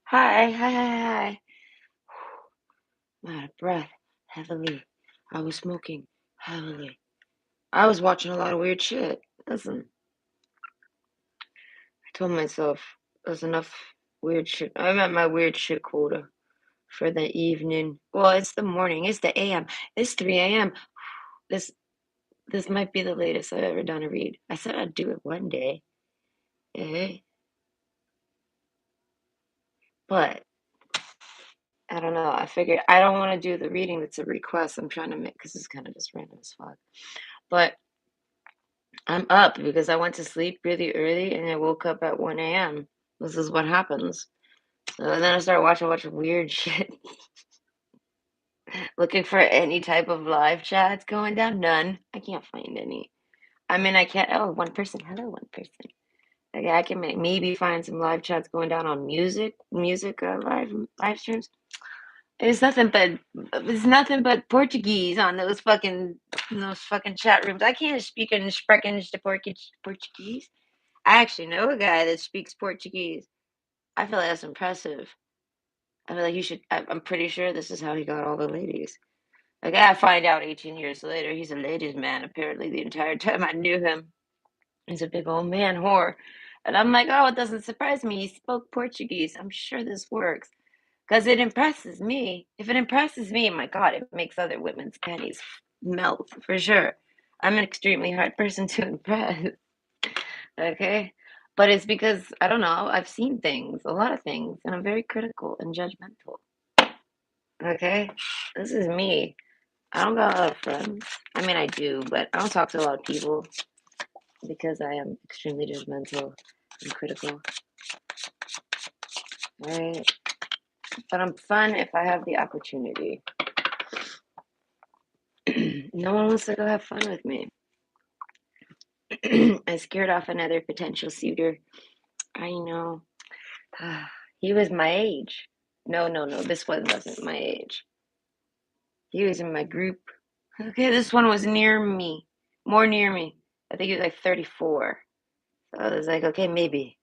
Hi, hi, hi, hi. I'm out of breath heavily. I was smoking heavily. I was watching a lot of weird shit. Listen, I told myself there's enough weird shit. I'm at my weird shit quota for the evening. Well, it's the morning. It's the AM. It's 3 a.m. This this might be the latest I've ever done a read. I said I'd do it one day, eh? But I don't know. I figured I don't want to do the reading that's a request. I'm trying to make because it's kind of just random as fuck. But I'm up because I went to sleep really early and I woke up at 1 a.m. This is what happens. So, and then I started watching a bunch of weird shit, looking for any type of live chats going down. None. I can't find any. I mean, I can't. Oh, one person. Hello, one person. Okay, I can maybe find some live chats going down on music live streams. It's nothing but Portuguese on those fucking chat rooms. I can't speak in sprechen de Portuguese. I actually know a guy that speaks Portuguese. I feel like that's impressive. I feel like you should. I'm pretty sure this is how he got all the ladies. Like I find out 18 years later, he's a ladies' man. Apparently, the entire time I knew him, he's a big old man whore. And I'm like, oh, it doesn't surprise me. He spoke Portuguese. I'm sure this works because it impresses me. If it impresses me, my God, it makes other women's panties melt for sure. I'm an extremely hard person to impress. Okay. But it's because I don't know, I've seen things, a lot of things, and I'm very critical and judgmental. Okay. This is me. I don't got a lot of friends. I mean, I do, but I don't talk to a lot of people because I am extremely judgmental and critical. Right. But I'm fun if I have the opportunity. No one wants to go have fun with me. I scared off another potential suitor. I know. He was my age. No, no, no. This one wasn't my age. He was in my group. Okay, this one was near me, more near me. I think he was like 34. So I was like, okay, maybe.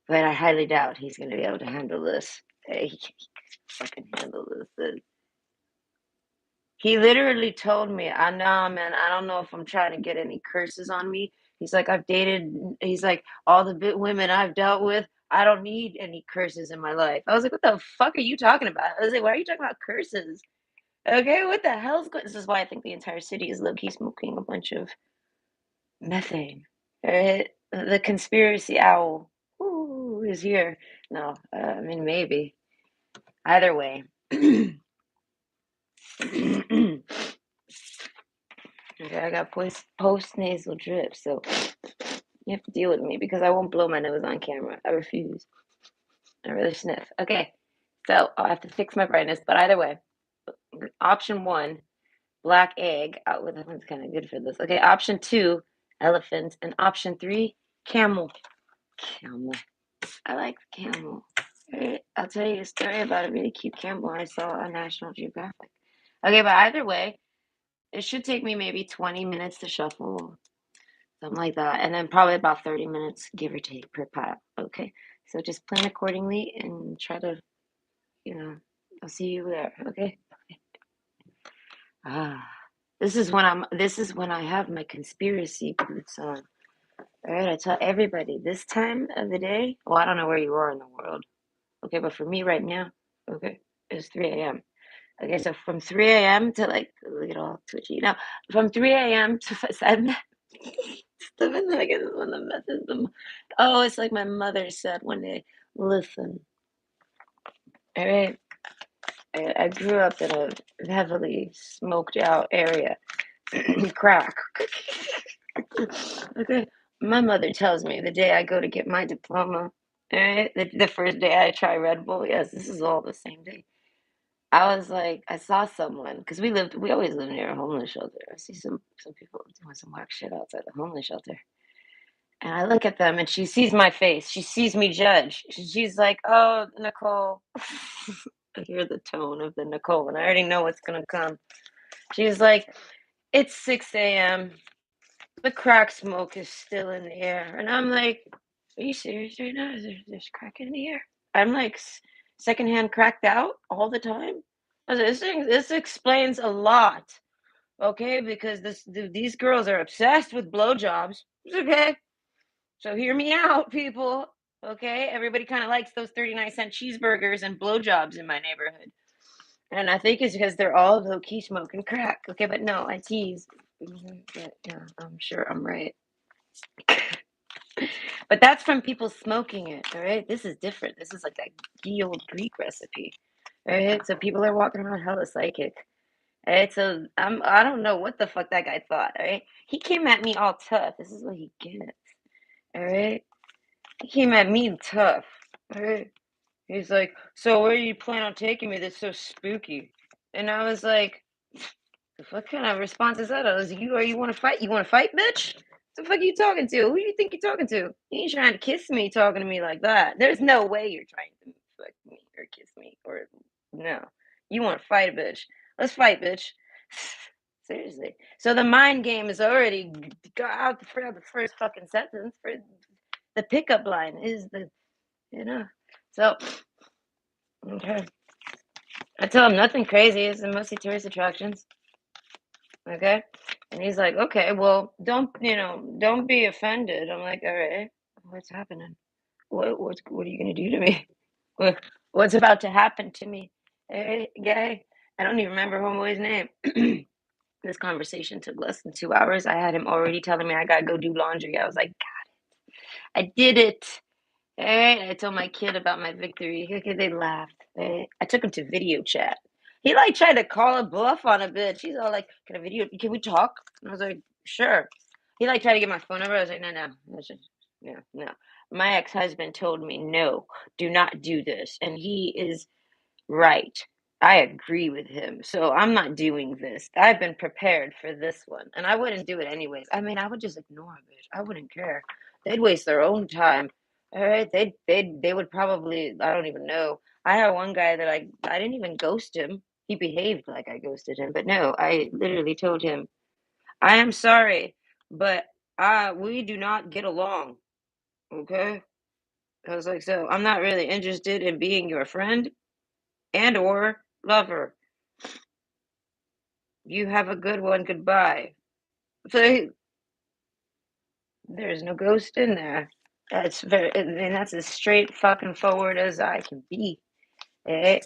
But I highly doubt he's going to be able to handle this. He can't fucking handle this. He literally told me, I know, man, I don't know if I'm trying to get any curses on me. He's like, he's like, all the women I've dealt with, I don't need any curses in my life. I was like, what the fuck are you talking about? I was like, why are you talking about curses? Okay, what the hell's going? This is why I think the entire city is low key smoking a bunch of methane. Right? The conspiracy owl is here. No, I mean maybe. Either way. Okay, I got post nasal drip, so you have to deal with me because I won't blow my nose on camera. I refuse. I really sniff. Okay, so I'll have to fix my brightness, but either way, option one, black egg. Oh, well, that one's kind of good for this. Okay, option two, elephant, and option three, camel. Camel. I like camel. I'll tell you a story about a really cute camel I saw on National Geographic. Okay, but either way, it should take me maybe 20 minutes to shuffle, something like that, and then probably about 30 minutes, give or take, per pile. Okay, so just plan accordingly and try to, you know, I'll see you there. Okay. Ah, this is when I have my conspiracy boots on. All right, I tell everybody this time of the day. Well, I don't know where you are in the world. Okay, but for me right now, okay, it's 3 a.m. Okay, so from 3 a.m. to like, look at all twitchy. Now, from 3 a.m. to 7, 7, I guess is when the messes them. Oh, it's like my mother said one day, listen, all right, I grew up in a heavily smoked out area, crack. Okay, my mother tells me the day I go to get my diploma, all right, the first day I try Red Bull, yes, this is all the same day. I was like, I saw someone because we always lived near a homeless shelter. I see some people doing some whack shit outside the homeless shelter, and I look at them, and she sees my face. She sees me judge. She's like, "Oh, Nicole." I hear the tone of the Nicole, and I already know what's gonna come. She's like, "It's 6 a.m. The crack smoke is still in the air," and I'm like, "Are you serious right now? There's crack in the air?" I'm like secondhand cracked out all the time. I was like, this explains a lot, okay? Because these girls are obsessed with blowjobs. Okay, so hear me out, people. Okay, everybody kind of likes those 39-cent cheeseburgers and blowjobs in my neighborhood. And I think it's because they're all low key smoking crack. Okay, but no, I tease. But yeah, I'm sure I'm right. But that's from people smoking it, all right? This is different. This is like that ye old Greek recipe. All right, so people are walking around hella psychic. All right, so I don't know what the fuck that guy thought. All right, he came at me all tough. This is what he gets. All right, he came at me tough. All right, he's like, so where do you plan on taking me? That's so spooky. And I was like, what kind of response is that? I was like, you want to fight? You want to fight, bitch? The fuck are you talking to? Who do you think you're talking to? You ain't trying to kiss me talking to me like that. There's no way you're trying to fuck me or kiss me or no. You want to fight a bitch. Let's fight, bitch. Seriously. So the mind game is already got out for the first fucking sentence. For the pickup line is the. So okay. I tell him nothing crazy. It's mostly tourist attractions. Okay. And he's like, okay, well, don't be offended. I'm like, all right, what's happening? What are you gonna do to me? What's about to happen to me? Hey, guy, I don't even remember homeboy's name. This conversation took less than 2 hours. I had him already telling me I gotta go do laundry. I was like, I did it. Hey, I told my kid about my victory. Okay, they laughed. Hey, I took him to video chat. He like tried to call a bluff on a bitch. He's all like, Can we talk?" And I was like, "Sure." He like tried to get my phone number. I was like, "No, no, no." My ex-husband told me, "No, do not do this," and he is right. I agree with him. So I'm not doing this. I've been prepared for this one. And I wouldn't do it anyways. I mean, I would just ignore a bitch. I wouldn't care. They'd waste their own time. All right. They would probably, I don't even know. I had one guy that I didn't even ghost him. He behaved like I ghosted him. But no, I literally told him, I am sorry, but we do not get along. Okay. I was like, so I'm not really interested in being your friend and or lover. You have a good one. Goodbye. So there's no ghost in there. That's very, and that's as straight fucking forward as I can be. Eh?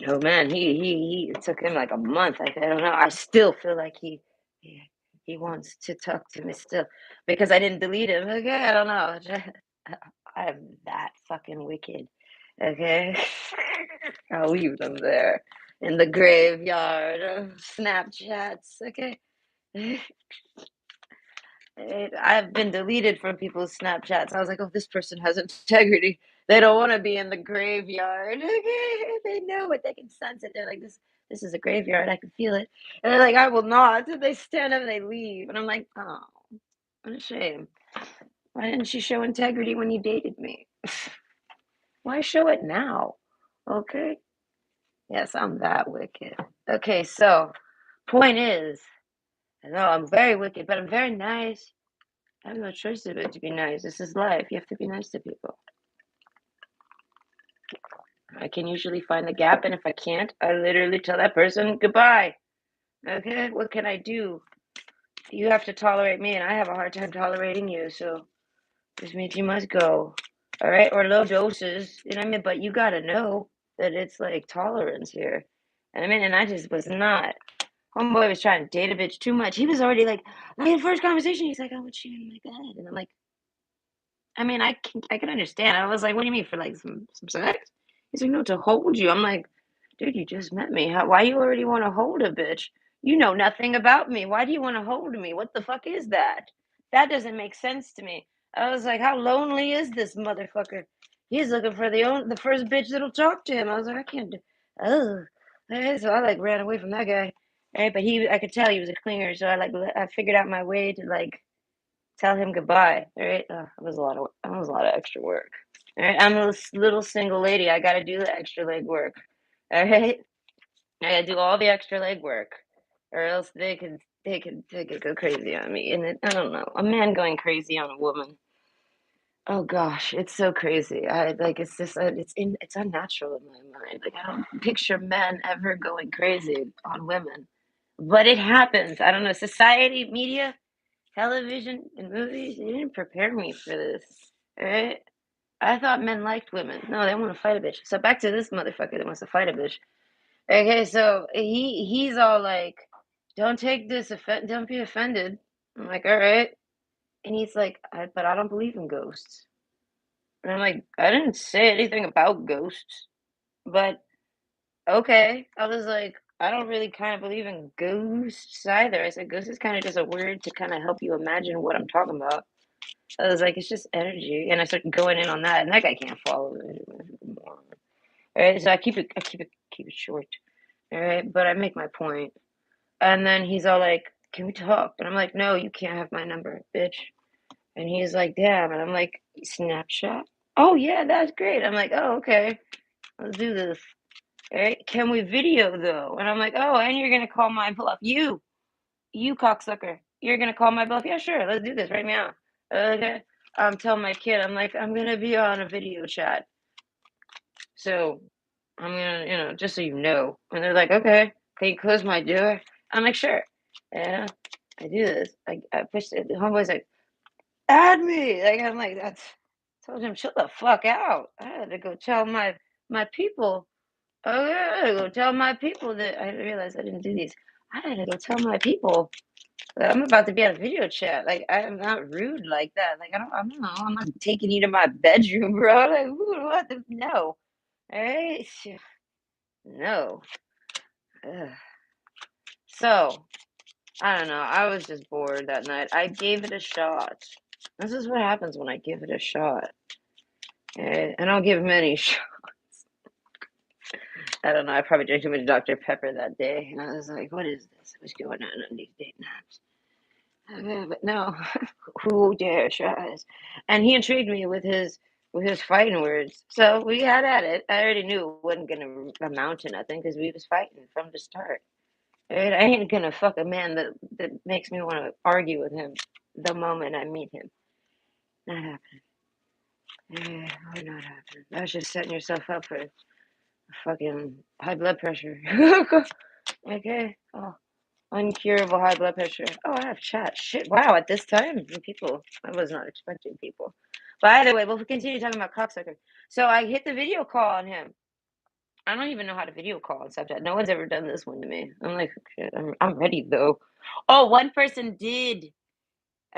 Oh man, he it took him like a month. I don't know. I still feel like he he wants to talk to me still because I didn't delete him. Okay, I don't know. I'm that fucking wicked. Okay, I'll leave them there in the graveyard of Snapchats. Okay. I've been deleted from people's Snapchats. I was like, oh, this person has integrity. They don't want to be in the graveyard. Okay, they know it. They can sense it. They're like, this is a graveyard. I can feel it. And they're like, I will not. And they stand up and they leave. And I'm like, oh, what a shame. Why didn't you show integrity when you dated me? Why show it now? Okay. Yes, I'm that wicked. Okay, so point is, I know I'm very wicked, but I'm very nice. I have no choice but to be nice. This is life. You have to be nice to people. I can usually find the gap, and if I can't, I literally tell that person goodbye. Okay, what can I do? You have to tolerate me, and I have a hard time tolerating you, so this means you must go. All right, or low doses. You know what I mean? But you gotta know that it's like tolerance here. And I mean, and I just was not. Homeboy was trying to date a bitch too much. He was already like in first conversation, he's like, I want you in my bed. And I'm like, I mean, I can understand. I was like, "What do you mean for like some sex?" He's like, "No, to hold you." I'm like, "Dude, you just met me. Why you already want to hold a bitch? You know nothing about me. Why do you want to hold me? What the fuck is that? That doesn't make sense to me." I was like, "How lonely is this motherfucker? He's looking for the first bitch that'll talk to him." I was like, "I can't do." Oh, so I like ran away from that guy. Right, but I could tell he was a clinger, so I figured out my way to like tell him goodbye. All right, that was a lot of extra work. All right, I'm a little single lady. I got to do the extra leg work. All right, I got to do all the extra leg work, or else they could go crazy on me. And I don't know, a man going crazy on a woman. Oh gosh, it's so crazy. I like it's just it's unnatural in my mind. Like I don't picture men ever going crazy on women, but it happens. I don't know. Society, media, television, and movies, they didn't prepare me for this. All right? I thought men liked women. No, they want to fight a bitch. So back to this motherfucker that wants to fight a bitch. Okay, so he's all like, "Don't take this offend. Don't be offended." I'm like, "All right," and he's like, "But I don't believe in ghosts." And I'm like, I didn't say anything about ghosts, but okay. I was like, I don't really kind of believe in ghosts either. I said, ghost is kind of just a word to kind of help you imagine what I'm talking about. I was like, it's just energy. And I started going in on that, and that guy can't follow it. All right. So keep it short. All right. But I make my point. And then he's all like, can we talk? And I'm like, no, you can't have my number, bitch. And he's like, damn. And I'm like, Snapchat? Oh, yeah, that's great. I'm like, oh, okay. Let's do this. All right. Can we video though? And I'm like, oh, and you're gonna call my bluff. You cocksucker. You're gonna call my bluff. Yeah, sure. Let's do this right now. Okay. I'm telling my kid, I'm like, I'm gonna be on a video chat. So I'm gonna, just so you know. And they're like, okay, can you close my door? I'm like, sure. Yeah, I do this. I pushed it. The homeboy's like, add me. Like I'm like, that's told him, chill the fuck out. I had to go tell my people. Oh yeah, I gotta go tell my people that I realized I didn't do these. I had to go tell my people that I'm about to be on a video chat. Like I'm not rude like that. Like I don't know. I'm not taking you to my bedroom, bro. Like what? No. All right. No. Ugh. So I don't know. I was just bored that night. I gave it a shot. This is what happens when I give it a shot. And I'll give many shots. I don't know. I probably drank too much Dr. Pepper that day. And I was like, what is this? What's going on these date naps? But no, who dare tries? And he intrigued me with his fighting words. So we had at it. I already knew it wasn't gonna amount to nothing because we was fighting from the start. Right? I ain't gonna fuck a man that makes me want to argue with him the moment I meet him. Not happening. Yeah, would not happen. That's just setting yourself up for fucking high blood pressure. Okay. Oh, uncurable high blood pressure. Oh, I have chat. Shit. Wow. At this time, people. I was not expecting people. But either way, we'll continue talking about cocksucker. So I hit the video call on him. I don't even know how to video call on Snapchat. No one's ever done this one to me. I'm like, shit, I'm ready though. Oh, one person did.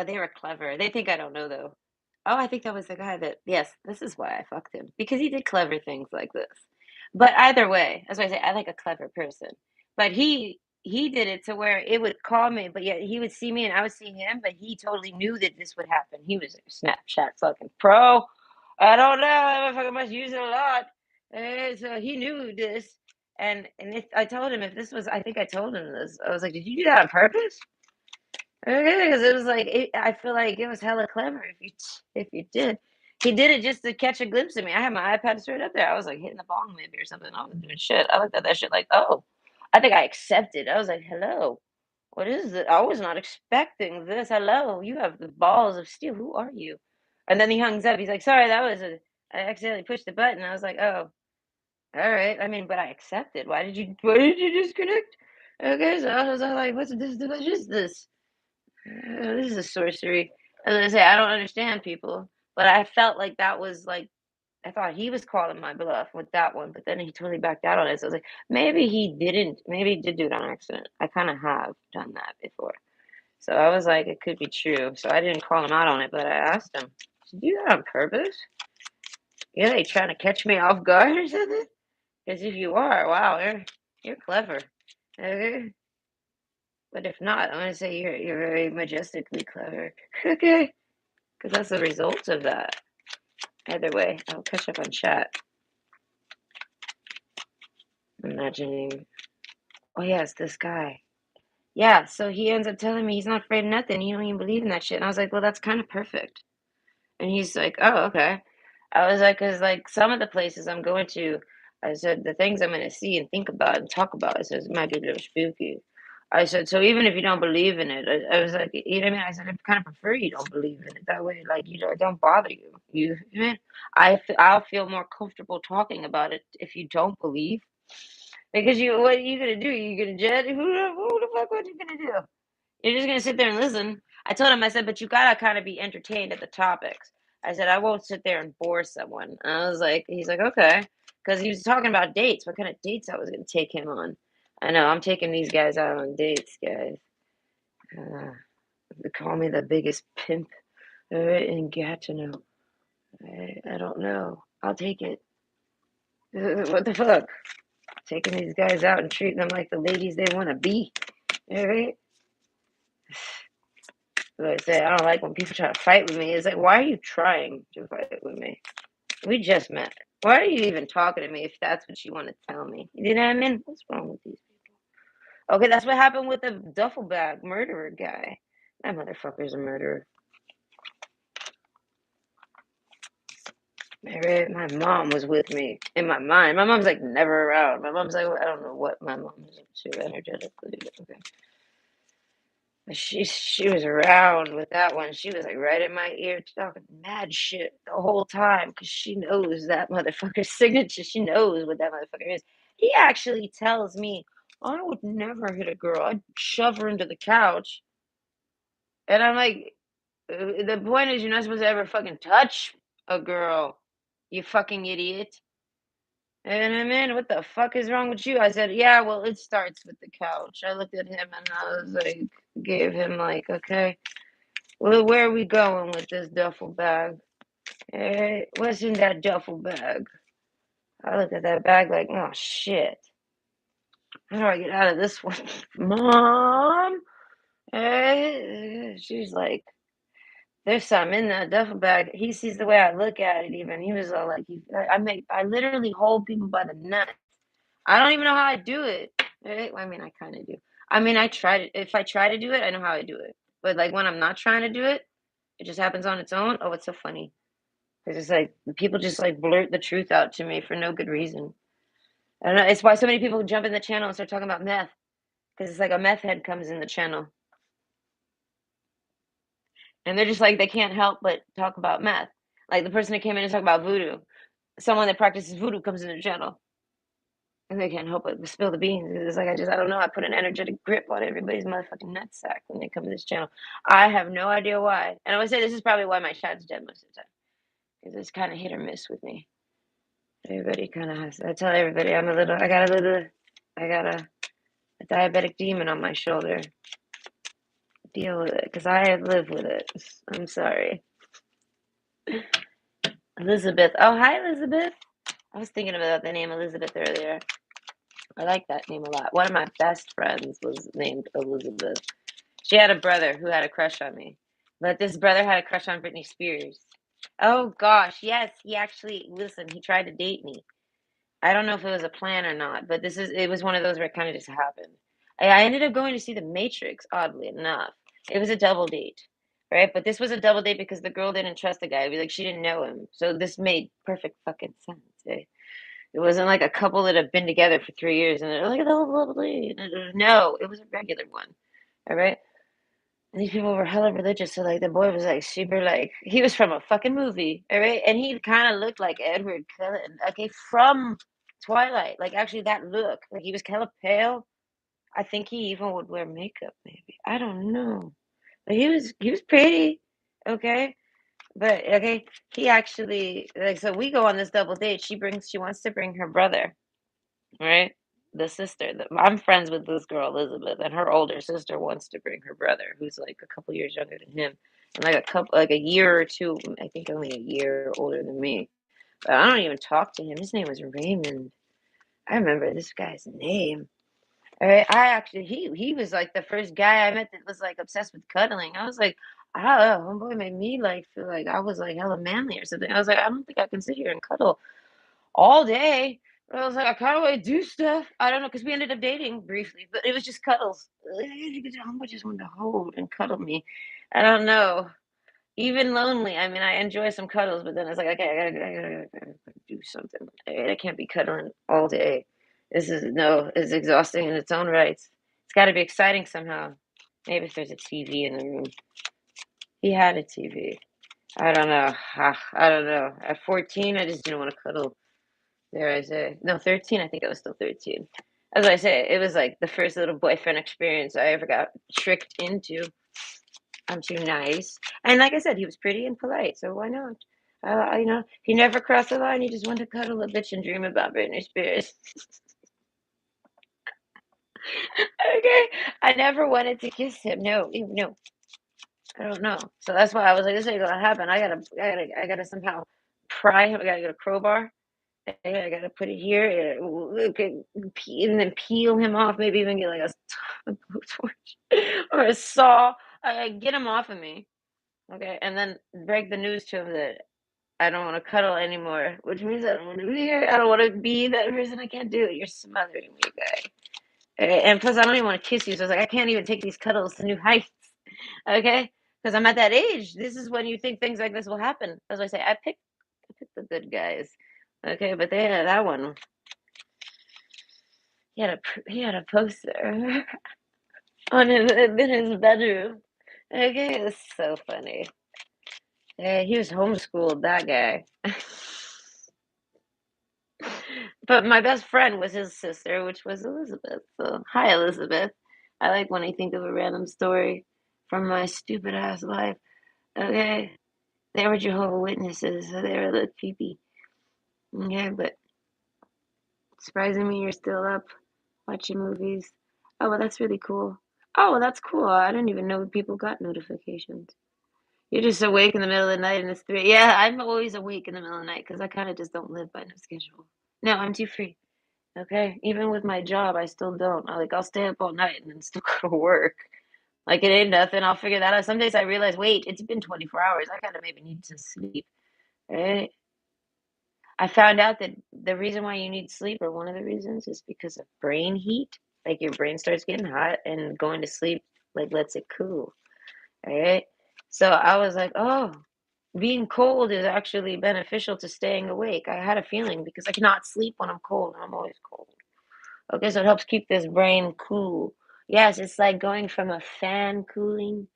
They were clever. They think I don't know though. Oh, I think that was the guy that. Yes, this is why I fucked him because he did clever things like this. But either way, that's why I say I like a clever person. But he did it to where it would call me, but yet he would see me and I would see him, but he totally knew that this would happen. He was a Snapchat fucking pro. I don't know. I fucking must use it a lot. So he knew this. And if I told him if this was, I think I told him this. I was like, "Did you do that on purpose?" Okay, because it was like I feel like it was hella clever if you did. He did it just to catch a glimpse of me. I had my iPad straight up there. I was like hitting the bong maybe or something. I was doing shit. I looked at that shit like, oh, I think I accepted. I was like, hello, what is it? I was not expecting this. Hello, you have the balls of steel. Who are you? And then he hangs up. He's like, sorry, I accidentally pushed the button. I was like, oh, all right. I mean, but I accepted. Why did you disconnect? Okay, so I was like, what's this? What is this? This is a sorcery. As I say, I don't understand people, but I felt like that was like I thought he was calling my bluff with that one, but then he totally backed out on it. So I was like, maybe he didn't. Maybe he did do it on accident. I kind of have done that before. So I was like, it could be true. So I didn't call him out on it, but I asked him, did you do that on purpose? Yeah, they trying to catch me off guard or something? Because if you are, wow, you're clever. Okay. But if not, I'm gonna say you're very majestically clever. Okay. Because that's the result of that. Either way, I'll catch up on chat. Imagining, oh yeah, it's this guy. Yeah, so he ends up telling me he's not afraid of nothing. He don't even believe in that shit. And I was like, well, that's kind of perfect. And he's like, oh, okay. I was like, because like some of the places I'm going to, I said the things I'm going to see and think about and talk about. I said it might be a little spooky. I said, so even if you don't believe in it, I was like, you know what I mean? I said, I kind of prefer you don't believe in it. That way, like, you know, it don't bother you. You know what I mean? I'll feel more comfortable talking about it if you don't believe. Because what are you gonna do? You gonna judge? Who the fuck? What you gonna do? You're just gonna sit there and listen. I told him, I said, but you gotta kind of be entertained at the topics. I said, I won't sit there and bore someone. And I was like, he's like, okay, because he was talking about dates, what kind of dates I was gonna take him on. I know I'm taking these guys out on dates, guys. They call me the biggest pimp in Gatineau. I don't know. I'll take it. What the fuck? Taking these guys out and treating them like the ladies they want to be. All right. Like I say, I don't like when people try to fight with me. It's like, why are you trying to fight with me? We just met. Why are you even talking to me if that's what you want to tell me? You know what I mean? What's wrong with these people? Okay, that's what happened with the duffel bag murderer guy. That motherfucker's a murderer. My mom was with me in my mind. My mom's like never around. My mom's like, I don't know what my mom is up to energetically, but okay. She was around with that one. She was like right in my ear talking mad shit the whole time because she knows that motherfucker's signature. She knows what that motherfucker is. He actually tells me, I would never hit a girl. I'd shove her into the couch. And I'm like, the point is you're not supposed to ever fucking touch a girl, you fucking idiot. And I mean, what the fuck is wrong with you? I said, yeah, well, it starts with the couch. I looked at him and I was like, gave him like, okay. Well, where are we going with this duffel bag? Hey, what's in that duffel bag? I looked at that bag like, oh shit. How do I get out of this one? Mom? Hey, she's like, there's some in that duffel bag. He sees the way I look at it even. He was all like, I literally hold people by the nuts. I don't even know how I do it. Right? Well, I mean, I kind of do. I mean, I try to, if I try to do it, I know how I do it. But like when I'm not trying to do it, it just happens on its own. Oh, it's so funny. Because it's like people just like blurt the truth out to me for no good reason. I don't know. It's why so many people jump in the channel and start talking about meth. Because it's like a meth head comes in the channel. And they're just like, they can't help but talk about meth. Like the person that came in and talk about voodoo. Someone that practices voodoo comes in the channel. And they can't help but spill the beans. It's like, I don't know. I put an energetic grip on everybody's motherfucking nutsack when they come to this channel. I have no idea why. And I would say this is probably why my chat's dead most of the time. Because it's kind of hit or miss with me. Everybody kind of has. I tell everybody I got a diabetic demon on my shoulder. Deal with it, because I live with it. I'm sorry. Elizabeth. Oh, hi, Elizabeth. I was thinking about the name Elizabeth earlier. I like that name a lot. One of my best friends was named Elizabeth. She had a brother who had a crush on me. But this brother had a crush on Britney Spears. Oh, gosh. Yes, he actually, listen, he tried to date me. I don't know if it was a plan or not, but it was one of those where it kind of just happened. I ended up going to see The Matrix, oddly enough. It was a double date, right? But this was a double date because the girl didn't trust the guy. Like, she didn't know him. So this made perfect fucking sense. Eh? It wasn't like a couple that have been together for 3 years and they're like, oh, lovely. No, it was a regular one. All right. And these people were hella religious. So, like, the boy was like super, like, he was from a fucking movie. All right. And he kind of looked like Edward Cullen. Okay. From Twilight. Like, actually, that look. Like, he was kind of pale. I think he even would wear makeup, maybe. I don't know. But he was pretty. Okay. But okay, he actually like so we go on this double date. She wants to bring her brother, right? The sister. I'm friends with this girl Elizabeth, and her older sister wants to bring her brother, who's like a couple years younger than him, and like a year or two. I think only a year older than me. But I don't even talk to him. His name was Raymond. I remember this guy's name. I actually he was like the first guy I met that was like obsessed with cuddling. I was like, I don't know, homeboy made me like feel like I was like hella manly or something. I was like, I don't think I can sit here and cuddle all day. But I was like, I kind of want to do stuff. I don't know, because we ended up dating briefly, but it was just cuddles. Homeboy just wanted to hold and cuddle me. I don't know. Even lonely. I mean, I enjoy some cuddles, but then it's like, okay, I gotta do something. I can't be cuddling all day. This is no, it's exhausting in its own rights. It's got to be exciting somehow. Maybe if there's a TV in the room. He had a TV. I don't know. I don't know. At 14, I just didn't want to cuddle. There I say. No, 13. I think I was still 13. As I say, it was like the first little boyfriend experience I ever got tricked into. I'm too nice. And like I said, he was pretty and polite, so why not? He never crossed the line. He just wanted to cuddle a bitch and dream about Britney Spears. Okay, I never wanted to kiss him. No, no, I don't know. So that's why I was like, this ain't gonna happen. I gotta somehow pry him. I gotta get a crowbar. I gotta put it here, and then peel him off. Maybe even get like a blowtorch or a saw. Get him off of me, okay? And then break the news to him that I don't want to cuddle anymore, which means I don't want to be here. I don't want to be that person. I can't do it. You're smothering me, guy. And plus, I don't even want to kiss you. So I was like, I can't even take these cuddles to new heights, okay? Because I'm at that age. This is when you think things like this will happen. As I say, I picked the good guys, okay? But they had that one. He had a poster on his in his bedroom. Okay, it's so funny. Yeah, he was homeschooled, that guy. But my best friend was his sister, which was Elizabeth. So, hi, Elizabeth. I like when I think of a random story from my stupid ass life. Okay, they were Jehovah Witnesses, so they were a little creepy. Okay, but surprisingly, you're still up watching movies. Oh, well, that's really cool. Oh, well, that's cool. I didn't even know people got notifications. You're just awake in the middle of the night and it's three. Yeah, I'm always awake in the middle of the night because I kind of just don't live by no schedule. No, I'm too free. Okay, even with my job, I still don't. I'll stay up all night and then still go to work. Like it ain't nothing. I'll figure that out. Some days I realize, wait, it's been 24 hours. I kind of maybe need to sleep. Right? I found out that the reason why you need sleep, or one of the reasons, is because of brain heat. Like your brain starts getting hot, and going to sleep like lets it cool. Right? So I was like, oh, being cold is actually beneficial to staying awake. I had a feeling because I cannot sleep when I'm cold. I'm always cold. Okay, so it helps keep this brain cool. Yes, it's like going from a fan cooling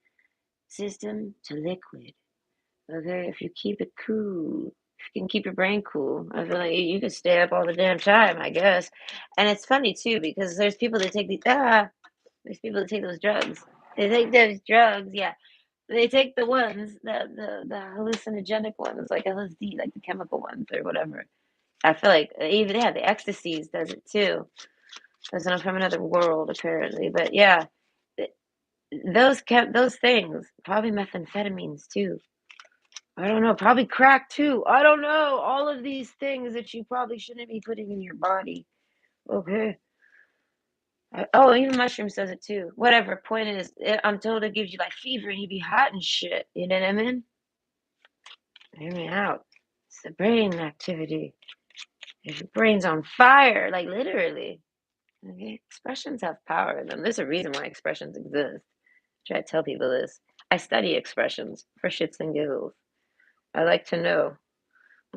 system to liquid. Okay, if you keep it cool, if you can keep your brain cool, I feel like you can stay up all the damn time, I guess. And it's funny too because there's people that take those drugs. They take those drugs, yeah. They take the ones, the hallucinogenic ones, like LSD, like the chemical ones or whatever. I feel like even yeah, the ecstasies does it too. Because I'm from another world apparently. But yeah, those things, probably methamphetamines too. I don't know, probably crack too. I don't know. All of these things that you probably shouldn't be putting in your body. Okay. Oh, even mushrooms does it too. Whatever. Point is, I'm told it gives you like fever and you be hot and shit. You know what I mean? Hear me out. It's the brain activity. If your brain's on fire, like literally. Okay? Expressions have power in them. There's a reason why expressions exist. Try to tell people this. I study expressions for shits and giggles. I like to know.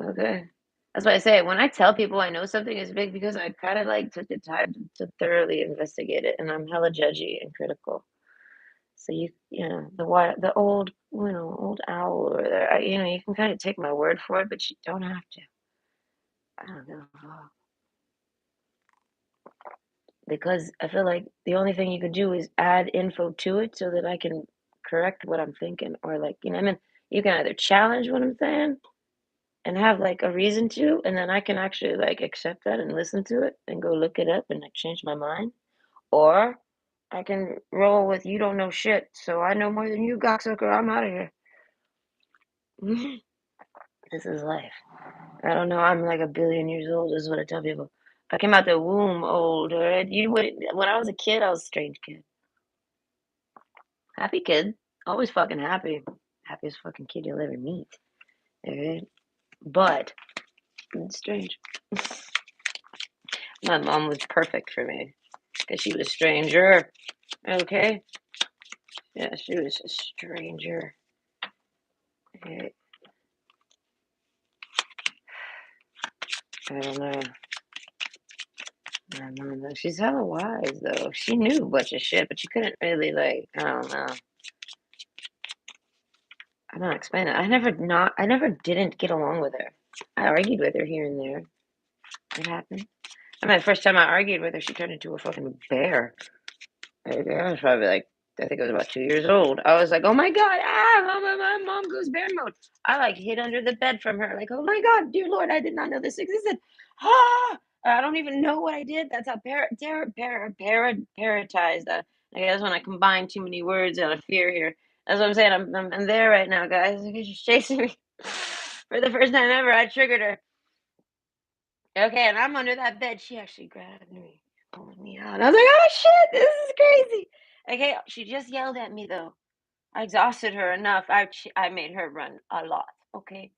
Okay. That's why I say when I tell people I know something is big because I kind of like took the time to thoroughly investigate it, and I'm hella judgy and critical. So the old old owl or you can kind of take my word for it, but you don't have to. I don't know because I feel like the only thing you can do is add info to it so that I can correct what I'm thinking, or like I mean, you can either challenge what I'm saying and have like a reason to, and then I can actually like accept that and listen to it and go look it up and like change my mind. Or I can roll with you don't know shit, so I know more than you, cocksucker. I'm out of here. This is life. I don't know. I'm like a billion years old. This is what I tell people. I came out the womb old. All right? When I was a kid, I was a strange kid. Happy kid. Always fucking happy. Happiest fucking kid you'll ever meet. All right? But it's strange. My mom was perfect for me because she was a stranger. Okay? Yeah, she was a stranger. Okay. I don't know. My mom, though, she's hella wise though. She knew a bunch of shit, but she couldn't really like. I don't know. I don't explain it. I never didn't get along with her. I argued with her here and there. It happened. I mean, the first time I argued with her, she turned into a fucking bear. I was probably like, I think I was about 2 years old. I was like, oh my God, my mom goes bear mode. I like hid under the bed from her, like, oh my God, dear Lord, I did not know this existed. Ah, I don't even know what I did. That's how paratized. I guess when I combine too many words out of fear here. That's what I'm saying. I'm there right now, guys. She's chasing me. For the first time ever, I triggered her. Okay, and I'm under that bed. She actually grabbed me, pulling me out. And I was like, oh shit, this is crazy. Okay, she just yelled at me though. I exhausted her enough. I made her run a lot. Okay,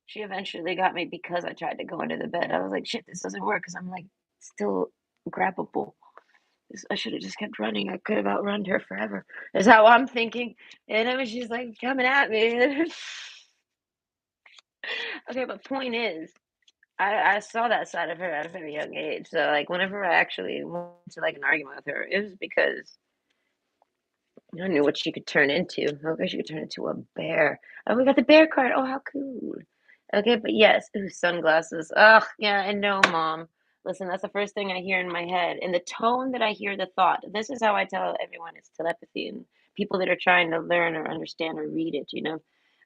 she eventually got me because I tried to go under the bed. I was like, shit, this doesn't work because I'm like still grabbable. I should have just kept running. I could have outrun her forever. That's how I'm thinking. And I was just like coming at me. Okay, but point is, I saw that side of her at a very young age. So like whenever I actually went to like an argument with her, it was because I knew what she could turn into. Okay, she could turn into a bear. Oh, we got the bear card. Oh, how cool. Okay, but yes, ooh, sunglasses. Ugh, yeah, and no, mom. Listen, that's the first thing I hear in my head. And the tone that I hear the thought. This is how I tell everyone it's telepathy and people that are trying to learn or understand or read it,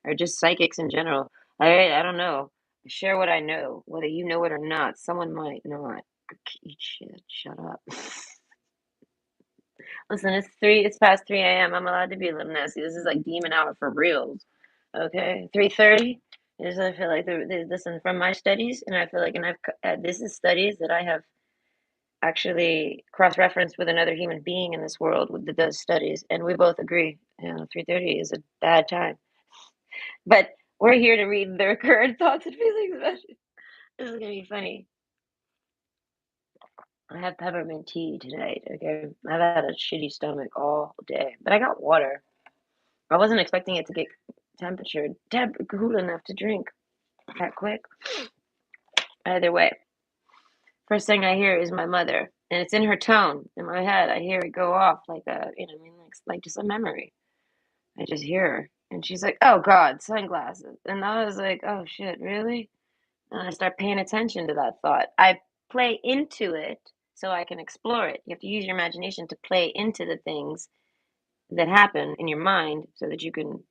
or just psychics in general. I don't know. I share what I know, whether you know it or not. Someone might not. Eat shit. Shut up. Listen, it's past 3 a.m. I'm allowed to be a little nasty. This is like demon hour for reals. Okay. 3:30 is I feel like listen from my studies, and I feel like, and this is studies that I have actually cross-referenced with another human being in this world that does studies, and we both agree, 3:30 is a bad time. But we're here to read their current thoughts and feelings about it. This is gonna be funny. I have peppermint tea tonight, okay? I've had a shitty stomach all day, but I got water. I wasn't expecting it to get cool enough to drink that quick. Either way, first thing I hear is my mother, and it's in her tone. In my head, I hear it go off like a, what I mean, like just a memory. I just hear her, and she's like, "Oh God, sunglasses," and I was like, "Oh shit, really?" And I start paying attention to that thought. I play into it so I can explore it. You have to use your imagination to play into the things that happen in your mind so that you can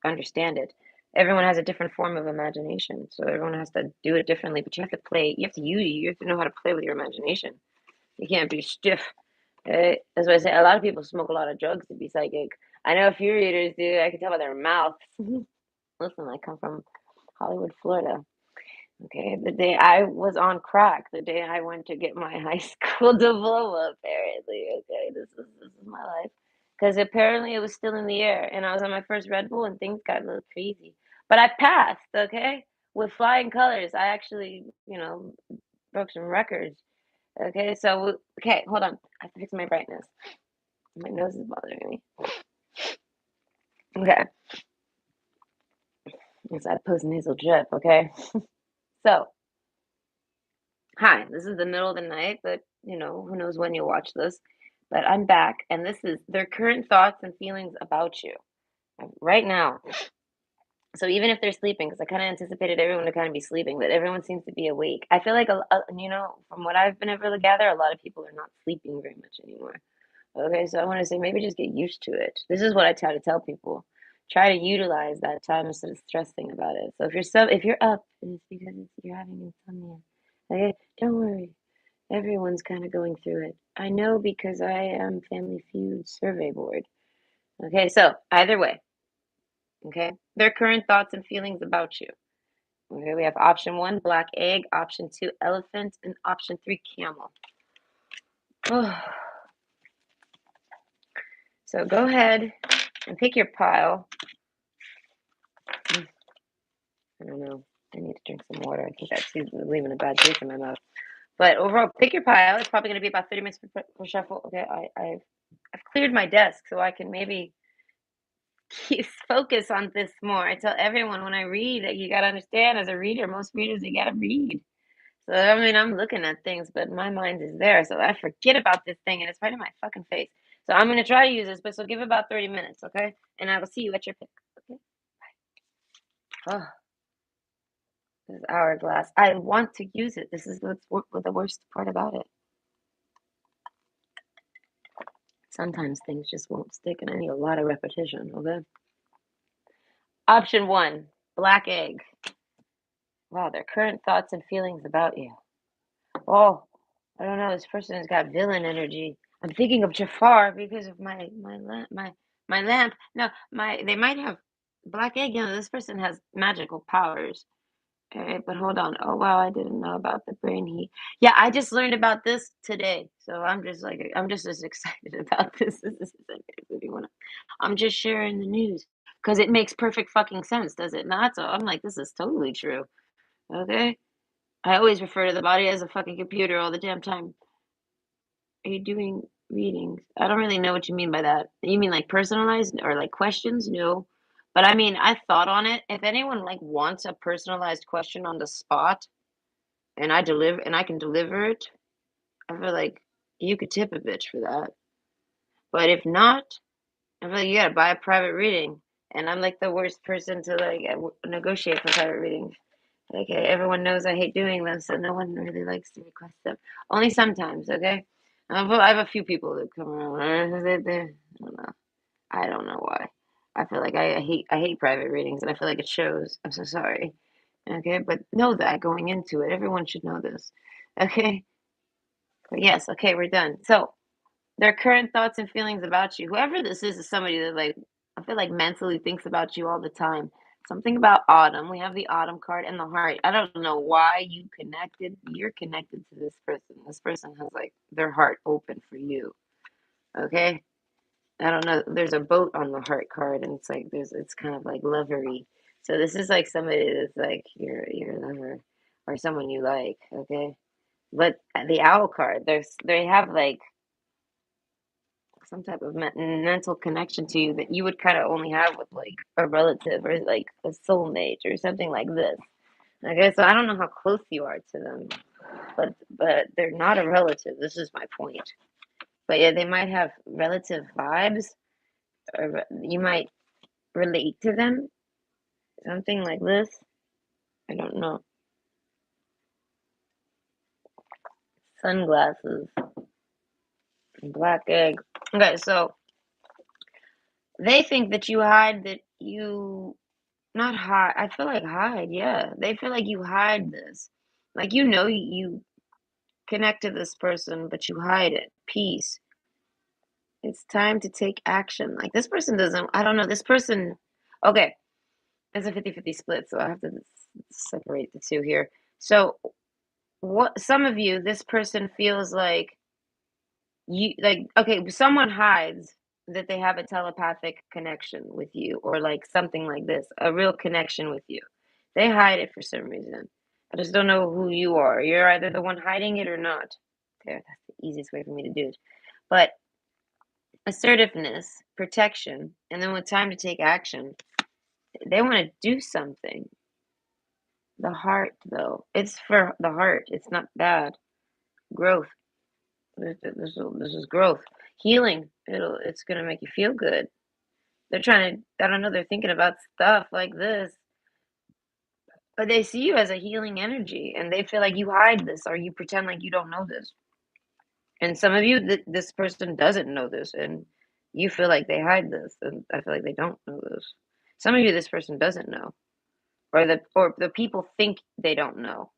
understand it. Everyone has a different form of imagination, so everyone has to do it differently. But you have to play. You have to know how to play with your imagination. You can't be stiff. That's why I say a lot of people smoke a lot of drugs to be psychic. I know a few readers do. I can tell by their mouths. Listen, I come from Hollywood, Florida. Okay, the day I was on crack, the day I went to get my high school diploma, apparently. Okay, this is my life. Because apparently it was still in the air, and I was on my first Red Bull, and things got a little crazy. But I passed, okay, with flying colors. I actually, broke some records. Okay, so okay, hold on. I have to fix my brightness. My nose is bothering me. Okay, it's that post nasal drip. Okay, so hi, this is the middle of the night, but who knows when you watch this. But I'm back, and this is their current thoughts and feelings about you right now. So even if they're sleeping, because I kind of anticipated everyone to kind of be sleeping, but everyone seems to be awake. I feel like, from what I've been able to gather, a lot of people are not sleeping very much anymore. Okay, so I want to say maybe just get used to it. This is what I try to tell people. Try to utilize that time instead of stressing about it. So if you're up and it's because you're having insomnia, okay, don't worry. Everyone's kind of going through it. I know because I am Family Feud survey board. Okay, so either way, okay, their current thoughts and feelings about you. Okay, we have option one, black egg, option two, elephant, and option three, camel. So go ahead and pick your pile. I don't know. I need to drink some water. I think that's leaving a bad taste in my mouth. But overall, pick your pile. It's probably going to be about 30 minutes for shuffle. Okay, I've cleared my desk so I can maybe focus on this more. I tell everyone when I read that you got to understand as a reader, most readers, they got to read. So I mean, I'm looking at things, but my mind is there, so I forget about this thing, and it's right in my fucking face. So I'm gonna try to use this, but so give it about 30 minutes, okay? And I will see you at your pick. Okay. Oh, this hourglass. I want to use it. This is the worst part about it. Sometimes things just won't stick, and I need a lot of repetition. Okay. Option one, black egg. Wow, their current thoughts and feelings about you. Oh, I don't know. This person has got villain energy. I'm thinking of Jafar because of my lamp. No, my they might have black egg. You know, this person has magical powers. All right, but hold on. Oh wow, I didn't know about the brain heat. Yeah, I just learned about this today, so I'm just as excited about this as this is anyone. I'm just sharing the news because it makes perfect fucking sense, does it not? So I'm like, this is totally true. Okay. I always refer to the body as a fucking computer all the damn time. Are you doing readings? I don't really know what you mean by that. You mean like personalized or like questions? No. But I mean, I thought on it. If anyone like wants a personalized question on the spot and I can deliver it, I feel like you could tip a bitch for that. But if not, I feel like you gotta buy a private reading. And I'm like the worst person to like negotiate for private readings. Okay, everyone knows I hate doing them, so no one really likes to request them. Only sometimes, okay? I have a few people that come around. I don't know. I don't know why. I feel like I hate private readings, and I feel like it shows. I'm so sorry. Okay, but know that going into it, everyone should know this. Okay, but yes, okay, we're done. So their current thoughts and feelings about you. Whoever this is somebody that like I feel like mentally thinks about you all the time. Something about autumn. We have the autumn card and the heart. I don't know why you connected. You're connected to this person. This person has like their heart open for you. Okay? I don't know. There's a boat on the heart card and it's kind of like lovery. So this is like somebody that's like your lover or someone you like, okay? But the owl card, they have like some type of mental connection to you that you would kind of only have with like a relative or like a soulmate or something like this. Okay, so I don't know how close you are to them, but they're not a relative. This is my point. But yeah, they might have relative vibes, or you might relate to them, something like this. I don't know. Sunglasses, black egg. Okay, so they think that you hide that you not hide. I feel like hide, yeah. They feel like you hide this. Like you know you connect to this person, but you hide it. Peace. It's time to take action. Like this person doesn't, I don't know, this person, okay, it's a 50-50 split, so I have to separate the two here. So what some of you, this person feels like you like okay, someone hides that they have a telepathic connection with you or like something like this, a real connection with you. They hide it for some reason. I just don't know who you are. You're either the one hiding it or not. There, that's the easiest way for me to do it. But assertiveness, protection, and then with time to take action, they want to do something. The heart, though, it's for the heart. It's not bad. Growth. This is growth. Healing. It's gonna make you feel good. They're trying to, I don't know, they're thinking about stuff like this, but they see you as a healing energy and they feel like you hide this or you pretend like you don't know this. And some of you, this person doesn't know this and you feel like they hide this and I feel like they don't know this. Some of you, this person doesn't know or the people think they don't know.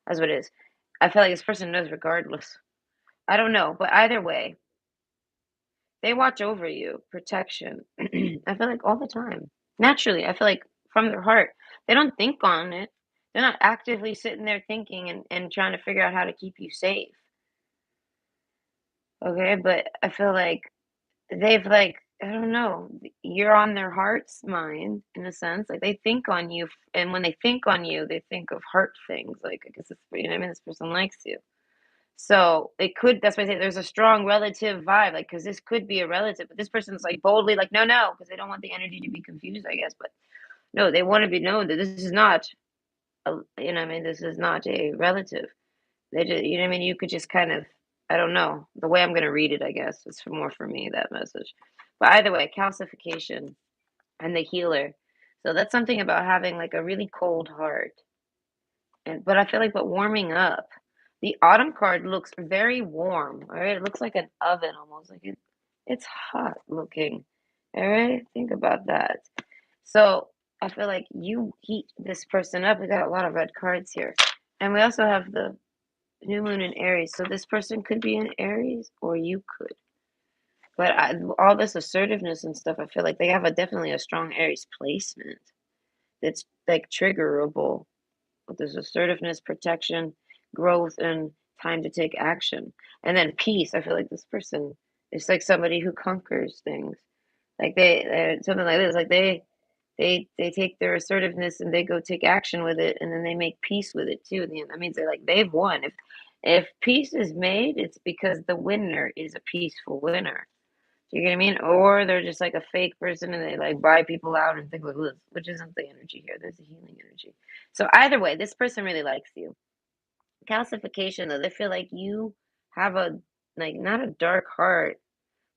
That's what it is. I feel like this person knows regardless. I don't know, but either way, they watch over you, protection. I feel like all the time. Naturally, I feel like from their heart. They don't think on it. They're not actively sitting there thinking and trying to figure out how to keep you safe. Okay, but I feel like they've like I don't know, you're on their heart's mind in a sense. Like they think on you, and when they think on you, they think of heart things. Like I guess it's you know what I mean. This person likes you. So it could, that's why I say there's a strong relative vibe, like, because this could be a relative, but this person's like boldly like, no, no, because they don't want the energy to be confused, I guess. But no, they want to be known that this is not you know what I mean, this is not a relative. They just, you know what I mean, you could just kind of, I don't know, the way I'm gonna read it, I guess, is more for me, that message. But either way, calcification and the healer. So that's something about having like a really cold heart. And but I feel like but warming up. The autumn card looks very warm, all right? It looks like an oven almost, like it's hot looking. All right? Think about that. So I feel like you heat this person up. We got a lot of red cards here. And we also have the new moon in Aries. So this person could be in Aries or you could. But all this assertiveness and stuff, I feel like they have definitely a strong Aries placement that's like triggerable with this assertiveness, protection, growth, and time to take action. And then peace. I feel like this person is like somebody who conquers things. Like they something like this. Like they take their assertiveness and they go take action with it, and then they make peace with it too. In the end, that means they've won. If peace is made, it's because the winner is a peaceful winner. Do you get what I mean? Or they're just like a fake person and they like buy people out and things like this, which isn't the energy here. There's a healing energy. So either way, this person really likes you. Calcification though, they feel like you have a like not a dark heart,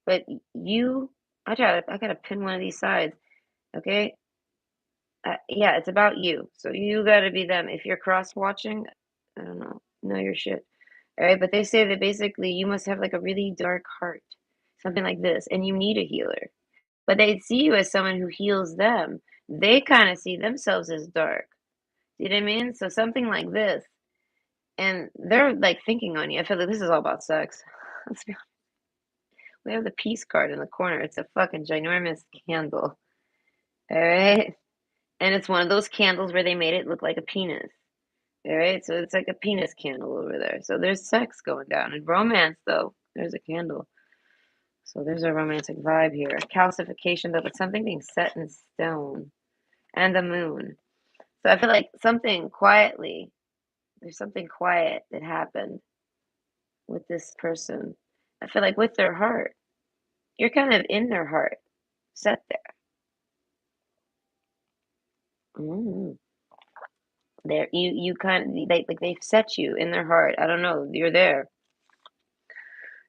but you. I gotta pin one of these sides. Okay, yeah, it's about you. So you got to be them. If you're cross watching, I don't know your shit. All right, but they say that basically you must have like a really dark heart, something like this, and you need a healer. But they see you as someone who heals them. They kind of see themselves as dark. You know what I mean? So something like this, and they're like thinking on you. I feel like this is all about sex. Let's be honest. We have the peace card in the corner. It's a fucking ginormous candle. All right. And it's one of those candles where they made it look like a penis. All right, so it's like a penis candle over there. So there's sex going down. And romance, though, there's a candle. So there's a romantic vibe here. Calcification, though, but something being set in stone. And the moon. So I feel like there's something quiet that happened with this person. I feel like with their heart, you're kind of in their heart, set there. Mm. There, you kind of like they've set you in their heart. I don't know, you're there,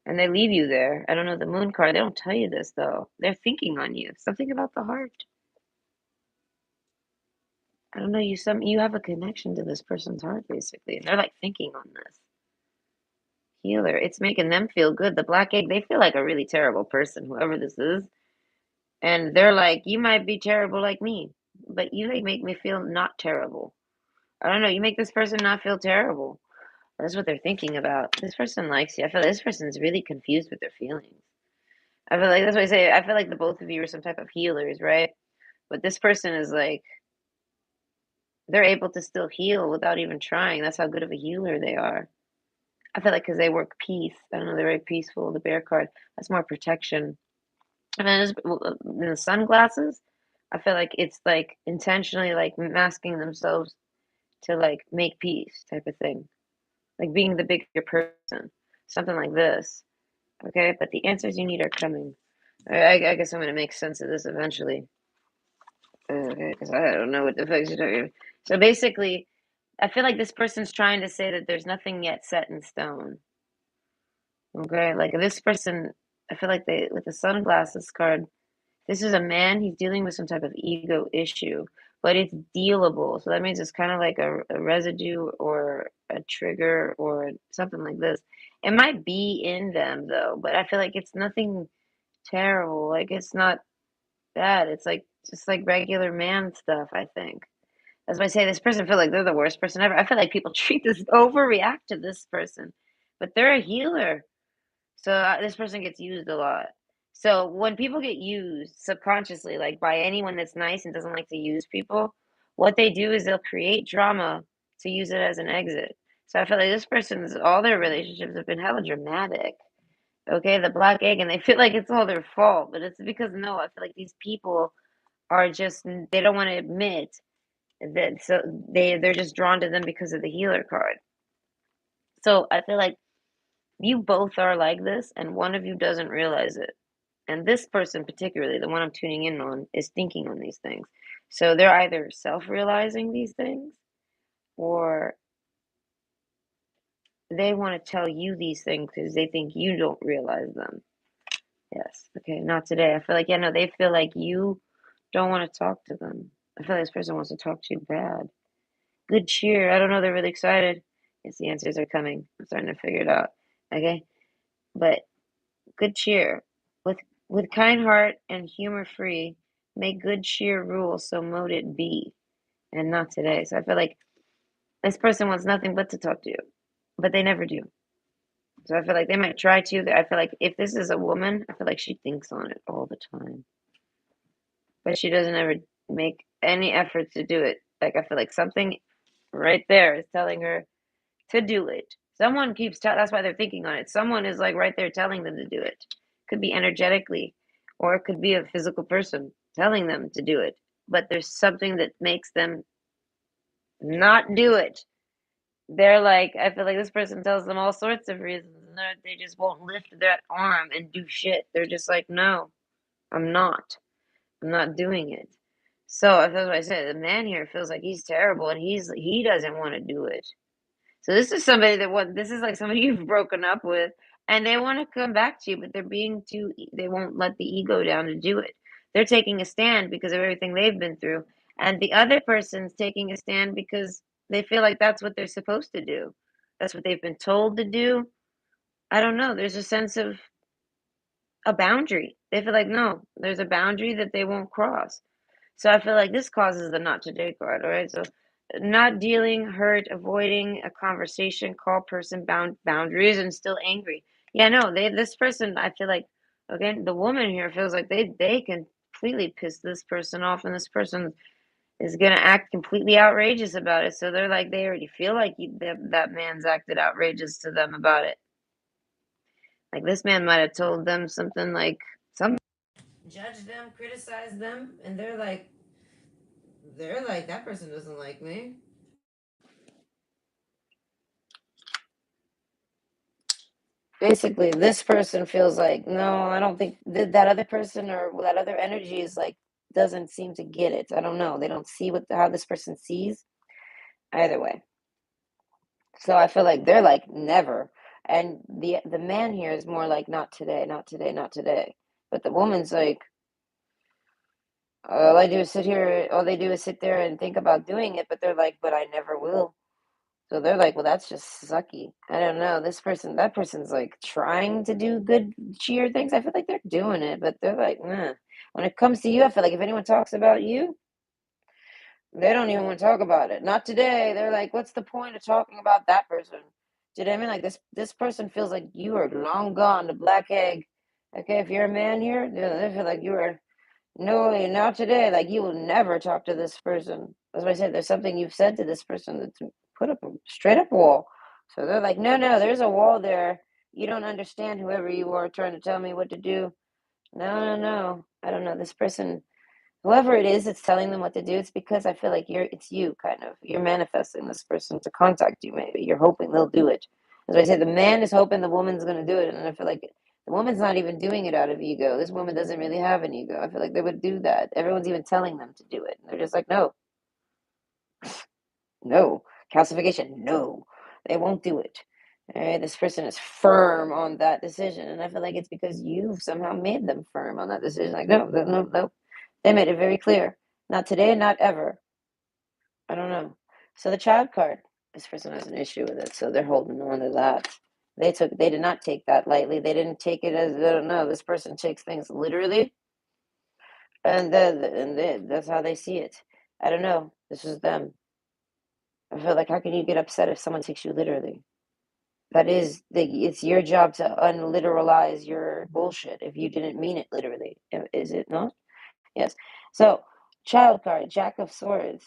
and they leave you there. I don't know the moon card. They don't tell you this though. They're thinking on you. Something about the heart. I don't know. You have a connection to this person's heart basically, and they're like thinking on this healer. It's making them feel good. The black egg. They feel like a really terrible person, whoever this is, and they're like, you might be terrible like me, but you like make me feel not terrible. I don't know. You make this person not feel terrible. That's what they're thinking about. This person likes you. I feel like this person's really confused with their feelings. I feel like that's why I say I feel like the both of you are some type of healers, right? But this person is like they're able to still heal without even trying. That's how good of a healer they are. I feel like because they work peace. I don't know. They're very peaceful. The bear card. That's more protection. And then the sunglasses. I feel like it's like intentionally like masking themselves to like make peace type of thing, like being the bigger person, something like this. Okay, but the answers you need are coming. I guess I'm gonna make sense of this eventually. Okay, because I don't know what the fuck you're talking about. So basically, I feel like this person's trying to say that there's nothing yet set in stone. Okay, like this person, I feel like they with the sunglasses card. This is a man. He's dealing with some type of ego issue, but it's dealable. So that means it's kind of like a residue or a trigger or something like this. It might be in them though, but I feel like it's nothing terrible. Like it's not bad. It's like just like regular man stuff, I think. That's why I say this person feel like they're the worst person ever. I feel like people treat this overreact to this person, but they're a healer. So this person gets used a lot. So when people get used subconsciously, like by anyone that's nice and doesn't like to use people, what they do is they'll create drama to use it as an exit. So I feel like this person's all their relationships have been hella dramatic. Okay, the black egg, and they feel like it's all their fault, but it's because no, I feel like these people are just they don't want to admit that, so they're just drawn to them because of the healer card. So I feel like you both are like this, and one of you doesn't realize it. And this person, particularly, the one I'm tuning in on, is thinking on these things. So they're either self realizing these things or they want to tell you these things because they think you don't realize them. Yes. Okay, not today. I feel like, yeah, no, they feel like you don't want to talk to them. I feel like this person wants to talk to you bad. Good cheer. I don't know. They're really excited. Yes, the answers are coming. I'm starting to figure it out. Okay. But good cheer. With with kind heart and humor free, make good cheer rule, so mote it be. And not today. So I feel like this person wants nothing but to talk to you. But they never do. So I feel like they might try to. I feel like if this is a woman, I feel like she thinks on it all the time. But she doesn't ever make any effort to do it. Like I feel like something right there is telling her to do it. Someone keeps telling. That's why they're thinking on it. Someone is like right there telling them to do it. Could be energetically, or it could be a physical person telling them to do it. But there's something that makes them not do it. They're like, I feel like this person tells them all sorts of reasons, and they just won't lift that arm and do shit. They're just like, no, I'm not. I'm not doing it. So that's what I said. The man here feels like he's terrible, and he doesn't want to do it. So this is somebody that this is like somebody you've broken up with, and they want to come back to you, but they're being too. They won't let the ego down to do it. They're taking a stand because of everything they've been through, and the other person's taking a stand because they feel like that's what they're supposed to do. That's what they've been told to do. I don't know. There's a sense of a boundary. They feel like no, there's a boundary that they won't cross. So I feel like this causes the not today card, all right? So not dealing, hurt, avoiding a conversation, call person boundaries and still angry. Yeah, no, this person, I feel like again, the woman here feels like they can completely piss this person off, and this person is gonna act completely outrageous about it. So they're like they already feel like that man's acted outrageous to them about it. Like this man might have told them something like something judge them, criticize them, and they're like, that person doesn't like me. Basically, this person feels like, no, I don't think that other person or that other energy is like, doesn't seem to get it. I don't know. They don't see how this person sees either way. So I feel like they're like, never. And the man here is more like, not today, not today, not today. But the woman's like, all they do is sit there and think about doing it, but they're like, but I never will. So they're like, well, that's just sucky. I don't know. That person's like trying to do good cheer things. I feel like they're doing it, but they're like, nah. When it comes to you, I feel like if anyone talks about you, they don't even want to talk about it. Not today. They're like, what's the point of talking about that person? Do you know what I mean? Like this person feels like you are long gone, the black egg. Okay, if you're a man here, they feel like you are no, not today. Like you will never talk to this person. That's why I said there's something you've said to this person that's put up a straight up wall. So they're like, no, no, there's a wall there. You don't understand whoever you are trying to tell me what to do. No, no, no. I don't know. This person, whoever it is that's telling them what to do, it's because I feel like it's you kind of. You're manifesting this person to contact you, maybe. You're hoping they'll do it. As I said, the man is hoping the woman's going to do it. And I feel like the woman's not even doing it out of ego. This woman doesn't really have an ego. I feel like they would do that. Everyone's even telling them to do it. And they're just like, no, no. Calcification, no. They won't do it. All right, this person is firm on that decision. And I feel like it's because you've somehow made them firm on that decision. Like, no, no, no, no. They made it very clear. Not today, not ever. I don't know. So the child card, this person has an issue with it, so they're holding on to that. They did not take that lightly. They didn't take it as, I don't know, this person takes things literally, and that's how they see it. I don't know. This is them. I feel like how can you get upset if someone takes you literally? It's your job to unliteralize your bullshit if you didn't mean it literally. Is it not? Yes. So, child card, Jack of Swords.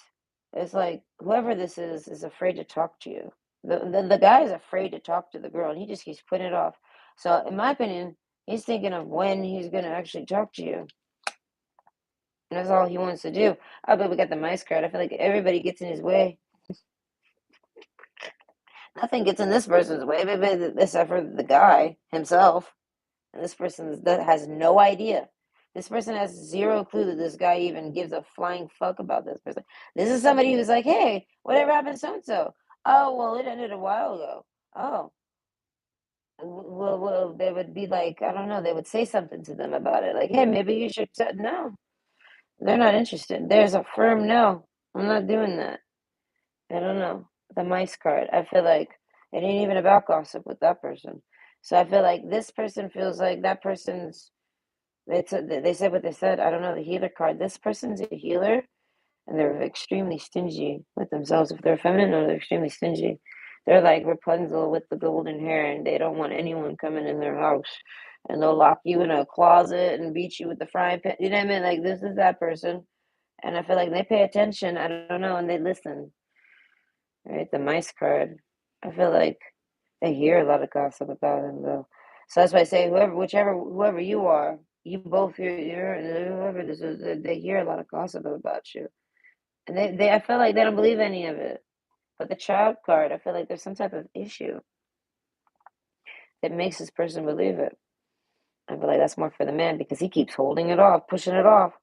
It's like whoever this is afraid to talk to you. The guy is afraid to talk to the girl, and he just keeps putting it off. So, in my opinion, he's thinking of when he's gonna actually talk to you, and that's all he wants to do. Oh, but we got the mice card. I feel like everybody gets in his way. Nothing gets in this person's way, except for the guy himself. And this person that has no idea. This person has zero clue that this guy even gives a flying fuck about this person. This is somebody who's like, hey, whatever happened to so and so? Oh, well, it ended a while ago. Oh, well, they would be like, I don't know, they would say something to them about it. Like, hey, maybe you should. No, they're not interested. There's a firm no. I'm not doing that. I don't know. The mice card. I feel like it ain't even about gossip with that person. So I feel like this person feels like that person's. They said what they said. I don't know the healer card. This person's a healer, and they're extremely stingy with themselves. If they're feminine, or they're extremely stingy. They're like Rapunzel with the golden hair, and they don't want anyone coming in their house. And they'll lock you in a closet and beat you with the frying pan. You know what I mean? Like this is that person, and I feel like they pay attention. I don't know, and they listen. Right, the mice card. I feel like they hear a lot of gossip about him though. So that's why I say whoever you are, you both hear whoever this is, they hear a lot of gossip about you. And they I feel like they don't believe any of it. But the child card, I feel like there's some type of issue that makes this person believe it. I feel like that's more for the man because he keeps holding it off, pushing it off,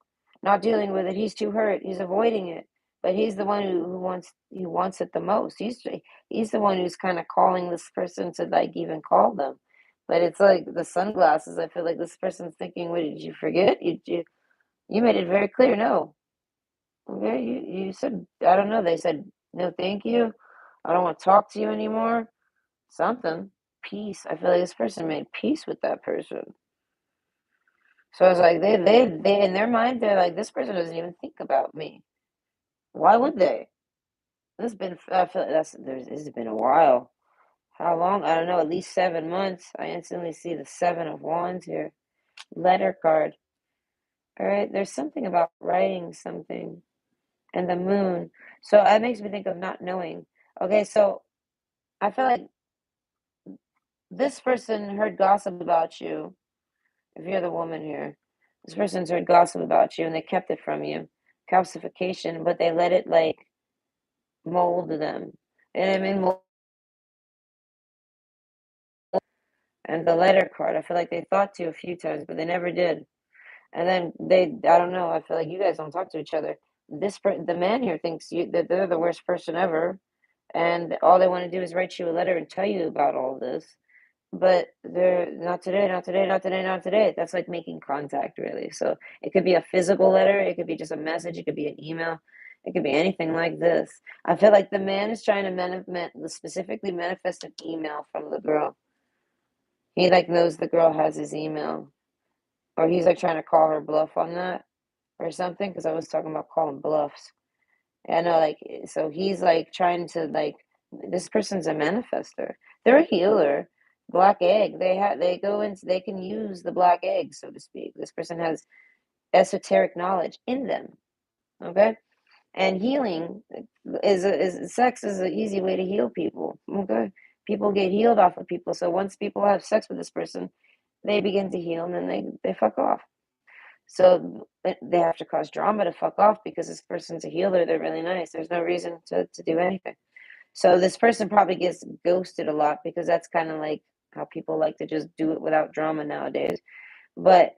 not dealing with it. He's too hurt. He's avoiding it. But he's the one who wants it the most. He's the one who's kind of calling this person to like even call them. But it's like the sunglasses. I feel like this person's thinking, "What did you forget? You made it very clear. No, okay. You said I don't know. They said no, thank you. I don't want to talk to you anymore. Something peace. I feel like this person made peace with that person. So it's like they in their mind they're like this person doesn't even think about me. Why would they? This has been I feel like this has been a while. How long? I don't know. At least 7 months. I instantly see the Seven of Wands here. Letter card. All right. There's something about writing something and the moon. So that makes me think of not knowing. Okay. So I feel like this person heard gossip about you. If you're the woman here, this person's heard gossip about you and they kept it from you. Calcification, but they let it like mold them. And I mean, and the letter card, I feel like they thought to a few times, but they never did. And then I don't know, I feel like you guys don't talk to each other. The man here thinks that they're the worst person ever. And all they want to do is write you a letter and tell you about all this. But they're not today, not today, not today, not today. That's like making contact, really. So it could be a physical letter, it could be just a message, it could be an email, it could be anything like this. I feel like the man is trying to specifically manifest an email from the girl. He like knows the girl has his email, or he's like trying to call her bluff on that or something. Because I was talking about calling bluffs. I know, like, so he's like trying to like this person's a manifester. They're a healer. Black egg. They go into they can use the black egg, so to speak. This person has esoteric knowledge in them. Okay, and healing is sex is an easy way to heal people. Okay, people get healed off of people. So once people have sex with this person, they begin to heal, and then they fuck off. So they have to cause drama to fuck off because this person's a healer. They're really nice. There's no reason to do anything. So this person probably gets ghosted a lot because that's kind of like how people like to just do it without drama nowadays. But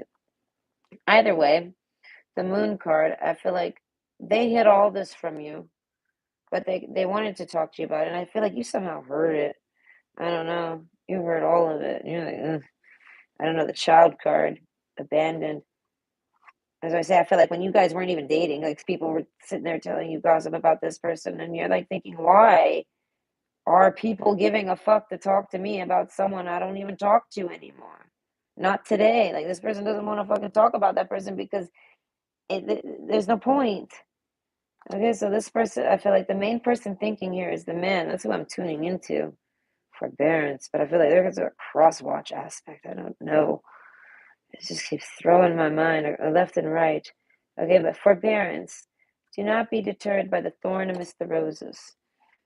either way, the moon card, I feel like they hid all this from you, but they wanted to talk to you about it. And I feel like you somehow heard it. I don't know. You heard all of it. You're like, ugh. I don't know, the child card, abandoned. As I say, I feel like when you guys weren't even dating, like people were sitting there telling you gossip about this person, and you're like thinking, why are people giving a fuck to talk to me about someone I don't even talk to anymore? Not today. Like this person doesn't want to fucking talk about that person because there's no point. Okay, so this person, I feel like the main person thinking here is the man. That's who I'm tuning into. Forbearance, but I feel like there's a cross watch aspect. I don't know. It just keeps throwing my mind left and right. Okay, but forbearance. Do not be deterred by the thorn amidst the roses.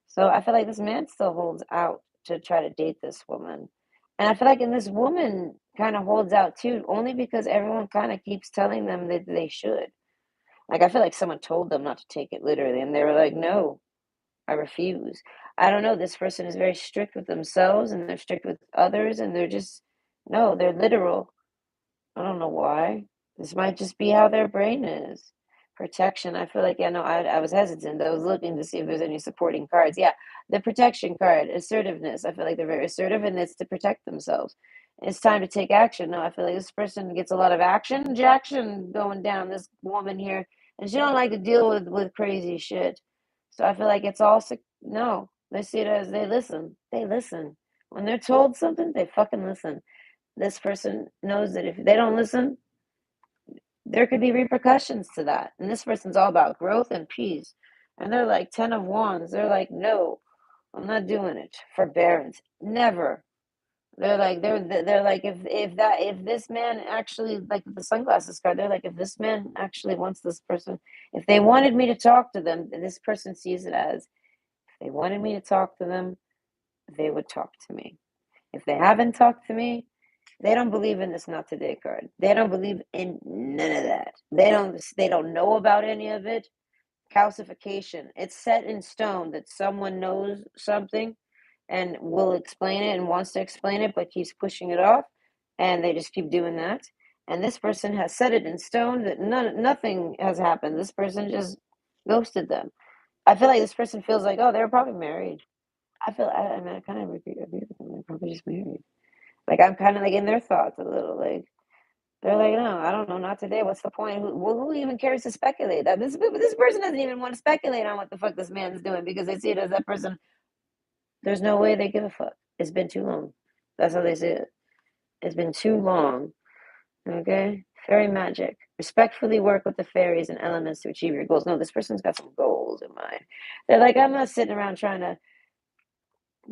So I feel like this man still holds out to try to date this woman. And I feel like in this woman kind of holds out too, only because everyone kind of keeps telling them that they should. Like I feel like someone told them not to take it literally, and they were like, no, I refuse. I don't know. This person is very strict with themselves and they're strict with others, and they're just, no, they're literal. I don't know why. This might just be how their brain is. Protection. I feel like, yeah, no, I was hesitant. I was looking to see if there's any supporting cards. Yeah, the protection card, assertiveness. I feel like they're very assertive and it's to protect themselves. It's time to take action. No, I feel like this person gets a lot of action going down. This woman here, and she don't like to deal with crazy shit. So I feel like it's all no. They see it as they listen. They listen when they're told something. They fucking listen. This person knows that if they don't listen, there could be repercussions to that. And this person's all about growth and peace. And they're like 10 of wands. They're like, no, I'm not doing it. Forbearance. Never. They're like if this man actually, like the sunglasses card, they're like, if this man actually wants this person, if they wanted me to talk to them, this person sees it as, if they wanted me to talk to them, they would talk to me. If they haven't talked to me, they don't believe in this not today card. They don't believe in none of that. They don't know about any of it. Calcification. It's set in stone that someone knows something and will explain it and wants to explain it but keeps pushing it off, and they just keep doing that. And this person has set it in stone that nothing has happened. This person just ghosted them. I feel like this person feels like, oh, they were probably married. I mean, I kind of agree with them. They're probably just married. Like I'm kind of like in their thoughts a little. Like they're like, no, I don't know, not today. What's the point? Who even cares to speculate? That this person doesn't even want to speculate on what the fuck this man's doing because they see it as that person. There's no way they give a fuck. It's been too long. That's how they see it. It's been too long. Okay. Fairy magic. Respectfully work with the fairies and elements to achieve your goals. No, this person's got some goals in mind. They're like, I'm not sitting around trying to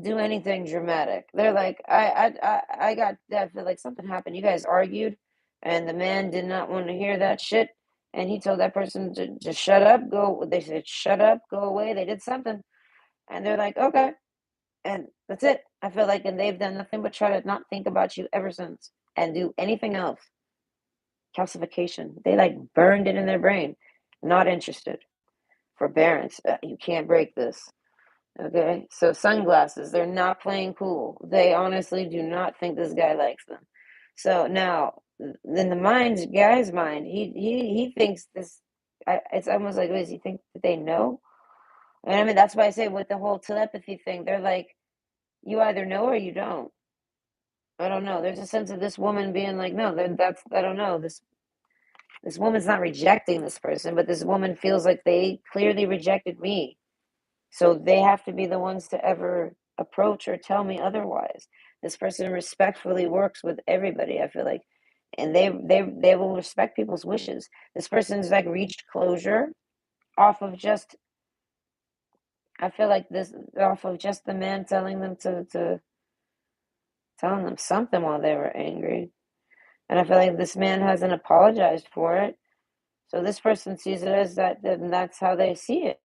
do anything dramatic. They're like, I got that. Feel like something happened. You guys argued, and the man did not want to hear that shit, and he told that person to just shut up, go. They said, shut up, go away. They did something, and they're like, okay, and that's it. I feel like, and they've done nothing but try to not think about you ever since, and do anything else. Calcification. They like burned it in their brain. Not interested. Forbearance. You can't break this. Okay, so sunglasses, they're not playing cool. They honestly do not think this guy likes them. So now, in guy's mind, he thinks this. It's almost like, does he think that they know? And I mean, that's why I say with the whole telepathy thing, they're like, you either know or you don't. I don't know. There's a sense of this woman being like, no, that's I don't know. This woman's not rejecting this person, but this woman feels like they clearly rejected me. So they have to be the ones to ever approach or tell me otherwise. This person respectfully works with everybody, I feel like. And they will respect people's wishes. This person's like reached closure off of just I feel like this off of just the man telling them to telling them something while they were angry. And I feel like this man hasn't apologized for it. So this person sees it as that, then that's how they see it.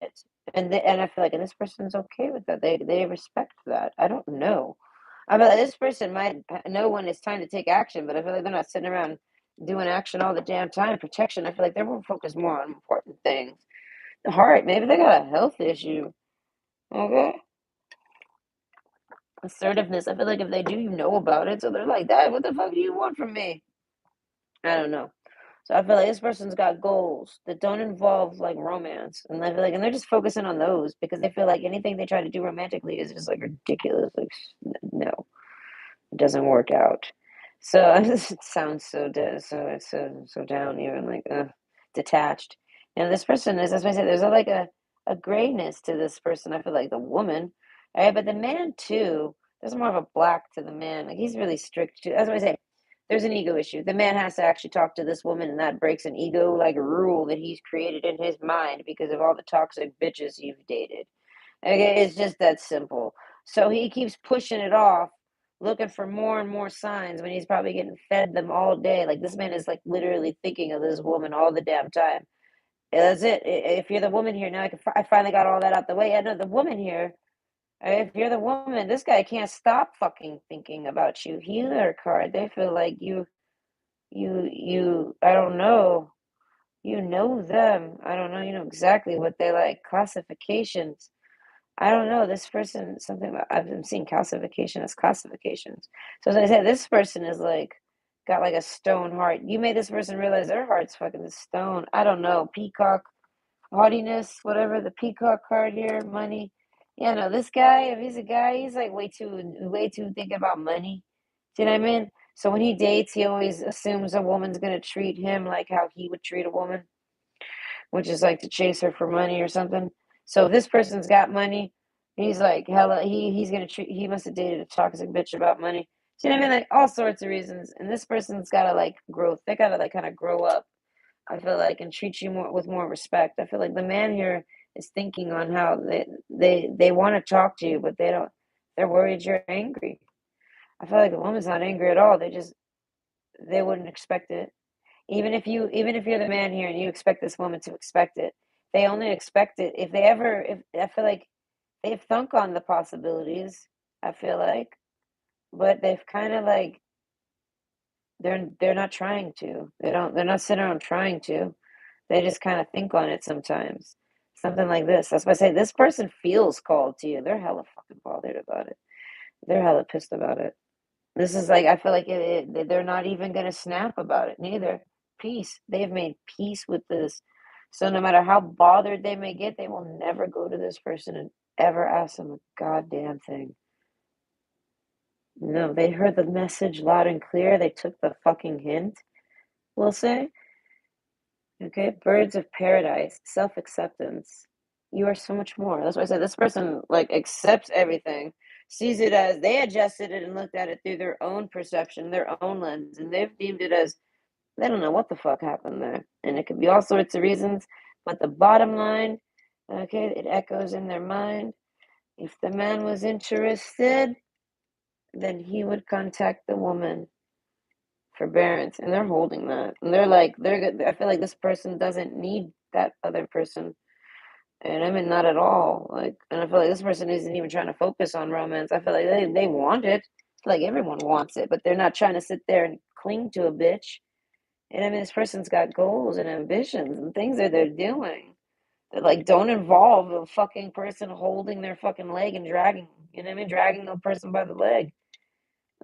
And I feel like and this person's okay with that. They respect that. I don't know. I feel like this person might know when it's time to take action, but I feel like they're not sitting around doing action all the damn time. Protection. I feel like they're more focused more on important things. The heart, maybe they got a health issue. Okay. Assertiveness. I feel like if they do, you know about it. So they're like, Dad, what the fuck do you want from me? I don't know. So I feel like this person's got goals that don't involve like romance, and I feel like, and they're just focusing on those because they feel like anything they try to do romantically is just like ridiculous. Like, no, it doesn't work out. So it sounds so dead, so it's so down even like detached. And this person is, as I said, there's like a grayness to this person. I feel like the woman, right? But the man too. There's more of a black to the man. Like he's really strict too. That's what I say there's an ego issue. The man has to actually talk to this woman, and that breaks an ego like rule that he's created in his mind because of all the toxic bitches you've dated. Okay, it's just that simple. So he keeps pushing it off, looking for more and more signs when he's probably getting fed them all day. Like this man is like literally thinking of this woman all the damn time. And that's it. If you're the woman here now, I finally got all that out the way. I know the woman here. If you're the woman, this guy can't stop fucking thinking about you. Healer card. They feel like you. I don't know. You know them. I don't know. You know exactly what they like. Classifications. I don't know. This person, something about, I've been seeing calcification as classifications. So as I said, this person is like, got like a stone heart. You made this person realize their heart's fucking stone. I don't know. Peacock, haughtiness, whatever. The peacock card here, money. Yeah, no, this guy, if he's a guy, he's like way too thinking about money. Do you know what I mean? So when he dates, he always assumes a woman's gonna treat him like how he would treat a woman, which is like to chase her for money or something. So if this person's got money, he's like hella he's gonna treat he must have dated a toxic bitch about money. See what I mean? Like all sorts of reasons. And this person's gotta like growth. They gotta like kind of grow up, I feel like, and treat you more with more respect. I feel like the man here is thinking on how they want to talk to you, but they don't they're worried you're angry. I feel like the woman's not angry at all. They wouldn't expect it. Even if you're the man here and you expect this woman to expect it, they only expect it if they ever if I feel like they've thunk on the possibilities, I feel like, but they've kind of like they're not trying to. They're not sitting around trying to. They just kind of think on it sometimes. Something like this. That's why I say this person feels called to you. They're hella fucking bothered about it. They're hella pissed about it. This is like I feel like they're not even gonna snap about it neither. Peace. They have made peace with this. So no matter how bothered they may get, they will never go to this person and ever ask them a goddamn thing. No, they heard the message loud and clear. They took the fucking hint, we'll say. Okay, birds of paradise, self-acceptance. You are so much more. That's why I said this person like accepts everything, sees it as they adjusted it and looked at it through their own perception, their own lens, and they've deemed it as they don't know what the fuck happened there. And it could be all sorts of reasons, but the bottom line, okay, it echoes in their mind. If the man was interested, then he would contact the woman. Forbearance, and they're holding that, and they're like they're good. I feel like this person doesn't need that other person, and I mean not at all. Like, and I feel like this person isn't even trying to focus on romance. I feel like they want it. Like everyone wants it, but they're not trying to sit there and cling to a bitch. And I mean, this person's got goals and ambitions and things that they're doing that like don't involve a fucking person holding their fucking leg and dragging. You know what I mean? Dragging the person by the leg.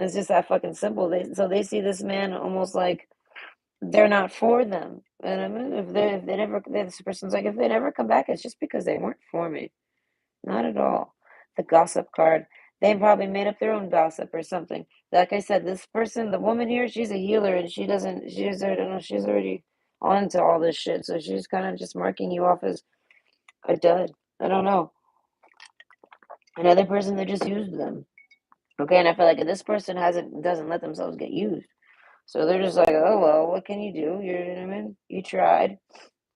It's just that fucking simple. They see this man almost like they're not for them. And I mean, if they never, this person's like, if they never come back, it's just because they weren't for me. Not at all. The gossip card. They probably made up their own gossip or something. Like I said, this person, the woman here, she's a healer and she's, I don't know, she's already on to all this shit. So she's kind of just marking you off as a dud. I don't know. Another person that just used them. Okay, and I feel like if this person doesn't let themselves get used. So they're just like, oh well, what can you do? You know what I mean? You tried.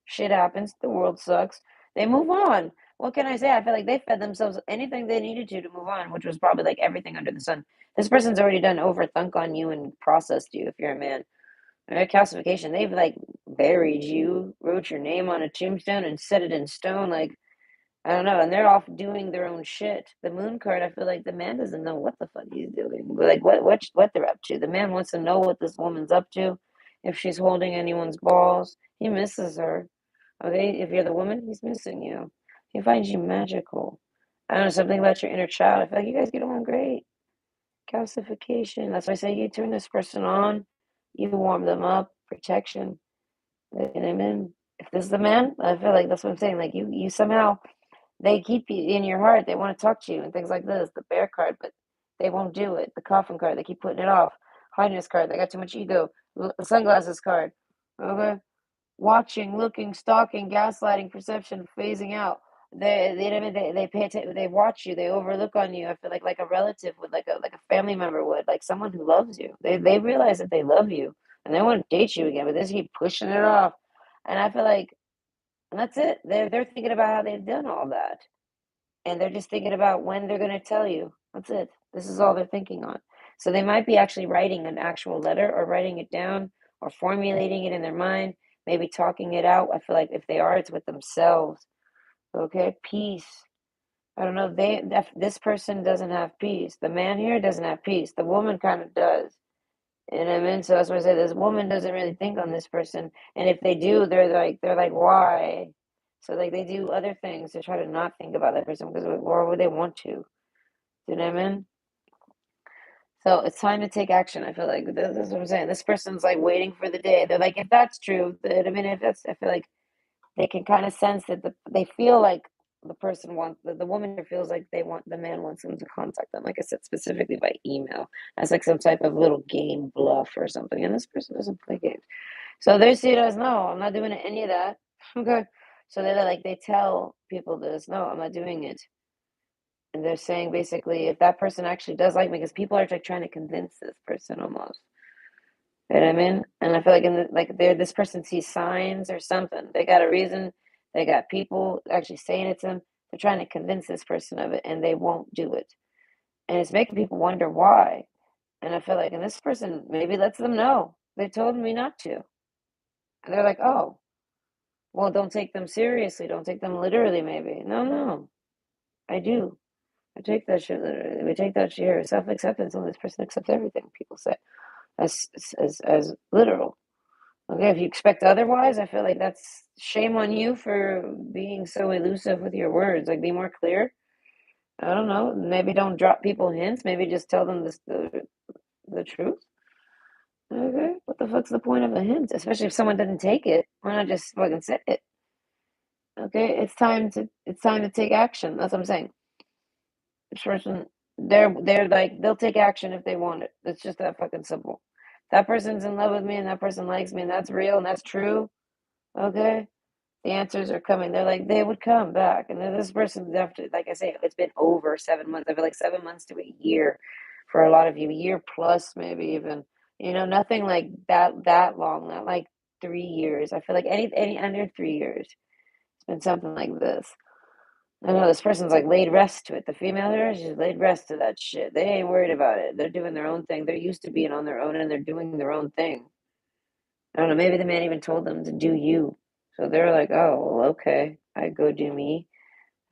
Shit happens. The world sucks. They move on. What can I say? I feel like they fed themselves anything they needed to move on, which was probably like everything under the sun. This person's already done overthunk on you and processed you if you're a man. Right? Calcification. They've like buried you, wrote your name on a tombstone and set it in stone. Like, I don't know, and they're off doing their own shit. The moon card, I feel like the man doesn't know what the fuck he's doing. Like what they're up to. The man wants to know what this woman's up to, if she's holding anyone's balls. He misses her. Okay, if you're the woman, he's missing you. He finds you magical. I don't know, something about your inner child. I feel like you guys get along great. Calcification. That's why I say you turn this person on, you warm them up, protection. And I mean, if this is the man, I feel like that's what I'm saying. Like you somehow they keep you in your heart. They want to talk to you and things like this. The bear card, but they won't do it. The coffin card, they keep putting it off. Hardness card, they got too much ego. The sunglasses card, okay. Watching, looking, stalking, gaslighting, perception, phasing out. They pay attention. They watch you. They overlook on you. I feel like a relative would, like a family member would, like someone who loves you. They realize that they love you and they want to date you again, but they just keep pushing it off. And I feel like and that's it. They're thinking about how they've done all that. And they're just thinking about when they're going to tell you. That's it. This is all they're thinking on. So they might be actually writing an actual letter or writing it down or formulating it in their mind, maybe talking it out. I feel like if they are, it's with themselves. Okay, peace. I don't know. This person doesn't have peace. The man here doesn't have peace. The woman kind of does. And I mean, so that's why I say this woman doesn't really think on this person, and if they do, they're like, why? So like they do other things to try to not think about that person because why would they want to? Do you know what I mean? So it's time to take action. I feel like this is what I'm saying. This person's like waiting for the day. They're like, if that's true, I mean, if that's, I feel like they can kind of sense that they feel like the person wants the woman here feels like the man wants them to contact them. Like I said, specifically by email as like some type of little game bluff or something. And this person doesn't play games, so they see it as no, I'm not doing any of that. Okay, so they're like they tell people this, no, I'm not doing it. And they're saying basically, if that person actually does like me, because people are like trying to convince this person almost. You know what I mean? And I feel like this person sees signs or something. They got a reason. They got people actually saying it to them. They're trying to convince this person of it, and they won't do it. And it's making people wonder why. And I feel like, and this person maybe lets them know. They told me not to. And they're like, oh, well, don't take them seriously. Don't take them literally, maybe. No, no, I do. I take that shit literally. We take that shit self acceptance, and this person accepts everything people say as literal. Okay, if you expect otherwise, I feel like that's shame on you for being so elusive with your words. Like, be more clear. I don't know. Maybe don't drop people hints. Maybe just tell them the truth. Okay, what the fuck's the point of a hint? Especially if someone didn't take it. Why not just fucking say it? Okay, it's time to take action. That's what I'm saying. This person, they're like they'll take action if they want it. It's just that fucking simple. That person's in love with me and that person likes me and that's real and that's true. Okay, the answers are coming. They're like they would come back, and then this person after, like I say, it's been over 7 months. I feel like 7 months to a year for a lot of you, a year plus maybe even. Nothing like that long, not like 3 years. I feel like any under 3 years. It's been something like this. I know this person's like laid rest to it. The female here, she's laid rest to that shit. They ain't worried about it. They're doing their own thing. They're used to being on their own and they're doing their own thing. I don't know, maybe the man even told them to do you. So they're like, oh, well, okay, I go do me.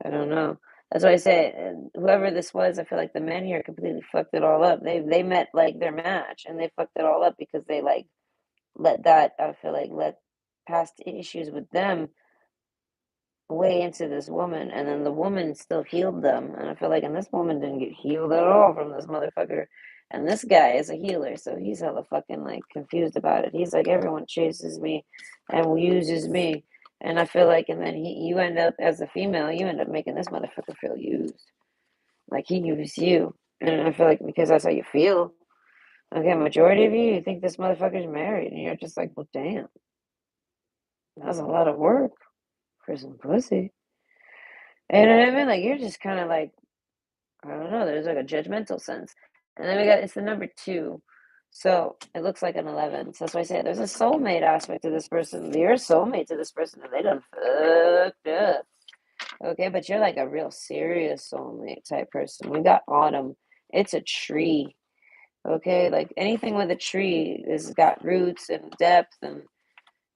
I don't know. That's why I say, whoever this was, I feel like the men here completely fucked it all up. They met like their match and they fucked it all up because they like I feel like let past issues with them way into this woman, and then the woman still healed them. And I feel like, and this woman didn't get healed at all from this motherfucker. And this guy is a healer, so he's hella fucking like confused about it. He's like, everyone chases me and uses me. And I feel like, and then you end up as a female, you end up making this motherfucker feel used, like he used you. And I feel like because that's how you feel. Okay, majority of you think this motherfucker's married, and you're just like, well, damn, that's a lot of work for some pussy. You know what I mean? Like you're just kind of like, I don't know. There's like a judgmental sense. And then it's the number two. So it looks like an 11. So that's why I say there's a soulmate aspect to this person. You're a soulmate to this person and they done fucked up. Okay, but you're like a real serious soulmate type person. We got autumn. It's a tree. Okay, like anything with a tree is got roots and depth and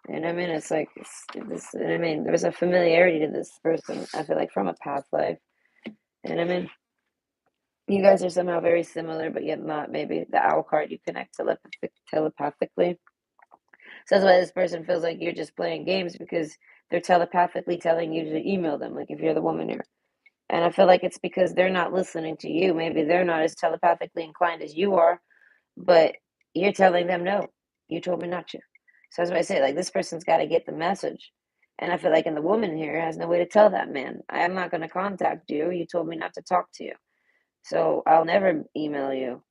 I mean it's like this. I mean there's a familiarity to this person. I feel like from a past life. And I mean you guys are somehow very similar, but yet not. Maybe the owl card you connect telepathically. So that's why this person feels like you're just playing games because they're telepathically telling you to email them, like if you're the woman here. And I feel like it's because they're not listening to you. Maybe they're not as telepathically inclined as you are, but you're telling them no. You told me not to. So that's why I say, like, this person's got to get the message. And I feel like, and the woman here has no way to tell that man, I'm not going to contact you. You told me not to talk to you. So I'll never email you.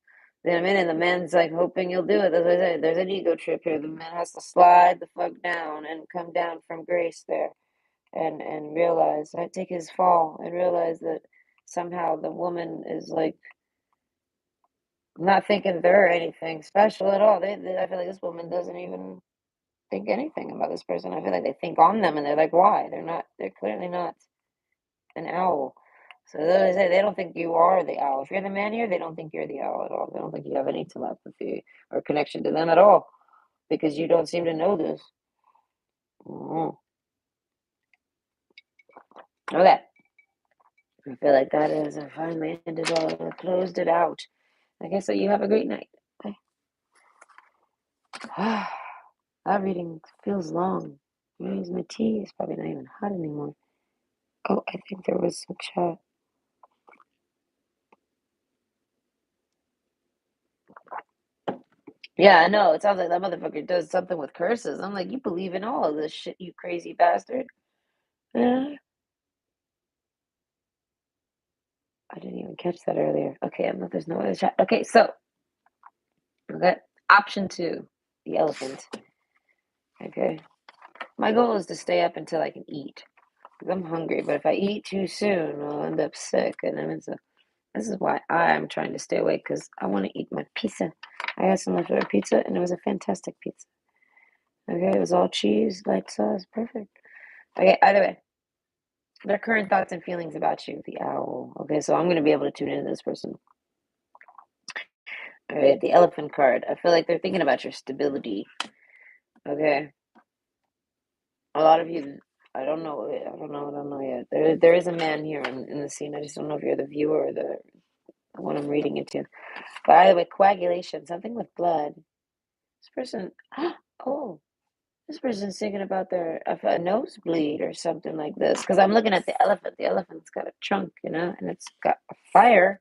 You know what I mean? And the man's like hoping you'll do it. That's what I say. There's an ego trip here. The man has to slide the fuck down and come down from grace there and realize, I take his fall and realize that somehow the woman is like not thinking they're anything special at all. I feel like this woman doesn't even think anything about this person. I feel like they think on them and they're like, why? They're clearly not an owl. So they say they don't think you are the owl. If you're the man here, they don't think you're the owl at all. They don't think you have any telepathy or connection to them at all because you don't seem to know this. Mm-hmm. Okay. I feel like that is I finally ended all closed it out. I guess so you have a great night. Bye. That reading feels long. My tea is probably not even hot anymore. Oh, I think there was some chat. Yeah, I know. It sounds like that motherfucker does something with curses. I'm like, you believe in all of this shit, you crazy bastard. Yeah. I didn't even catch that earlier. Okay, I'm not, there's no other chat. Okay, so, okay. Option two, the elephant. Okay. My goal is to stay up until I can eat. 'Cause I'm hungry, but if I eat too soon, I'll end up sick. And I'm so this is why I'm trying to stay awake because I want to eat my pizza. I had some leftover pizza, and it was a fantastic pizza. Okay, it was all cheese, light sauce, perfect. Okay, either way, their current thoughts and feelings about you, the owl. Okay, so I'm going to be able to tune into this person. All right, the elephant card. I feel like they're thinking about your stability. Okay, a lot of you, I don't know yet. There is a man here in the scene. I just don't know if you're the viewer or the one I'm reading it to. But either way, coagulation, something with blood. This person, oh, this person's thinking about their a nosebleed or something like this. Because I'm looking at the elephant. The elephant's got a trunk, and it's got a fire.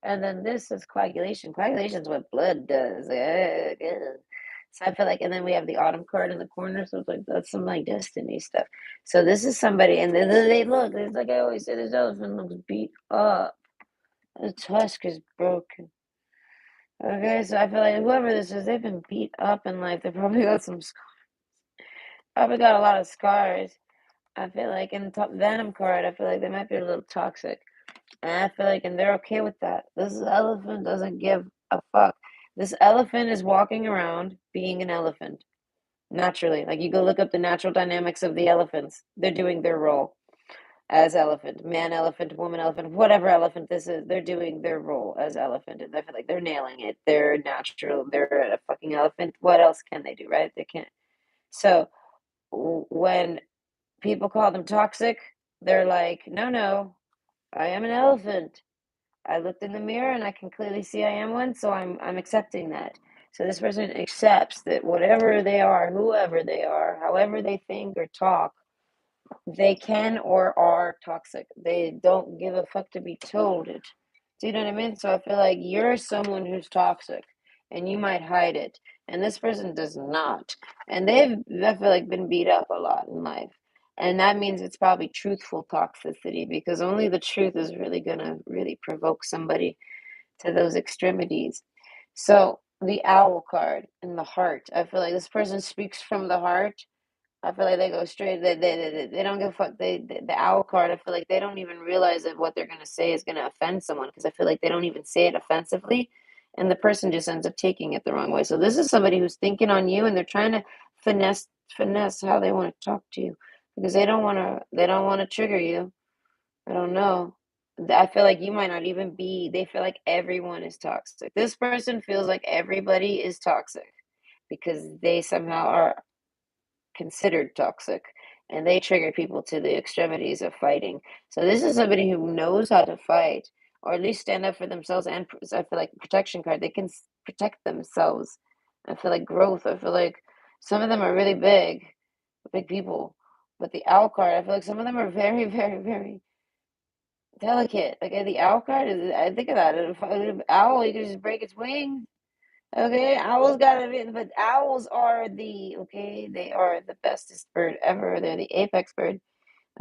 And then this is coagulation. Coagulation is what blood does. Ugh, ugh. So I feel like, and then we have the autumn card in the corner. So it's like that's some like destiny stuff. So this is somebody, and they look. It's like I always say, this elephant looks beat up. The tusk is broken. Okay, so I feel like whoever this is, they've been beat up in life. They probably got probably got a lot of scars. I feel like in the top Venom card, I feel like they might be a little toxic. And I feel like, and they're okay with that. This elephant doesn't give a fuck. This elephant is walking around being an elephant naturally. Like you go look up the natural dynamics of the elephants. They're doing their role as elephant, man elephant, woman elephant, whatever elephant this is. They're doing their role as elephant, and I feel like they're nailing it. They're natural. They're a fucking elephant. What else can they do, right? They can't. So when people call them toxic, they're like, no, no, I am an elephant. I looked in the mirror and I can clearly see I am one, so I'm accepting that. So this person accepts that whatever they are, whoever they are, however they think or talk, they can or are toxic. They don't give a fuck to be told it. Do you know what I mean? So I feel like you're someone who's toxic and you might hide it. And this person does not. And I feel like, been beat up a lot in life. And that means it's probably truthful toxicity because only the truth is really going to really provoke somebody to those extremities. So the owl card in the heart, I feel like this person speaks from the heart. I feel like they go straight. They don't give a fuck. The owl card. I feel like they don't even realize that what they're gonna say is gonna offend someone because I feel like they don't even say it offensively, and the person just ends up taking it the wrong way. So this is somebody who's thinking on you, and they're trying to finesse how they want to talk to you because they don't want to trigger you. I don't know. I feel like you might not even be. They feel like everyone is toxic. This person feels like everybody is toxic because they somehow are considered toxic and they trigger people to the extremities of fighting. So this is somebody who knows how to fight or at least stand up for themselves and I feel like protection card they can protect themselves. I feel like growth. I feel like some of them are really big people. But the owl card, I feel like some of them are very, very, very delicate. Like the owl card is I think of that. If an owl, you can just break its wings. Okay, owls gotta be, but owls are they are the bestest bird ever. They're the apex bird.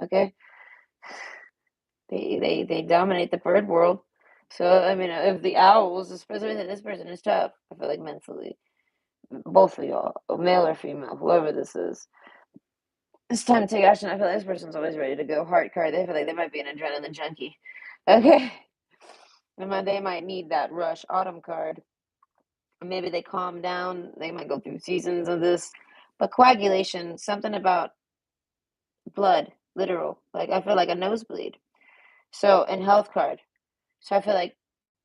Okay, they dominate the bird world. So I mean, if the owls, especially this person is tough, I feel like mentally, both of y'all, male or female, whoever this is, it's time to take action. I feel like this person's always ready to go. Heart card. They feel like they might be an adrenaline junkie. Okay, they might need that rush. Autumn card. Maybe they calm down. They might go through seasons of this. But coagulation, something about blood, literal. Like I feel like a nosebleed. So, and health card. So I feel like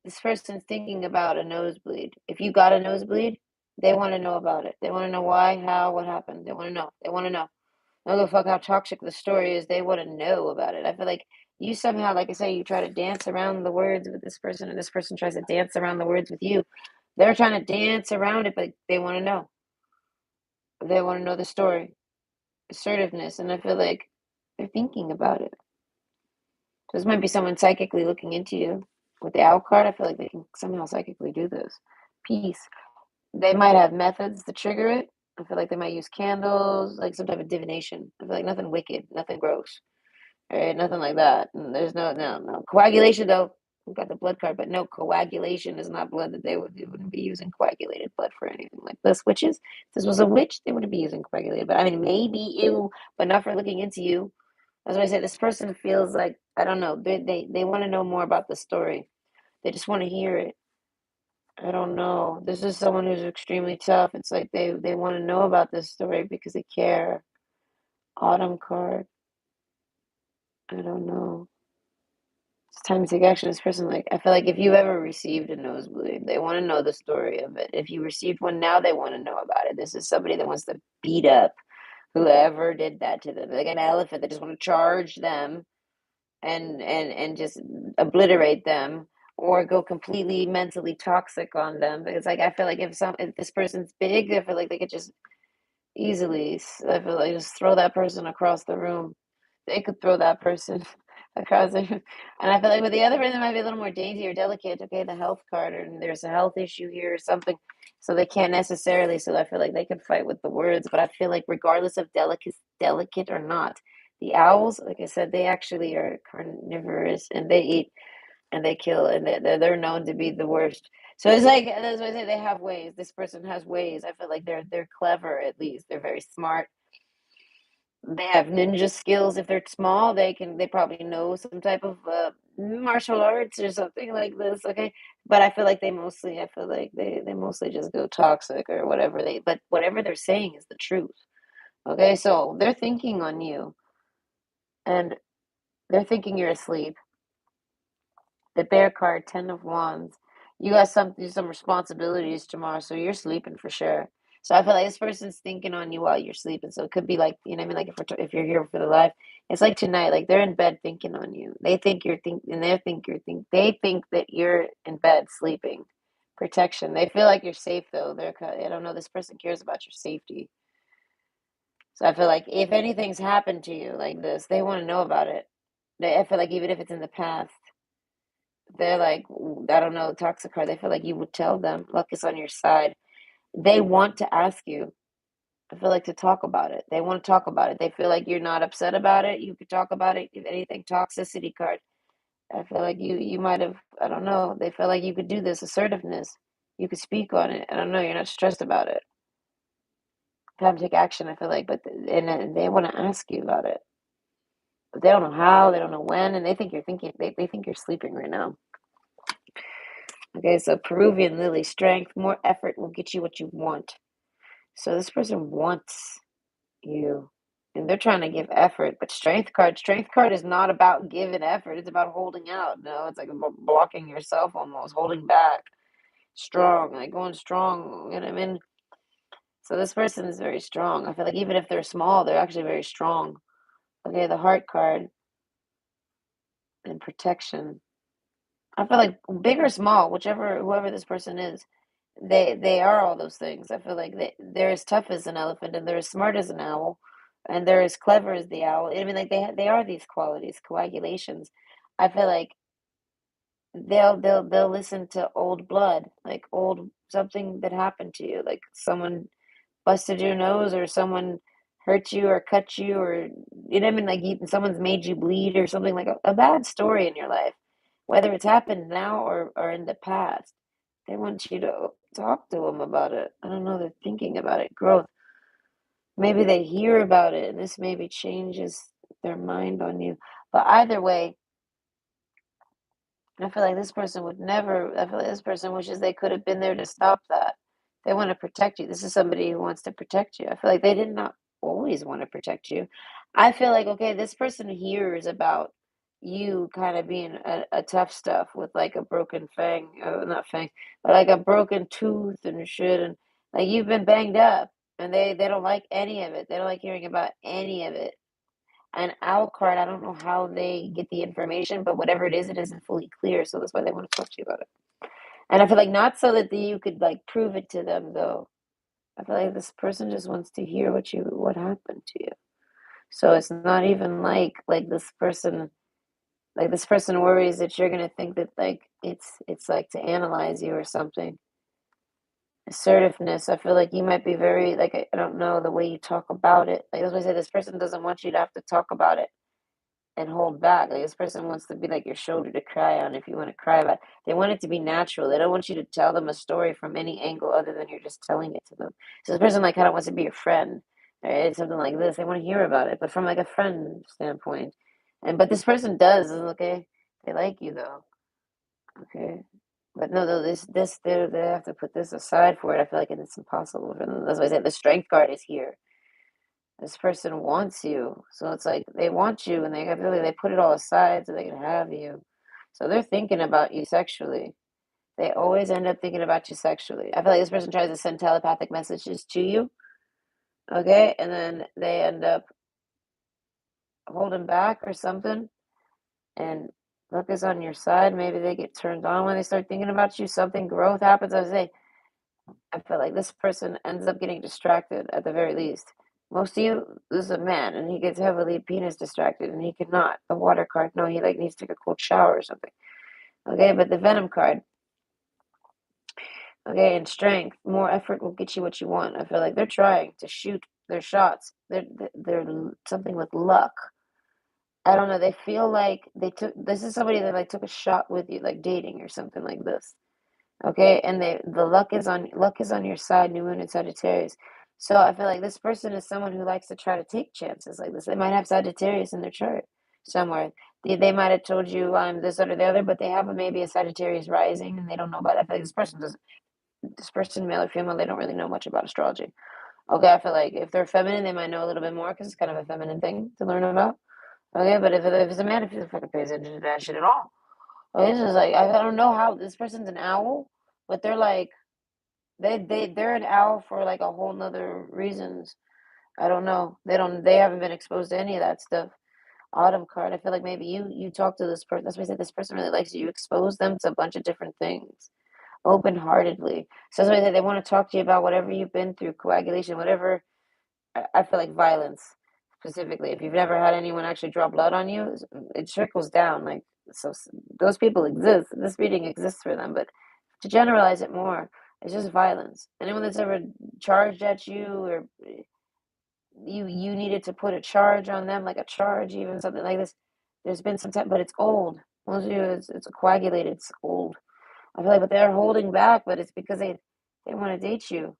this person's thinking about a nosebleed. If you got a nosebleed, they want to know about it. They want to know why, how, what happened. They want to know. They want to know. I don't give a fuck how toxic the story is. They want to know about it. I feel like you somehow, like I say, you try to dance around the words with this person, and this person tries to dance around the words with you. They're trying to dance around it, but they want to know. They want to know the story, assertiveness, and I feel like they're thinking about it. So this might be someone psychically looking into you. With the owl card, I feel like they can somehow psychically do this. Peace. They might have methods to trigger it. I feel like they might use candles, like some type of divination. I feel like nothing wicked, nothing gross, right? Nothing like that. And there's no coagulation though. We got the blood card, but no coagulation is not blood that they wouldn't be using coagulated blood for anything like this. Witches, if this was a witch, they wouldn't be using coagulated. But I mean, maybe ew, but not for looking into you. That's why I say this person feels like I don't know. They want to know more about the story. They just want to hear it. I don't know. This is someone who's extremely tough. It's like they want to know about this story because they care. Autumn card. I don't know. It's time to take action. This person, like, I feel like if you ever received a nosebleed, they want to know the story of it. If you received one now, they want to know about it. This is somebody that wants to beat up whoever did that to them, like an elephant. They just want to charge them and just obliterate them or go completely mentally toxic on them because like I feel like if this person's big, I feel like they could just easily I feel like just throw that person across the room. They could throw that person across the room. And I feel like with the other person it might be a little more dainty or delicate. Okay, the health card and there's a health issue here or something. So they can't necessarily so I feel like they could fight with the words, but I feel like regardless of delicate or not, the owls, like I said, they actually are carnivorous and they eat and they kill and they're known to be the worst. So it's like that's why I say they have ways. This person has ways. I feel like they're clever at least. They're very smart. They have ninja skills. If they're small, they probably know some type of martial arts or something like this. Okay, but I feel like they mostly just go toxic or whatever but whatever they're saying is the truth. Okay, so they're thinking on you and they're thinking you're asleep. The bear card, 10 of Wands. You got some responsibilities tomorrow, so you're sleeping for sure. So I feel like this person's thinking on you while you're sleeping. So it could be like, you know what I mean? Like if you're here for the live, it's like tonight, like they're in bed thinking on you. They think you're thinking, and they think that you're in bed sleeping. Protection. They feel like you're safe though. I don't know, this person cares about your safety. So I feel like if anything's happened to you like this, they want to know about it. I feel like even if it's in the past, they're like, I don't know, toxic card. They feel like you would tell them. Luck is on your side. They want to ask you. I feel like to talk about it. They want to talk about it. They feel like you're not upset about it. You could talk about it. If anything, toxicity card. I feel like you might have. I don't know. They feel like you could do this assertiveness. You could speak on it. I don't know. You're not stressed about it. Time to take action. I feel like, and they want to ask you about it, but they don't know how. They don't know when, and they think you're thinking. They think you're sleeping right now. Okay, so Peruvian lily, strength, more effort will get you what you want. So this person wants you, and they're trying to give effort. But strength card is not about giving effort. It's about holding out. No, it's like about blocking yourself almost, holding back, strong, like going strong. You know what I mean? So this person is very strong. I feel like even if they're small, they're actually very strong. Okay, the heart card and protection. I feel like big or small, whoever this person is, they are all those things. I feel like they're as tough as an elephant, and they're as smart as an owl, and they're as clever as the owl. I mean, like they are these qualities, coagulations. I feel like they'll listen to old blood, like old something that happened to you, like someone busted your nose or someone hurt you or cut you or you know what I mean, like someone's made you bleed or something like a bad story in your life, whether it's happened now or in the past. They want you to talk to them about it. I don't know, they're thinking about it. Growth. Maybe they hear about it and this maybe changes their mind on you. But either way, I feel like this person would never, I feel like this person wishes they could have been there to stop that. They want to protect you. This is somebody who wants to protect you. I feel like they did not always want to protect you. I feel like, okay, this person hears about you kind of being a tough stuff with like a broken fang, not fang, but like a broken tooth and shit. And like you've been banged up and they don't like any of it. They don't like hearing about any of it. An owl card, I don't know how they get the information, but whatever it isn't fully clear, so that's why they want to talk to you about it. And I feel like not so that you could like prove it to them though. I feel like this person just wants to hear what happened to you. So it's not even like this person worries that you're gonna think that like it's like to analyze you or something. assertiveness. I feel like you might be very like I don't know the way you talk about it. Like that's why I say this person doesn't want you to have to talk about it and hold back. Like this person wants to be like your shoulder to cry on if you want to cry about it. They want it to be natural. They don't want you to tell them a story from any angle other than you're just telling it to them. So this person like kind of wants to be your friend, right? Something like this. They want to hear about it, but from like a friend standpoint. And but this person does, okay. They like you though. Okay. But no, though they have to put this aside for it. I feel like it's impossible for them. That's why I said the strength card is here. This person wants you, so it's like they want you, and I feel like they put it all aside so they can have you. So they're thinking about you sexually. They always end up thinking about you sexually. I feel like this person tries to send telepathic messages to you, okay, and then they end up holding back or something, and luck is on your side. Maybe they get turned on when they start thinking about you. Something growth happens. I feel like this person ends up getting distracted at the very least. Most of you, this is a man, and he gets heavily penis distracted, and he cannot. The water card, no, he like needs to take a cold shower or something. Okay, but the venom card, okay, and strength, more effort will get you what you want. I feel like they're trying to shoot their shots. They're something with luck. I don't know. They feel like they took. This is somebody that like took a shot with you, like dating or something like this. Okay, and the luck is on your side, New Moon and Sagittarius. So I feel like this person is someone who likes to try to take chances like this. They might have Sagittarius in their chart somewhere. They might have told you I'm this or the other, but they have maybe a Sagittarius rising and they don't know about it. I feel like this person, male or female, they don't really know much about astrology. Okay, I feel like if they're feminine, they might know a little bit more because it's kind of a feminine thing to learn about. Okay, but if it's a man, if he fucking pays attention to that shit at all. Okay, it's just like I don't know how this person's an owl, but they're like they're an owl for like a whole nother reasons. I don't know. They haven't been exposed to any of that stuff. Autumn card. I feel like maybe you talk to this person. That's why I said this person really likes you. You expose them to a bunch of different things open heartedly. So that's why I said they want to talk to you about whatever you've been through, coagulation, whatever. I feel like violence specifically. If you've never had anyone actually draw blood on you, it trickles down. Like so, those people exist. This reading exists for them, but to generalize it more, it's just violence. Anyone that's ever charged at you or you needed to put a charge on them, like a charge, even something like this. There's been some time, but it's old. Most of you, it's coagulated. It's old. I feel like, but they're holding back, but it's because they want to date you.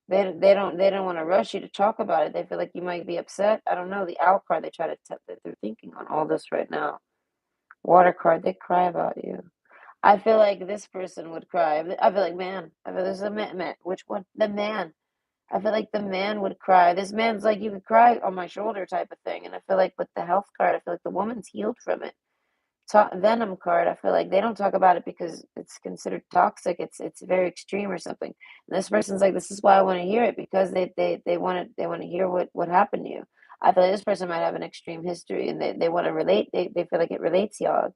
They don't want to rush you to talk about it. They feel like you might be upset. I don't know. The owl card, they try to that they're thinking on all this right now. Water card, they cry about you. I feel like this person would cry. I feel like man. I feel there's a man. Which one? The man. I feel like the man would cry. This man's like you could cry on my shoulder type of thing. And I feel like with the health card, I feel like the woman's healed from it. Venom card, I feel like they don't talk about it because it's considered toxic. It's very extreme or something. And this person's like, this is why I want to hear it because they want to hear what happened to you. I feel like this person might have an extreme history and they want to relate. They feel like it relates y'all.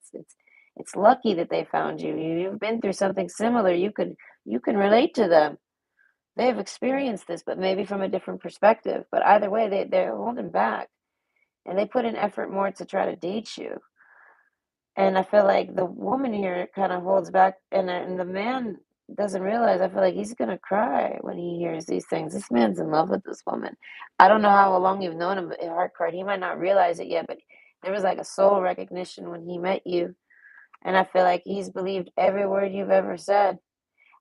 It's lucky that they found you. You've been through something similar. You can relate to them. They've experienced this, but maybe from a different perspective. But either way, they're holding back and they put in effort more to try to date you. And I feel like the woman here kind of holds back, and the man doesn't realize. I feel like he's gonna cry when he hears these things. This man's in love with this woman. I don't know how long you've known him, but heart card, he might not realize it yet, but there was like a soul recognition when he met you, and I feel like he's believed every word you've ever said.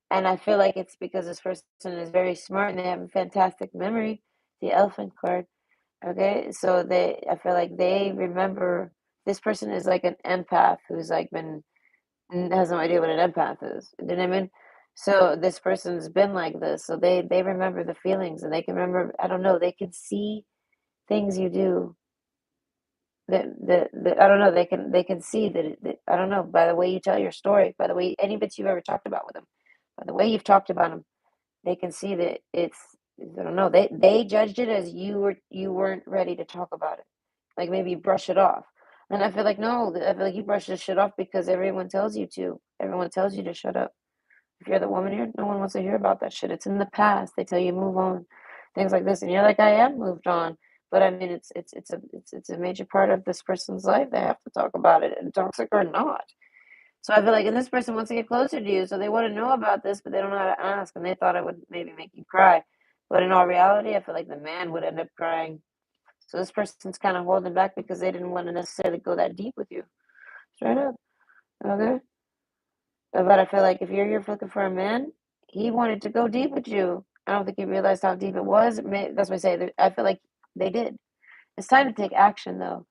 And I feel like it's because this person is very smart and they have a fantastic memory. The elephant card. Okay, so I feel like they remember this person is like an empath who's like been has no idea what an empath is. You know what I mean? So this person's been like this, so they remember the feelings and they can remember. I don't know, they can see things you do that I don't know. They can see that I don't know by the way you tell your story, by the way any bits you've ever talked about with them, by the way you've talked about them they can see that it's I don't know, they judged it as you weren't ready to talk about it. Like maybe you brush it off. And I feel like no, I feel like you brush this shit off because everyone tells you to. Everyone tells you to shut up. If you're the woman here, no one wants to hear about that shit. It's in the past. They tell you move on. Things like this. And you're like, I am moved on. But I mean it's a major part of this person's life. They have to talk about it, and toxic or not. So I feel like, and this person wants to get closer to you, so they want to know about this, but they don't know how to ask, and they thought it would maybe make you cry. But in all reality, I feel like the man would end up crying. So this person's kind of holding back because they didn't want to necessarily go that deep with you. Straight up. Okay. But I feel like if you're here looking for a man, he wanted to go deep with you. I don't think he realized how deep it was. That's why I say I feel like they did. It's time to take action, though.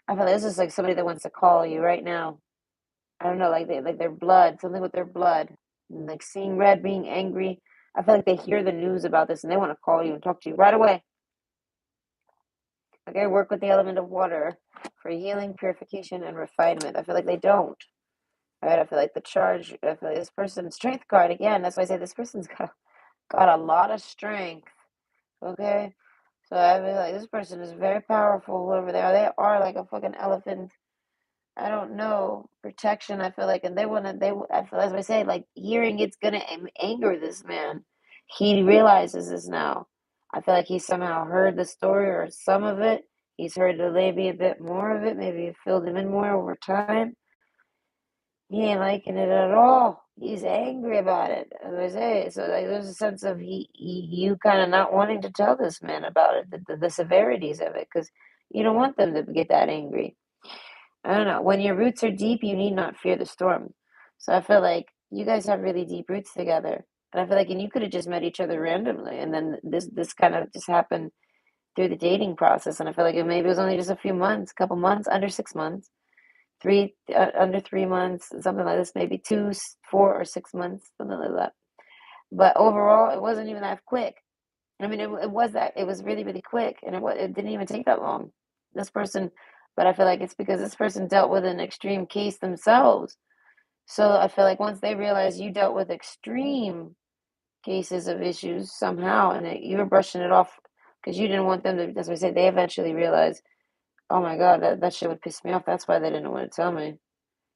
I feel like this is like somebody that wants to call you right now. I don't know, like their blood, something with their blood, like seeing red, being angry. I feel like they hear the news about this and they want to call you and talk to you right away. Okay, work with the element of water for healing, purification, and refinement. I feel like they don't. All right, I feel like the charge. I feel like this person's strength card again. That's why I say this person's got a lot of strength. Okay, so I feel like this person is very powerful. Whoever they are, like a fucking elephant. I don't know, protection. I feel like, and they want to. I feel as I say, like hearing it's gonna anger this man. He realizes this now. I feel like he somehow heard the story or some of it. He's heard maybe a bit more of it. Maybe it filled him in more over time. He ain't liking it at all. He's angry about it, as I say. So like, there's a sense of you kind of not wanting to tell this man about it, the severities of it, because you don't want them to get that angry. I don't know. When your roots are deep, you need not fear the storm. So I feel like you guys have really deep roots together, and I feel like, and you could have just met each other randomly, and then this kind of just happened through the dating process. And I feel like maybe it was only just a few months, couple months, under 6 months, under 3 months, something like this, maybe 4 or 6 months, something like that. But overall, it wasn't even that quick. I mean, it was really, really quick, and it didn't even take that long. This person, but I feel like it's because this person dealt with an extreme case themselves. So I feel like once they realized you dealt with extreme cases of issues somehow, and you were brushing it off because you didn't want them to. That's what I say. They eventually realized, oh my God, that shit would piss me off. That's why they didn't want to tell me.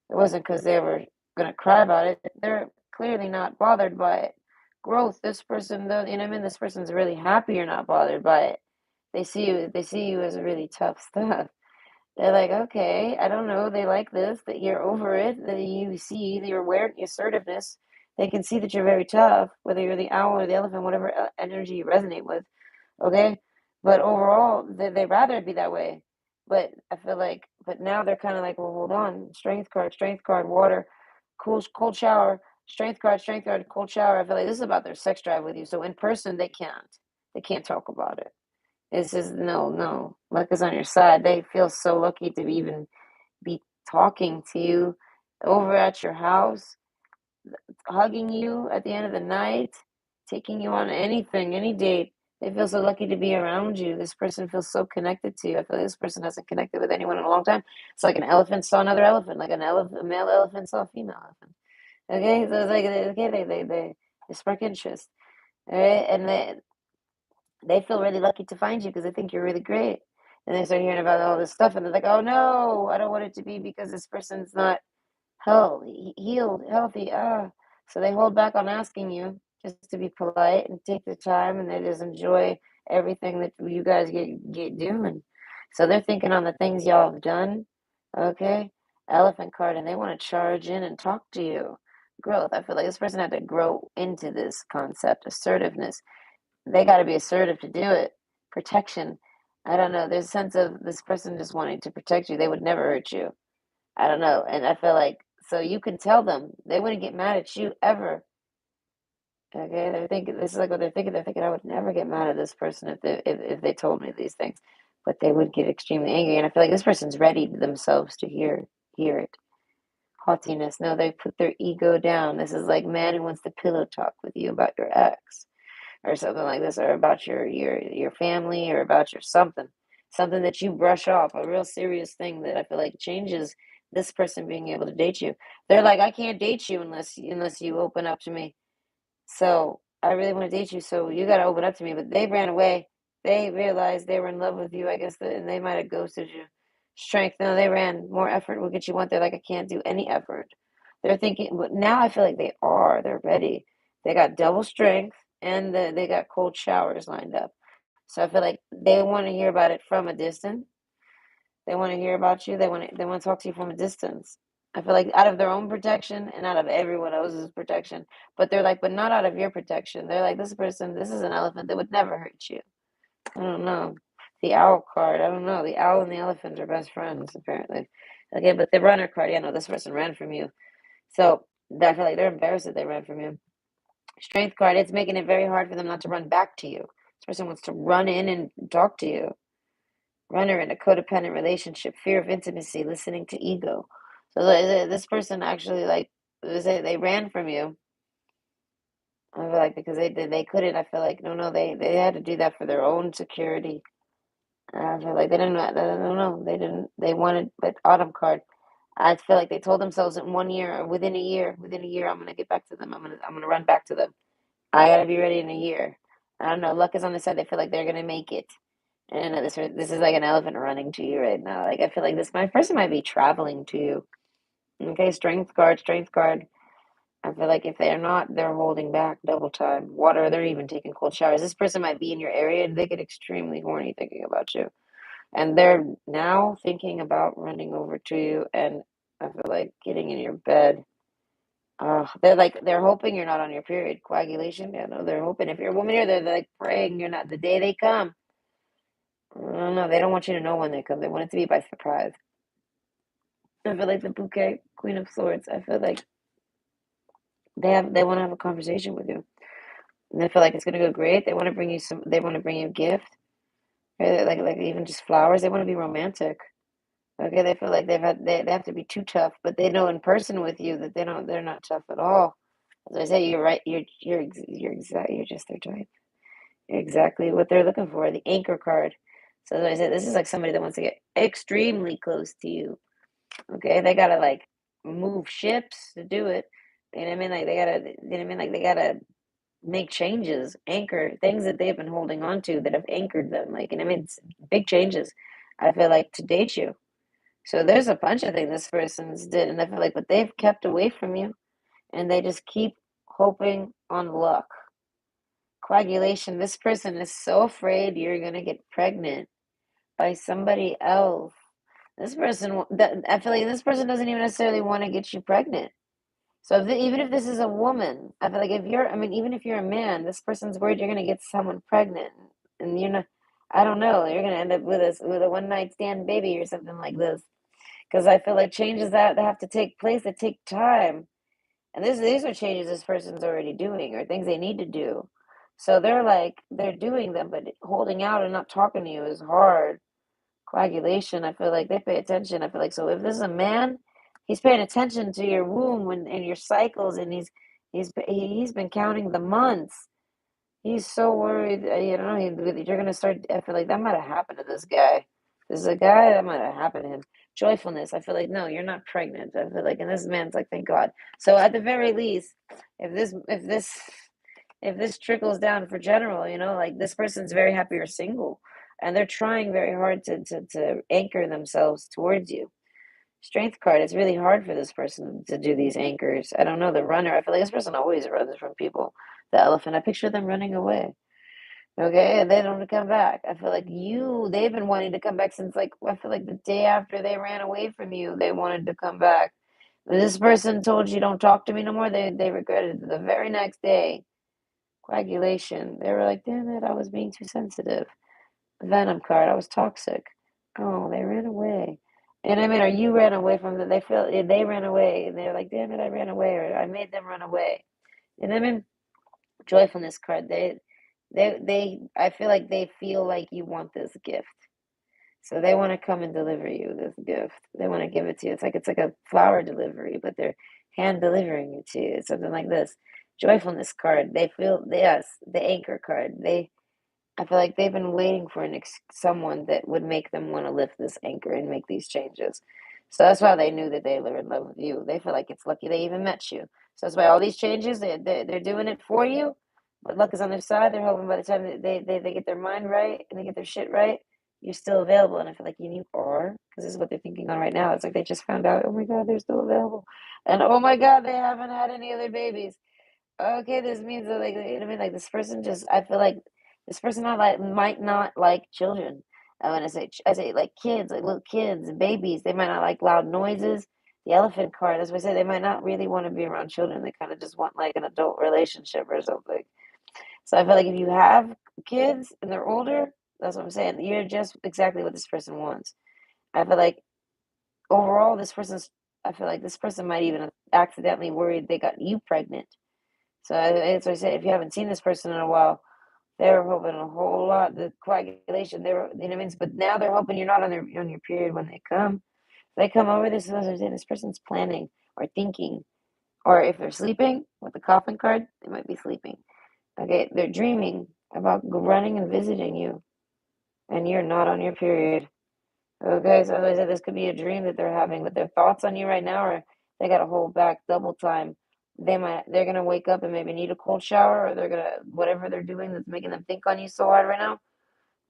It wasn't because they were gonna cry about it. They're clearly not bothered by it. Growth. This person, though, you know what I mean. This person's really happy you're not bothered by it. They see you as really tough stuff. They're like, okay, I don't know. They like this, that you're over it, that you see that you're aware, assertiveness. They can see that you're very tough, whether you're the owl or the elephant, whatever energy you resonate with. Okay, but overall, they rather it be that way. But I feel like, but now they're kind of like, well, hold on, strength card, water, cold shower, strength card, cold shower. I feel like this is about their sex drive with you. So in person, they can't talk about it. It's just no. Luck is on your side. They feel so lucky to even be talking to you over at your house, hugging you at the end of the night, taking you on anything, any date. They feel so lucky to be around you. This person feels so connected to you. I feel like this person hasn't connected with anyone in a long time. It's like an elephant saw another elephant, like a male elephant saw a female elephant. Okay, so it's like okay, they spark interest. All right, and they feel really lucky to find you because they think you're really great. And they start hearing about all this stuff, and they're like, "Oh no, I don't want it to be because this person's not healed, healthy." So they hold back on asking you just to be polite and take the time, and they just enjoy everything that you guys get doing. So they're thinking on the things y'all have done. Okay, elephant card, and they want to charge in and talk to you. Growth. I feel like this person had to grow into this concept, assertiveness. They got to be assertive to do it. Protection. I don't know. There's a sense of this person just wanting to protect you. They would never hurt you. I don't know. And I feel like, so you can tell them they wouldn't get mad at you ever. Okay, they're thinking this is like what they're thinking. They're thinking I would never get mad at this person if they told me these things, but they would get extremely angry. And I feel like this person's ready themselves to hear it. Haughtiness. No, they put their ego down. This is like man who wants to pillow talk with you about your ex or something like this, or about your family, or about your something that you brush off, a real serious thing that I feel like changes this person being able to date you. They're like, I can't date you unless you open up to me. So I really want to date you, so you got to open up to me. But they ran away. They realized they were in love with you, I guess, and they might have ghosted you. Strength. No, they ran. More effort will get you one. They're like, I can't do any effort. They're thinking, but now I feel like they are. They're ready. They got double strength, and they got cold showers lined up. So I feel like they want to hear about it from a distance. They want to hear about you. They want to talk to you from a distance. I feel like out of their own protection and out of everyone else's protection. But they're like, but not out of your protection. They're like, this person, this is an elephant that would never hurt you. I don't know. The owl card, I don't know. The owl and the elephant are best friends, apparently. Okay, but the runner card, yeah, no, this person ran from you. So I feel like they're embarrassed that they ran from you. Strength card, it's making it very hard for them not to run back to you. This person wants to run in and talk to you. Runner in a codependent relationship, fear of intimacy, listening to ego. So this person actually like they ran from you. I feel like because they couldn't. I feel like no they had to do that for their own security. I feel like they didn't. I don't know. They didn't. They wanted, but autumn card. I feel like they told themselves in 1 year or within a year, I'm gonna get back to them. I'm gonna run back to them. I gotta be ready in a year. I don't know. Luck is on the side. They feel like they're gonna make it. And this is like an elephant running to you right now. Like I feel like this my person might be traveling to you. Okay, strength card, strength card. I feel like if they're not, they're holding back double time. Water, they're even taking cold showers. This person might be in your area and they get extremely horny thinking about you. And they're now thinking about running over to you and I feel like getting in your bed. They're hoping you're not on your period. Coagulation, yeah, no, they're hoping if you're a woman here, they're like praying you're not the day they come. No, no, they don't want you to know when they come. They want it to be by surprise. I feel like the bouquet, Queen of Swords. I feel like they want to have a conversation with you. And they feel like it's gonna go great. They want to bring you some. They want to bring you a gift, or like even just flowers. They want to be romantic. Okay, they feel like they have to be too tough, but they know in person with you that they're not tough at all. As I say, you're right. You're just their type. You're exactly what they're looking for. The anchor card. So as I said, this is like somebody that wants to get extremely close to you. Okay, they gotta like move ships to do it. You know what I mean? Like they gotta, you know what I mean? Like they gotta make changes, anchor things that they've been holding on to that have anchored them. Like, and I mean, it's big changes. I feel like to date you. So there's a bunch of things this person's did, and I feel like, but they've kept away from you, and they just keep hoping on luck. Coagulation. This person is so afraid you're gonna get pregnant by somebody else. This person, I feel like this person doesn't even necessarily want to get you pregnant. So even if this is a woman, I feel like if you're, I mean, even if you're a man, this person's worried you're gonna get someone pregnant, and you're not. I don't know. You're gonna end up with a one night stand baby or something like this. Because I feel like changes that have to take place that take time, and these are changes this person's already doing or things they need to do. So they're doing them, but holding out and not talking to you is hard. Coagulation, I feel like they pay attention. I feel like so if this is a man, he's paying attention to your womb and your cycles, and he's been counting the months. He's so worried. You're gonna start. I feel like that might have happened to this guy. This is a guy that might have happened to him. Joyfulness. I feel like no, you're not pregnant. I feel like, and this man's like, thank God. So at the very least, if this trickles down for general, like this person's very happy you're single, and they're trying very hard to anchor themselves towards you. Strength card, it's really hard for this person to do these anchors. I don't know, the runner, I feel like this person always runs from people. The elephant, I picture them running away. Okay, and they don't come back. I feel like they've been wanting to come back since like I feel like the day after they ran away from you, they wanted to come back. When this person told you don't talk to me no more, they regretted it the very next day. Coagulation. They were like, damn it, I was being too sensitive. Venom card, I was toxic. Oh, they ran away. And I mean, or you ran away from them. They ran away, and they're like, damn it, I ran away, or I made them run away. And I mean, joyfulness card. I feel like they feel like you want this gift, so they want to come and deliver you this gift. They want to give it to you. It's like a flower delivery, but they're hand delivering it to you. Something like this. Joyfulness card. They feel yes, the anchor card. I feel like they've been waiting for someone that would make them want to lift this anchor and make these changes. So that's why they knew that they were in love with you. They feel like it's lucky they even met you. So that's why all these changes, they're doing it for you. But luck is on their side. They're hoping by the time that they get their mind right and they get their shit right, you're still available. And I feel like you are, because this is what they're thinking on right now. It's like they just found out, oh my God, they're still available. And oh my God, they haven't had any other babies. Okay, this means that like you know what I mean, like this person just I feel like this person not like might not like children. When I say like kids, like little kids and babies, they might not like loud noises. The elephant card, as we say, they might not really want to be around children. They kind of just want like an adult relationship or something. So I feel like if you have kids and they're older, that's what I'm saying. You're just exactly what this person wants. I feel like overall, I feel like this person might even have accidentally worried they got you pregnant. So as I said, if you haven't seen this person in a while, they're hoping a whole lot the coagulation. You know what I mean. But now they're hoping you're not on your period when they come. They come over. This is what I'm saying. This person's planning or thinking, or if they're sleeping with the coffin card, they might be sleeping. Okay, they're dreaming about running and visiting you, and you're not on your period. Okay, so as I said, this could be a dream that they're having, but their thoughts on you right now are they got to hold back double time. They're gonna wake up and maybe need a cold shower, or they're gonna whatever they're doing that's making them think on you so hard right now.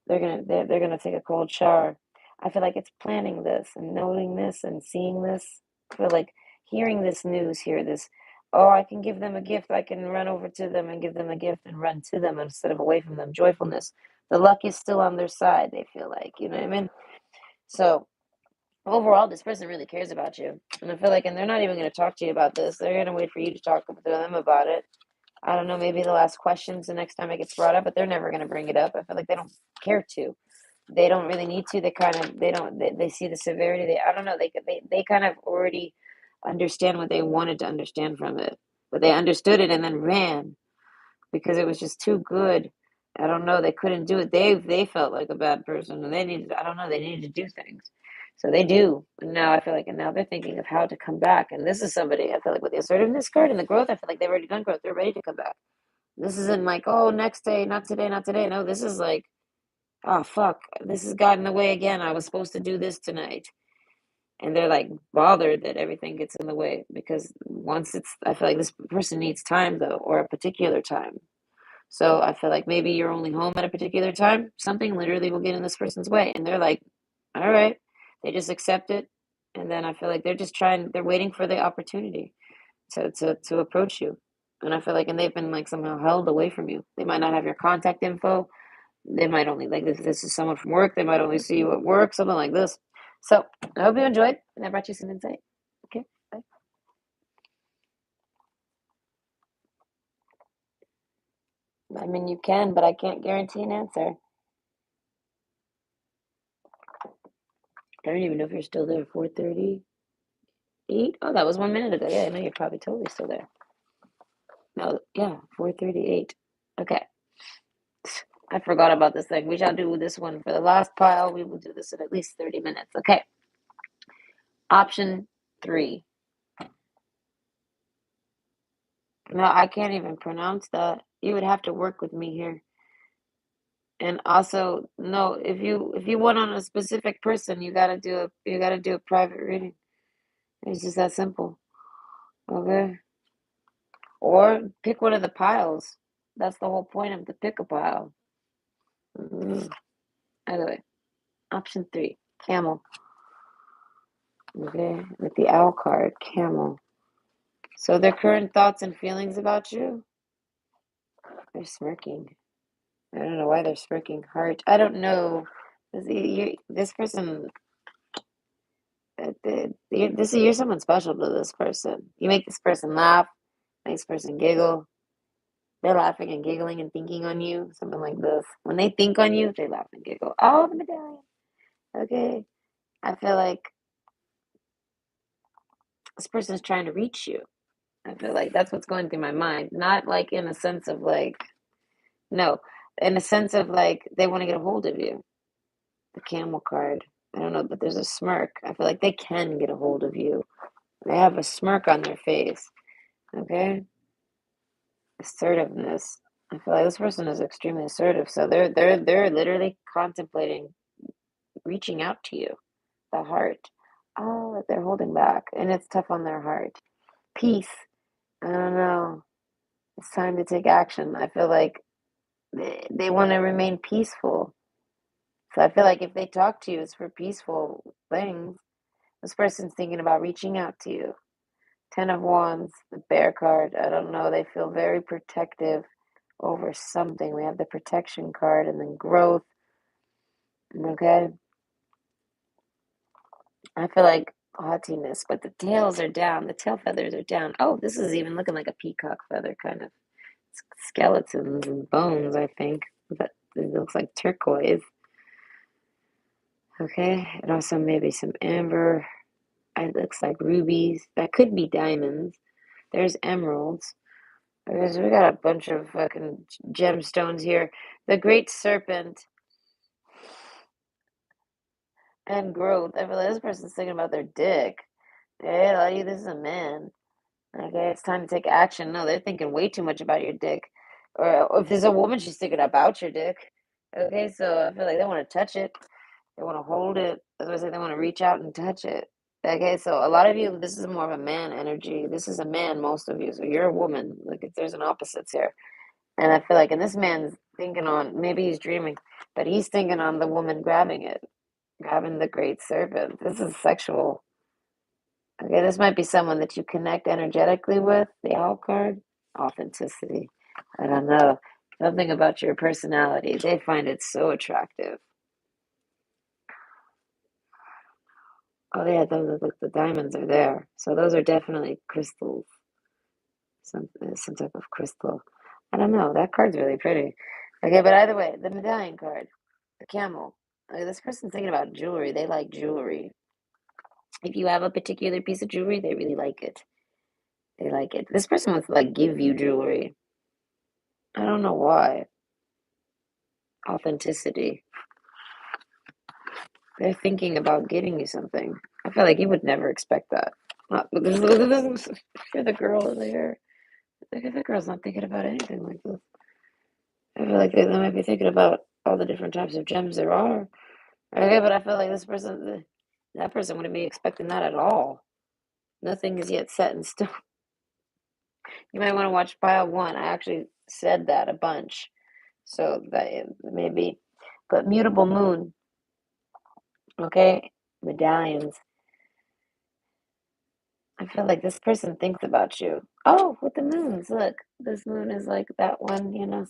They're gonna take a cold shower. I feel like it's planning this and knowing this and seeing this. I feel like hearing this news here, this, oh, I can give them a gift. I can run over to them and give them a gift and run to them instead of away from them. Joyfulness. The luck is still on their side, they feel like, you know what I mean? So overall, this person really cares about you. And I feel like, and they're not even going to talk to you about this. They're going to wait for you to talk to them about it. I don't know, maybe they'll ask questions the next time it gets brought up, but they're never going to bring it up. I feel like they don't care to. They don't really need to. They see the severity. I don't know, they kind of already understand what they wanted to understand from it. But they understood it and then ran because it was just too good. I don't know. They couldn't do it. They felt like a bad person, and they needed. I don't know. They needed to do things, so they do. And now I feel like, and now they're thinking of how to come back. And this is somebody I feel like with the assertiveness card and the growth. I feel like they've already done growth. They're ready to come back. This isn't like, oh, next day, not today, not today. No, this is like, oh fuck, this has gotten in the way again. I was supposed to do this tonight, and they're like bothered that everything gets in the way because once it's, I feel like this person needs time though, or a particular time. So I feel like maybe you're only home at a particular time. Something literally will get in this person's way. And they're like, all right. They just accept it. And then I feel like they're waiting for the opportunity to approach you. And I feel like, and they've been like somehow held away from you. They might not have your contact info. They might only, like, if this is someone from work, they might only see you at work, something like this. So I hope you enjoyed. And I brought you some insight. Okay. Bye. I mean, you can, but I can't guarantee an answer. I don't even know if you're still there. 4:38. Oh, that was 1 minute ago. Yeah, I know you're probably totally still there. No, yeah, 4:38. Okay. I forgot about this thing. We shall do this one for the last pile. We will do this in at least 30 minutes. Okay. Option 3. No, I can't even pronounce that. You would have to work with me here. And also, no, if you want on a specific person, you gotta do a private reading. It's just that simple. Okay. Or pick one of the piles. That's the whole point of the pick a pile. Mhm. Either way, option 3, Camel. Okay, with the owl card, Camel. So their current thoughts and feelings about you, they're smirking. I don't know why they're smirking. Heart. I don't know. This person, you're someone special to this person. You make this person laugh, make this person giggle. They're laughing and giggling and thinking on you, something like this. When they think on you, they laugh and giggle. Oh, the medallion. Okay. I feel like this person's trying to reach you. I feel like that's what's going through my mind. Not like in a sense of like, no, in a sense of like they want to get a hold of you. The camel card. I don't know, but there's a smirk. I feel like they can get a hold of you. They have a smirk on their face. Okay? Assertiveness. I feel like this person is extremely assertive. So they're literally contemplating reaching out to you. The heart. Oh, they're holding back. And it's tough on their heart. Peace. I don't know. It's time to take action. I feel like they want to remain peaceful. So I feel like if they talk to you, it's for peaceful things. This person's thinking about reaching out to you. 10 of Wands, the Bear card. I don't know. They feel very protective over something. We have the protection card and then growth. Okay. I feel like haughtiness, but the tails are down. The tail feathers are down. Oh, this is even looking like a peacock feather, kind of skeletons and bones, I think. But it looks like turquoise. Okay, and also maybe some amber. It looks like rubies. That could be diamonds. There's emeralds. We got a bunch of fucking gemstones here. The great serpent and growth. I feel like this person's thinking about their dick. Hey, lady, this is a man. Okay, it's time to take action. No, they're thinking way too much about your dick. Or if there's a woman, she's thinking about your dick. Okay, so I feel like they want to touch it. They want to hold it. That's why I say they want to reach out and touch it. Okay, so a lot of you, this is more of a man energy. This is a man, most of you. So you're a woman. Like if there's an opposites here. And I feel like, and this man's thinking on, maybe he's dreaming, but he's thinking on the woman grabbing it, grabbing the great serpent. This is sexual. Okay, this might be someone that you connect energetically with. The owl card, authenticity. I don't know. Something about your personality. They find it so attractive. Oh yeah, those look, the diamonds are there. So those are definitely crystals. Some type of crystal. I don't know. That card's really pretty. Okay, but either way, the medallion card, the camel. Okay, this person's thinking about jewelry. They like jewelry. If you have a particular piece of jewelry, they really like it. They like it. This person wants to like give you jewelry. I don't know why. Authenticity. They're thinking about getting you something. I feel like you would never expect that. You're the girl in there. The girl's not thinking about anything like this. I feel like they might be thinking about all the different types of gems there are. Okay, but I feel like this person, that person wouldn't be expecting that at all. Nothing is yet set in stone. You might want to watch pile one. I actually said that a bunch. So that maybe. But mutable moon, okay? Medallions. I feel like this person thinks about you. Oh, with the moons, look. This moon is like that one, and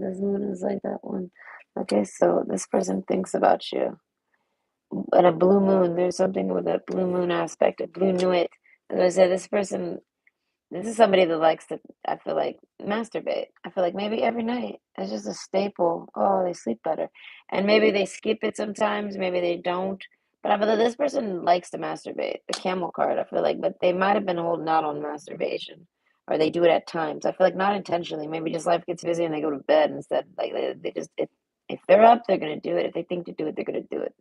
this moon is like that one. Okay, so this person thinks about you. And a blue moon, there's something with a blue moon aspect, a blue nuit. As I said, this is somebody that likes to, I feel like, masturbate. I feel like maybe every night. It's just a staple. Oh, they sleep better. And maybe they skip it sometimes, maybe they don't. But I feel like this person likes to masturbate. The camel card, I feel like, but they might have been holding out on masturbation. Or they do it at times. I feel like not intentionally. Maybe just life gets busy and they go to bed instead. Like they just, if they're up, they're going to do it. If they think to do it, they're going to do it.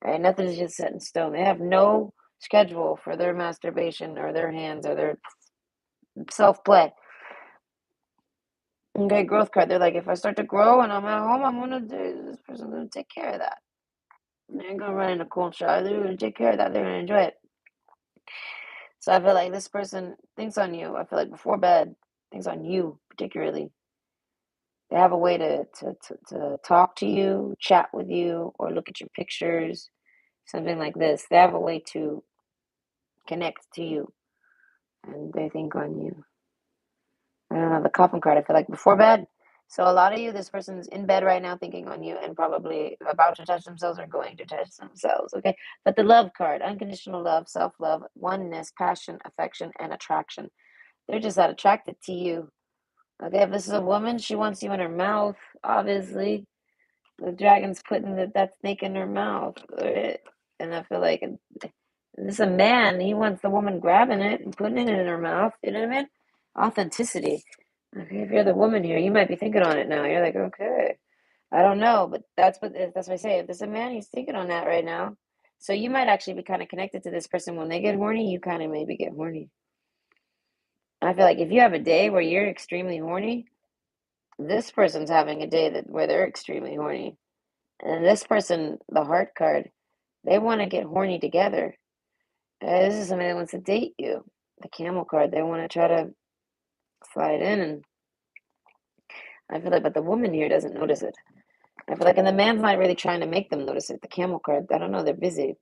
Right? Nothing's just set in stone. They have no schedule for their masturbation or their hands or their self play. Okay, growth card. They're like, if I start to grow and I'm at home, I'm gonna do this person's gonna take care of that. They ain't gonna run in a cold shower. They're gonna take care of that. They're gonna enjoy it. So I feel like this person thinks on you. I feel like before bed, thinks on you particularly. They have a way to talk to you, chat with you, or look at your pictures, something like this. They have a way to connect to you, and they think on you. I don't know, the coffin card, I feel like before bed. So a lot of you, this person's in bed right now thinking on you and probably about to touch themselves or going to touch themselves. Okay. But the love card, unconditional love, self love, oneness, passion, affection, and attraction. They're just that attracted to you. Okay. If this is a woman, she wants you in her mouth, obviously. The dragon's putting that snake in her mouth. And I feel like this is a man. He wants the woman grabbing it and putting it in her mouth. You know what I mean? Authenticity. Okay, if you're the woman here, you might be thinking on it now. You're like, okay, I don't know, but that's what I say. If there's a man, he's thinking on that right now. So you might actually be kind of connected to this person. When they get horny, you kind of maybe get horny. I feel like if you have a day where you're extremely horny, this person's having a day where they're extremely horny. And this person, the heart card, they want to get horny together. This is somebody that wants to date you. The camel card, they want to try to slide in, and I feel like, but the woman here doesn't notice it. I feel like, and the man's not really trying to make them notice it. The camel card, I don't know, they're busy.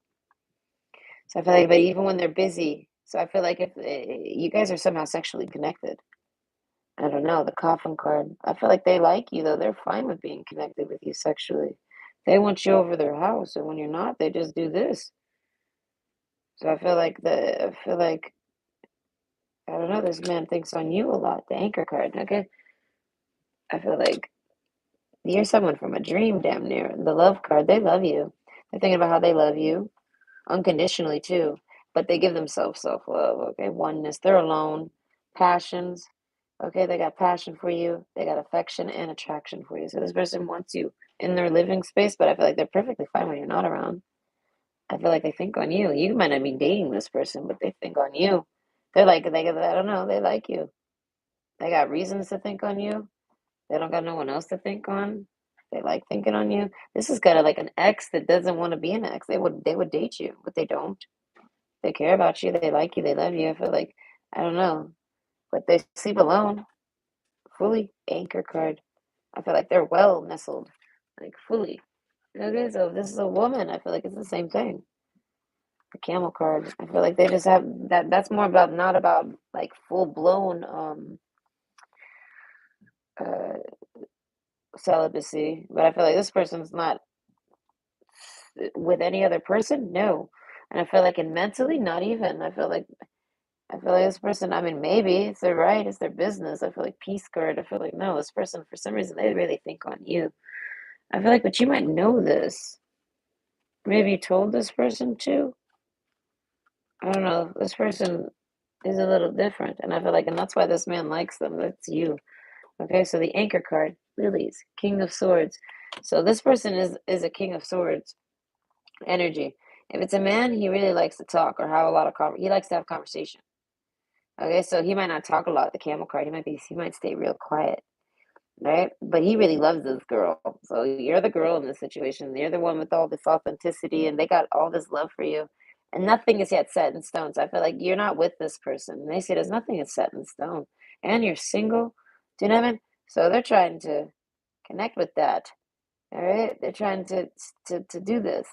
So I feel like, but even when they're busy, so I feel like if you guys are somehow sexually connected, I don't know, the coffin card, I feel like they like you though. They're fine with being connected with you sexually. They want you over their house, and when you're not, they just do this. So I feel like I don't know, this man thinks on you a lot, the anchor card, okay? I feel like you're someone from a dream, damn near. The love card, they love you. They're thinking about how they love you unconditionally too, but they give themselves self-love, okay? Oneness. They're alone. Passions, okay? They got passion for you. They got affection and attraction for you. So this person wants you in their living space, but I feel like they're perfectly fine when you're not around. I feel like they think on you. You might not be dating this person, but they think on you. They're like, I don't know, they like you. They got reasons to think on you. They don't got no one else to think on. They like thinking on you. This is kind of like an ex that doesn't want to be an ex. They would date you, but they don't. They care about you. They like you. They love you. I feel like I don't know, but they sleep alone, fully anchor card. I feel like they're well nestled, like fully. Okay, so if this is a woman, I feel like it's the same thing. The camel card. I feel like they just have that. That's more about not about like full blown uh celibacy, but I feel like this person's not with any other person, no. And I feel like in mentally, not even. I feel like this person, I mean, maybe it's their right, it's their business. I feel like peace card. I feel like no, this person for some reason they really think on you. I feel like, but you might know this. Maybe you told this person too. I don't know. This person is a little different, and I feel like, and that's why this man likes them. That's you. Okay, so the anchor card, lilies, king of swords. So this person is a king of swords energy. If it's a man, he really likes to talk or have a lot of he likes to have conversation. Okay, so he might not talk a lot. The camel card, he might stay real quiet, right? But he really loves this girl. So you're the girl in this situation. You're the one with all this authenticity, and they got all this love for you, and nothing is yet set in stone. So I feel like you're not with this person. And they say there's nothing is set in stone, and you're single. Do you know what I mean? So they're trying to connect with that. All right, they're trying to do this.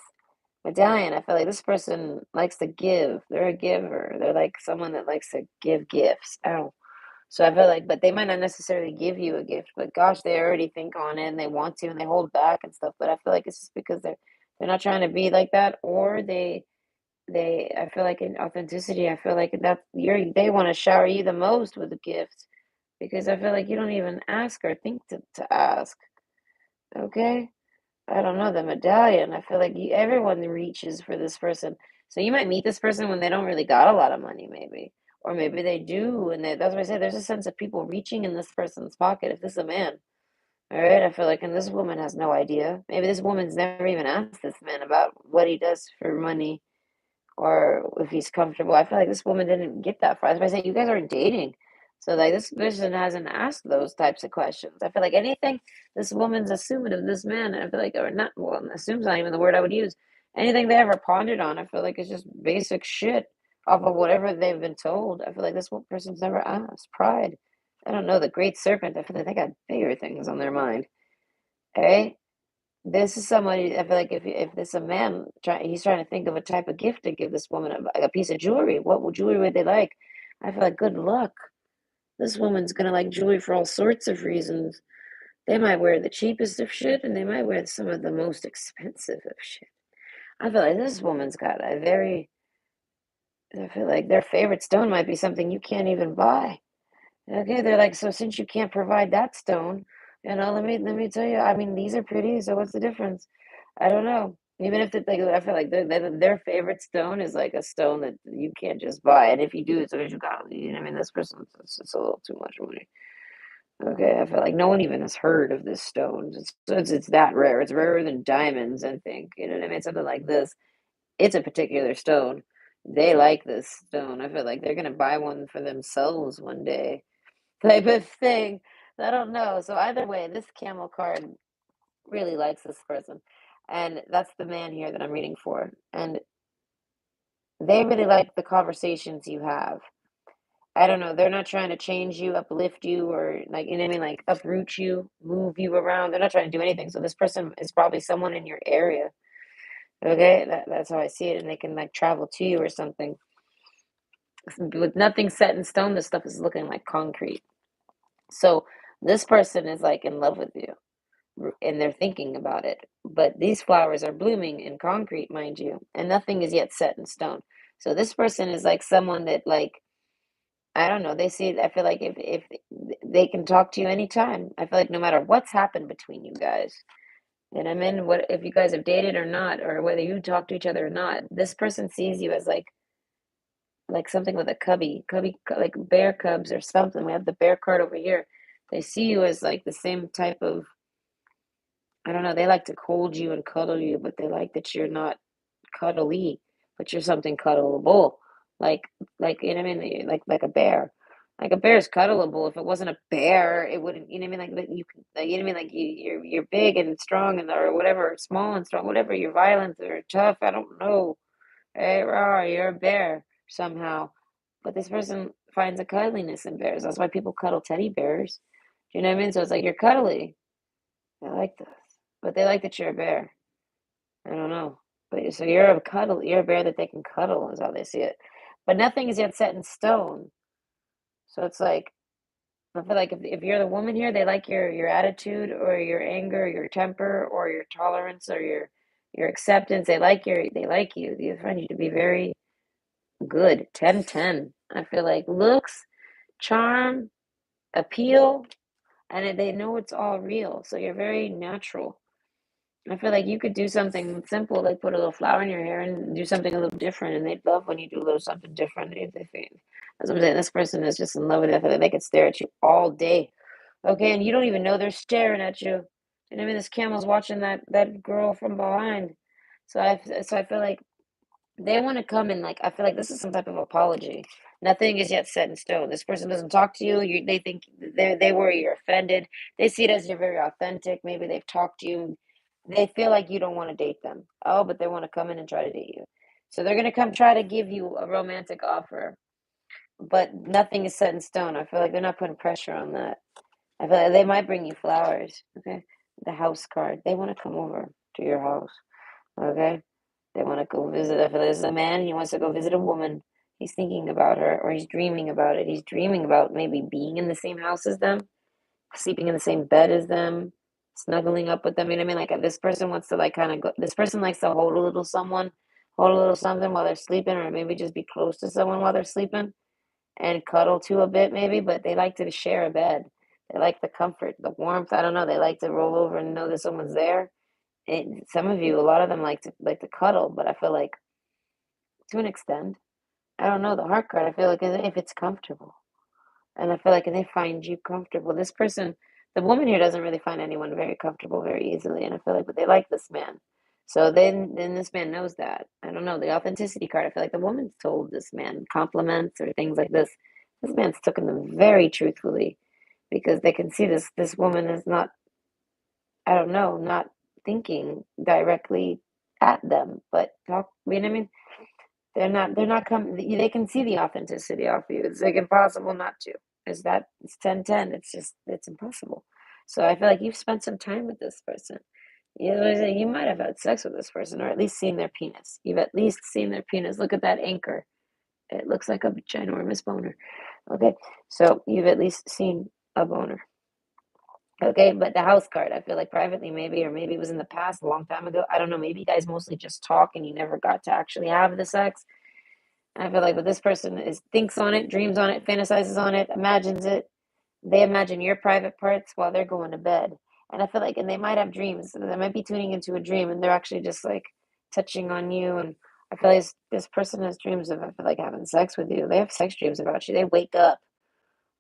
Medallion, I feel like this person likes to give. They're a giver. They're like someone that likes to give gifts. Oh. So I feel like, but they might not necessarily give you a gift, but gosh, they already think on it and they want to and they hold back and stuff. But I feel like it's just because they're not trying to be like that, or I feel like in authenticity, I feel like that they want to shower you the most with a gift because I feel like you don't even ask or think to ask. Okay? I don't know, the medallion. I feel like everyone reaches for this person. So you might meet this person when they don't really got a lot of money, maybe. Or maybe they do, and that's why I say there's a sense of people reaching in this person's pocket. If this is a man, all right, I feel like, and this woman has no idea. Maybe this woman's never even asked this man about what he does for money or if he's comfortable. I feel like this woman didn't get that far. That's why I say you guys aren't dating. So like this person hasn't asked those types of questions. I feel like anything this woman's assuming of this man, I feel like, or not, well, assume's not even the word I would use. Anything they ever pondered on, I feel like it's just basic shit off of whatever they've been told. I feel like this one person's never asked. Pride. I don't know, the great serpent. I feel like they got bigger things on their mind. Okay? This is somebody I feel like if this a man he's trying to think of a type of gift to give this woman a piece of jewelry. What jewelry would they like? I feel like good luck. This woman's gonna like jewelry for all sorts of reasons. They might wear the cheapest of shit and they might wear some of the most expensive of shit. I feel like this woman's got a very I feel like their favorite stone might be something you can't even buy. Okay, they're like, so since you can't provide that stone, let me tell you, I mean, these are pretty, so what's the difference? I don't know. Even if it's like, I feel like their favorite stone is like a stone that you can't just buy, and if you do, it's because you got, you know, what I mean, this person, it's a little too much money. Okay, I feel like no one even has heard of this stone. It's that rare. It's rarer than diamonds, I think. You know what I mean? Something like this. It's a particular stone. They like this stone. I feel like they're gonna buy one for themselves one day type of thing. I don't know. So either way, this camel card really likes this person. And that's the man here that I'm reading for. And they really like the conversations you have. I don't know. They're not trying to change you, uplift you, or like, you know what I mean? Like uproot you, move you around. They're not trying to do anything. So this person is probably someone in your area. Okay. That's how I see it. And they can like travel to you or something. With nothing set in stone, this stuff is looking like concrete. So this person is like in love with you and they're thinking about it. But these flowers are blooming in concrete, mind you, and nothing is yet set in stone. So this person is like someone that like I don't know. They see. I feel like if they can talk to you anytime. I feel like no matter what's happened between you guys, and I mean, what if you guys have dated or not, or whether you talk to each other or not, this person sees you as like something with a like bear cubs or something. We have the bear card over here. They see you as like the same type of, I don't know, they like to hold you and cuddle you, but they like that you're not cuddly, but you're something cuddleable. Like you know what I mean? Like a bear. Like a bear is cuddleable. If it wasn't a bear, it wouldn't, you know what I mean? Like you can, like, you know what I mean? Like you're big and strong and or whatever, small and strong, whatever. You're violent or tough. I don't know. Hey, rah, you're a bear somehow. But this person finds a cuddliness in bears. That's why people cuddle teddy bears. Do you know what I mean? So it's like you're cuddly. I like this. But they like that you're a bear. I don't know. But so you're a bear that they can cuddle is how they see it. But nothing is yet set in stone. So it's like I feel like if you're the woman here, they like your attitude or your anger, your temper, or your tolerance or your acceptance. They like you. They find you to be very good. 10-10. I feel like looks, charm, appeal, and they know it's all real. So you're very natural. I feel like you could do something simple, like put a little flower in your hair and do something a little different, and they'd love when you do a little something different. That's what I'm saying. This person is just in love with it. I feel like they could stare at you all day. Okay, and you don't even know they're staring at you. And I mean, this camel's watching that girl from behind. So I feel like they want to come and like I feel like this is some type of apology. Nothing is yet set in stone. This person doesn't talk to you. They think they worry you're offended. They see it as you're very authentic. Maybe they've talked to you. They feel like you don't want to date them. Oh, but they want to come in and try to date you. So they're gonna come try to give you a romantic offer, but nothing is set in stone. I feel like they're not putting pressure on that. I feel like they might bring you flowers. Okay, the house card. They want to come over to your house. Okay. They want to go visit. If there's a man, he wants to go visit a woman. He's thinking about her or he's dreaming about it. He's dreaming about maybe being in the same house as them, sleeping in the same bed as them, snuggling up with them. You know what I mean? Like this person wants to like kind of go, this person likes to hold a little someone, hold a little something while they're sleeping, or maybe just be close to someone while they're sleeping and cuddle too a bit maybe, but they like to share a bed. They like the comfort, the warmth. I don't know. They like to roll over and know that someone's there. Some of you, a lot of them like to cuddle, but I feel like to an extent, I don't know the heart card. I feel like if it's comfortable, and I feel like if they find you comfortable, this person, the woman here doesn't really find anyone very comfortable very easily, and I feel like, but they like this man. So then this man knows that. I don't know the authenticity card. I feel like the woman's told this man compliments or things like this. This man's taken them very truthfully because they can see this woman is not I don't know, not thinking directly at them, but talk, you know what I mean? They're not coming, they can see the authenticity off you. It's like impossible not to. Is that it's 10-10. It's just, it's impossible. So I feel like you've spent some time with this person. You might have had sex with this person or at least seen their penis. You've at least seen their penis. Look at that anchor. It looks like a ginormous boner. Okay, so you've at least seen a boner. Okay, but the house card, I feel like privately maybe, or maybe it was in the past, a long time ago. I don't know. Maybe you guys mostly just talk and you never got to actually have the sex. And I feel like, but this person is thinks on it, dreams on it, fantasizes on it, imagines it. They imagine your private parts while they're going to bed. And I feel like, and they might have dreams. So they might be tuning into a dream, and they're actually just like touching on you. And I feel like this person has dreams of, I feel like having sex with you. They have sex dreams about you. They wake up.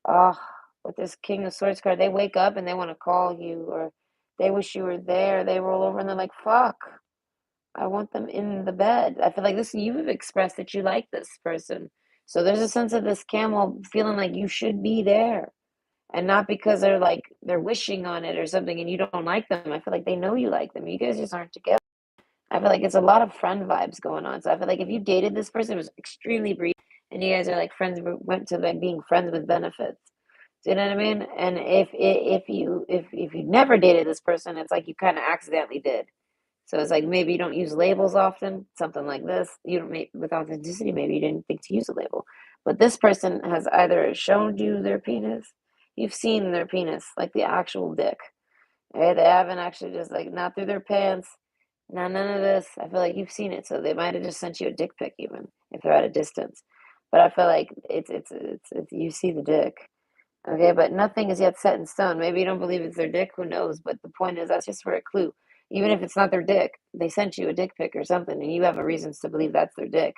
Oh, with this King of Swords card, they wake up and they want to call you, or they wish you were there. They roll over and they're like, "Fuck, I want them in the bed." I feel like this. You've expressed that you like this person, so there's a sense of this camel feeling like you should be there, and not because they're wishing on it or something, and you don't like them. I feel like they know you like them. You guys just aren't together. I feel like it's a lot of friend vibes going on. So I feel like if you dated this person, it was extremely brief, and you guys are like friends, went to like being friends with benefits. Do you know what I mean? And if you never dated this person, it's like you kind of accidentally did. So it's like maybe you don't use labels often, something like this. You don't make with authenticity, maybe you didn't think to use a label. But this person has either shown you their penis, you've seen their penis, like the actual dick. Right? They haven't actually just like not through their pants, none of this. I feel like you've seen it, so they might have just sent you a dick pic even. if they're at a distance. But I feel like it's you see the dick. Okay, but nothing is yet set in stone. Maybe you don't believe it's their dick, who knows? But the point is, that's just for a clue. Even if it's not their dick, they sent you a dick pic or something, and you have a reasons to believe that's their dick,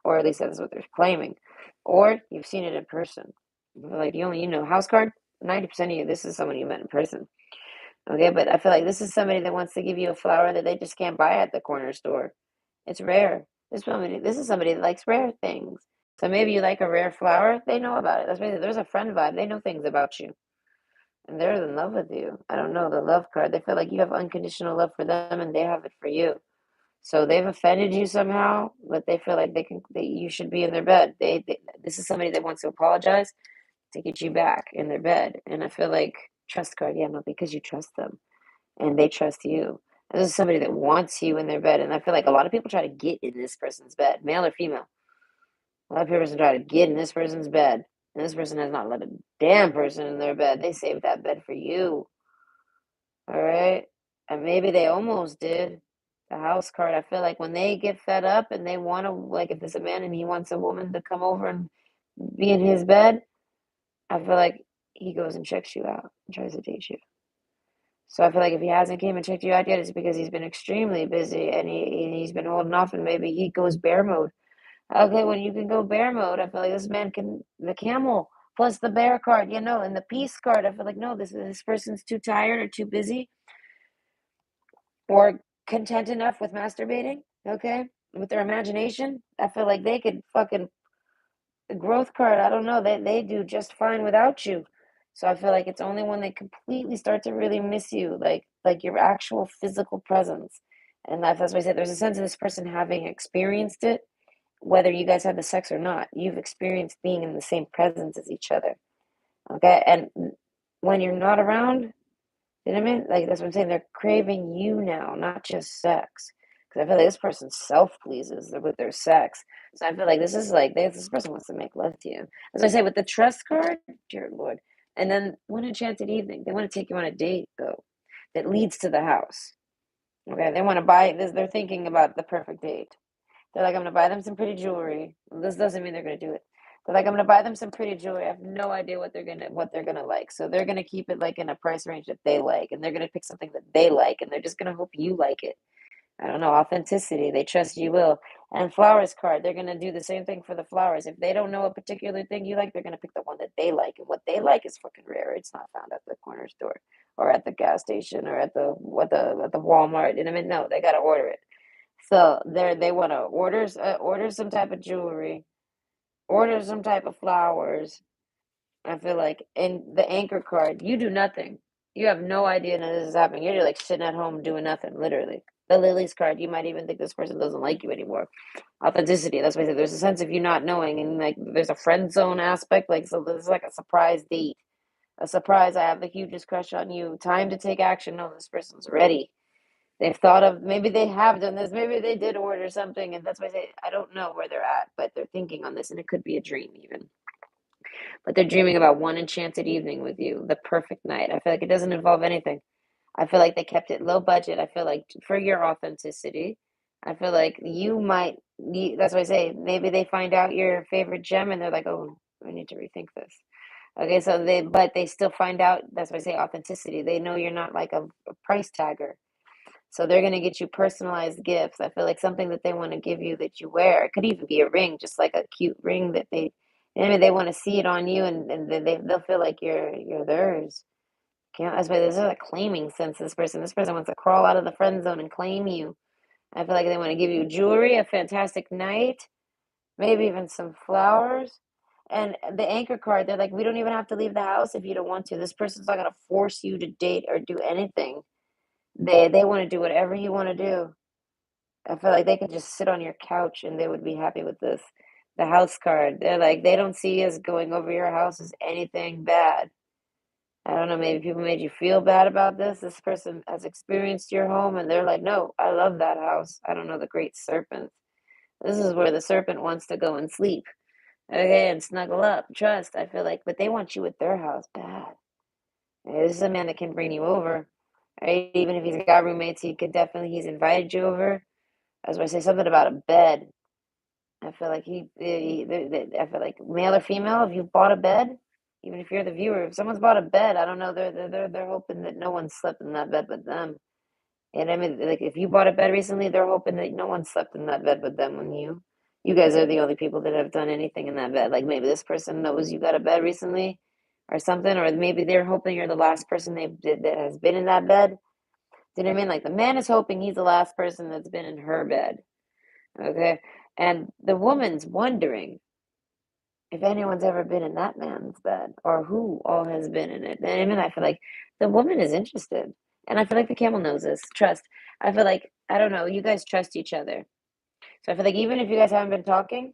or at least that's what they're claiming. Or you've seen it in person. Like you know, house card, 90% of you, this is someone you met in person. Okay, but I feel like this is somebody that wants to give you a flower that they just can't buy at the corner store. It's rare. This is somebody that likes rare things. So maybe you like a rare flower, they know about it. That's why there's a friend vibe. They know things about you. And they're in love with you. I don't know, the love card. They feel like you have unconditional love for them and they have it for you. So they've offended you somehow, but they feel like you should be in their bed. This is somebody that wants to apologize to get you back in their bed. And I feel like trust card, yeah, no, because you trust them and they trust you. And this is somebody that wants you in their bed. And I feel like a lot of people try to get in this person's bed, male or female. A lot of people try to get in this person's bed. And this person has not let a damn person in their bed. They saved that bed for you. All right. And maybe they almost did. The house card. I feel like when they get fed up and they want to, like, if there's a man and he wants a woman to come over and be in his bed, I feel like he goes and checks you out and tries to date you. So I feel like if he hasn't came and checked you out yet, it's because he's been extremely busy and he's been holding off and maybe he goes bear mode. Okay, when you can go bear mode, I feel like this man can the camel plus the bear card, and the peace card. I feel like no, this person's too tired or too busy or content enough with masturbating, okay, with their imagination. I feel like they could fucking the growth card. I don't know, they do just fine without you. So I feel like it's only when they completely start to really miss you, like your actual physical presence. And that's why I said there's a sense of this person having experienced it, whether you guys had the sex or not. You've experienced being in the same presence as each other. Okay. And when you're not around, you know what I mean? Like that's what I'm saying. They're craving you now, not just sex. Because I feel like this person self pleases with their sex. So I feel like this is like this person wants to make love to you. As I say, with the trust card, dear Lord. And then one enchanted evening. They want to take you on a date though, that leads to the house. Okay, they want to buy this. They're thinking about the perfect date. They're like, I'm gonna buy them some pretty jewelry. This doesn't mean they're gonna do it. They're like, I'm gonna buy them some pretty jewelry. I have no idea what they're gonna like. So they're gonna keep it like in a price range that they like, and they're gonna pick something that they like, and they're just gonna hope you like it. I don't know, authenticity. They trust you will. And flowers card, they're gonna do the same thing for the flowers. If they don't know a particular thing you like, they're gonna pick the one that they like, and what they like is fucking rare. It's not found at the corner store or at the gas station or at the Walmart. You know what I mean? No, they gotta order it. So they want to order some type of jewelry, order some type of flowers. I feel like in the anchor card, you do nothing. You have no idea none of this is happening. You're like sitting at home doing nothing, literally. The lilies card, you might even think this person doesn't like you anymore. Authenticity, that's why I said there's a sense of you not knowing, and like there's a friend zone aspect. Like so, this is like a surprise date, a surprise. I have the hugest crush on you. Time to take action. No, this person's ready. They've thought of maybe they have done this, maybe they did order something, and that's why I say I don't know where they're at, but they're thinking on this, and it could be a dream even. But they're dreaming about one enchanted evening with you, the perfect night. I feel like it doesn't involve anything. I feel like they kept it low budget. I feel like for your authenticity, I feel like that's why I say maybe they find out your favorite gem and they're like, oh, I need to rethink this. Okay, but they still find out. That's why I say authenticity. They know you're not like a price tagger. So they're going to get you personalized gifts. I feel like something that they want to give you that you wear. It could even be a ring, just like a cute ring that I mean, they want to see it on you, and they'll feel like you're theirs. That's why there's a claiming sense. This person wants to crawl out of the friend zone and claim you. I feel like they want to give you jewelry, a fantastic night, maybe even some flowers. And the anchor card, they're like, we don't even have to leave the house if you don't want to. This person's not going to force you to date or do anything. They want to do whatever you want to do. I feel like they could just sit on your couch and they would be happy with this. The house card. They're like they don't see us going over your house as anything bad. I don't know, maybe people made you feel bad about this. This person has experienced your home and they're like, no, I love that house. I don't know, the great serpent. This is where the serpent wants to go and sleep. Okay, and snuggle up. Trust, I feel like, but they want you at their house bad. This is a man that can bring you over. Right? Even if he's got roommates, he's invited you over. That's why I say something about a bed. I feel like I feel like male or female, if you've bought a bed, even if you're the viewer, if someone's bought a bed, I don't know, they're hoping that no one slept in that bed but them. And I mean, like, if you bought a bed recently, they're hoping that no one slept in that bed but them when you guys are the only people that have done anything in that bed. Like maybe this person knows you got a bed recently or something, or maybe they're hoping you're the last person that has been in that bed. Do you know what I mean? Like the man is hoping he's the last person that's been in her bed. Okay. And the woman's wondering if anyone's ever been in that man's bed or who all has been in it. And I mean, I feel like the woman is interested. And I feel like the camel knows this. Trust. I feel like, I don't know, you guys trust each other. So I feel like even if you guys haven't been talking,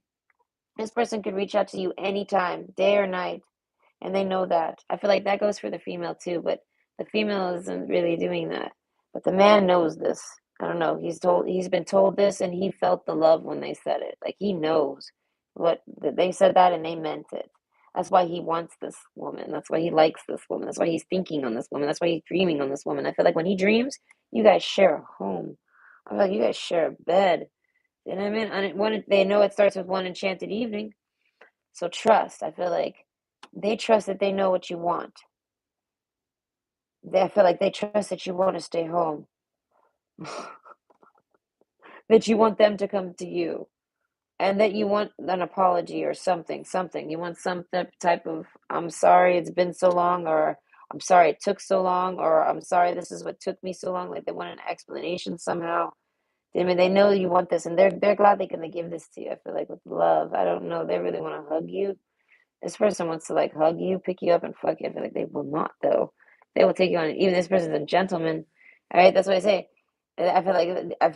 this person could reach out to you anytime, day or night, and they know that. I feel like that goes for the female too, but the female isn't really doing that. But the man knows this. I don't know. He's been told this and he felt the love when they said it. Like he knows what that they said that and they meant it. That's why he wants this woman. That's why he likes this woman. That's why he's thinking on this woman. That's why he's dreaming on this woman. I feel like when he dreams, you guys share a home. I feel like you guys share a bed. You know what I mean? And they know it starts with one enchanted evening. So trust. I feel like they trust that they know what you want. I feel like they trust that you want to stay home, that you want them to come to you, and that you want an apology or something, something. You want some type of, I'm sorry it's been so long, or I'm sorry it took so long, or I'm sorry this is what took me so long. Like they want an explanation somehow. I mean, they know you want this, and they're glad they're gonna give this to you. I feel like with love. I don't know. They really want to hug you. This person wants to like hug you, pick you up, and fuck you. I feel like they will not though. They will take you on. Even this person's a gentleman. All right, that's what I say. I feel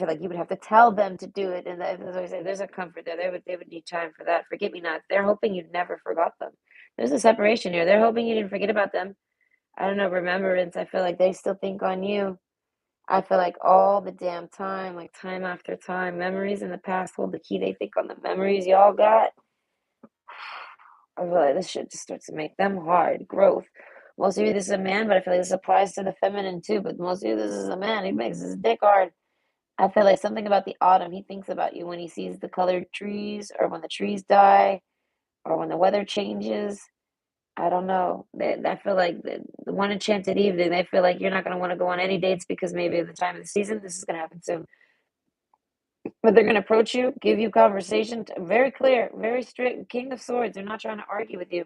like you would have to tell them to do it, and that's what I say. There's a comfort there. They would need time for that. Forget me not. They're hoping you never forgot them. There's a separation here. They're hoping you didn't forget about them. I don't know, remembrance. I feel like they still think on you. I feel like all the damn time, like time after time, memories in the past hold the key. They think on the memories y'all got. I feel like this shit just starts to make them hard. Growth. Most of you, this is a man, but I feel like this applies to the feminine too. But most of you, this is a man. He makes his dick hard. I feel like something about the autumn. He thinks about you when he sees the colored trees, or when the trees die, or when the weather changes. I don't know. I feel like the one enchanted evening. They feel like you're not going to want to go on any dates because maybe at the time of the season, this is going to happen soon. But they're going to approach you, give you conversation, very clear, very strict. King of Swords. They're not trying to argue with you.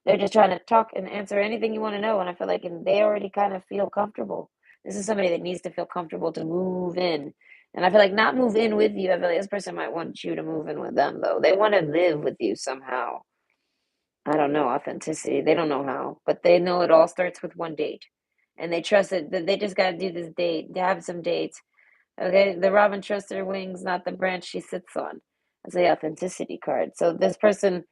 They're just trying to talk and answer anything you want to know. And I feel like they already kind of feel comfortable. This is somebody that needs to feel comfortable to move in. And I feel like not move in with you. I feel like this person might want you to move in with them, though. They want to live with you somehow. I don't know, authenticity. They don't know how, but they know it all starts with one date. And they trust it that they just got to do this date, to have some dates. Okay. The robin trusts her wings, not the branch she sits on. That's the authenticity card. So this person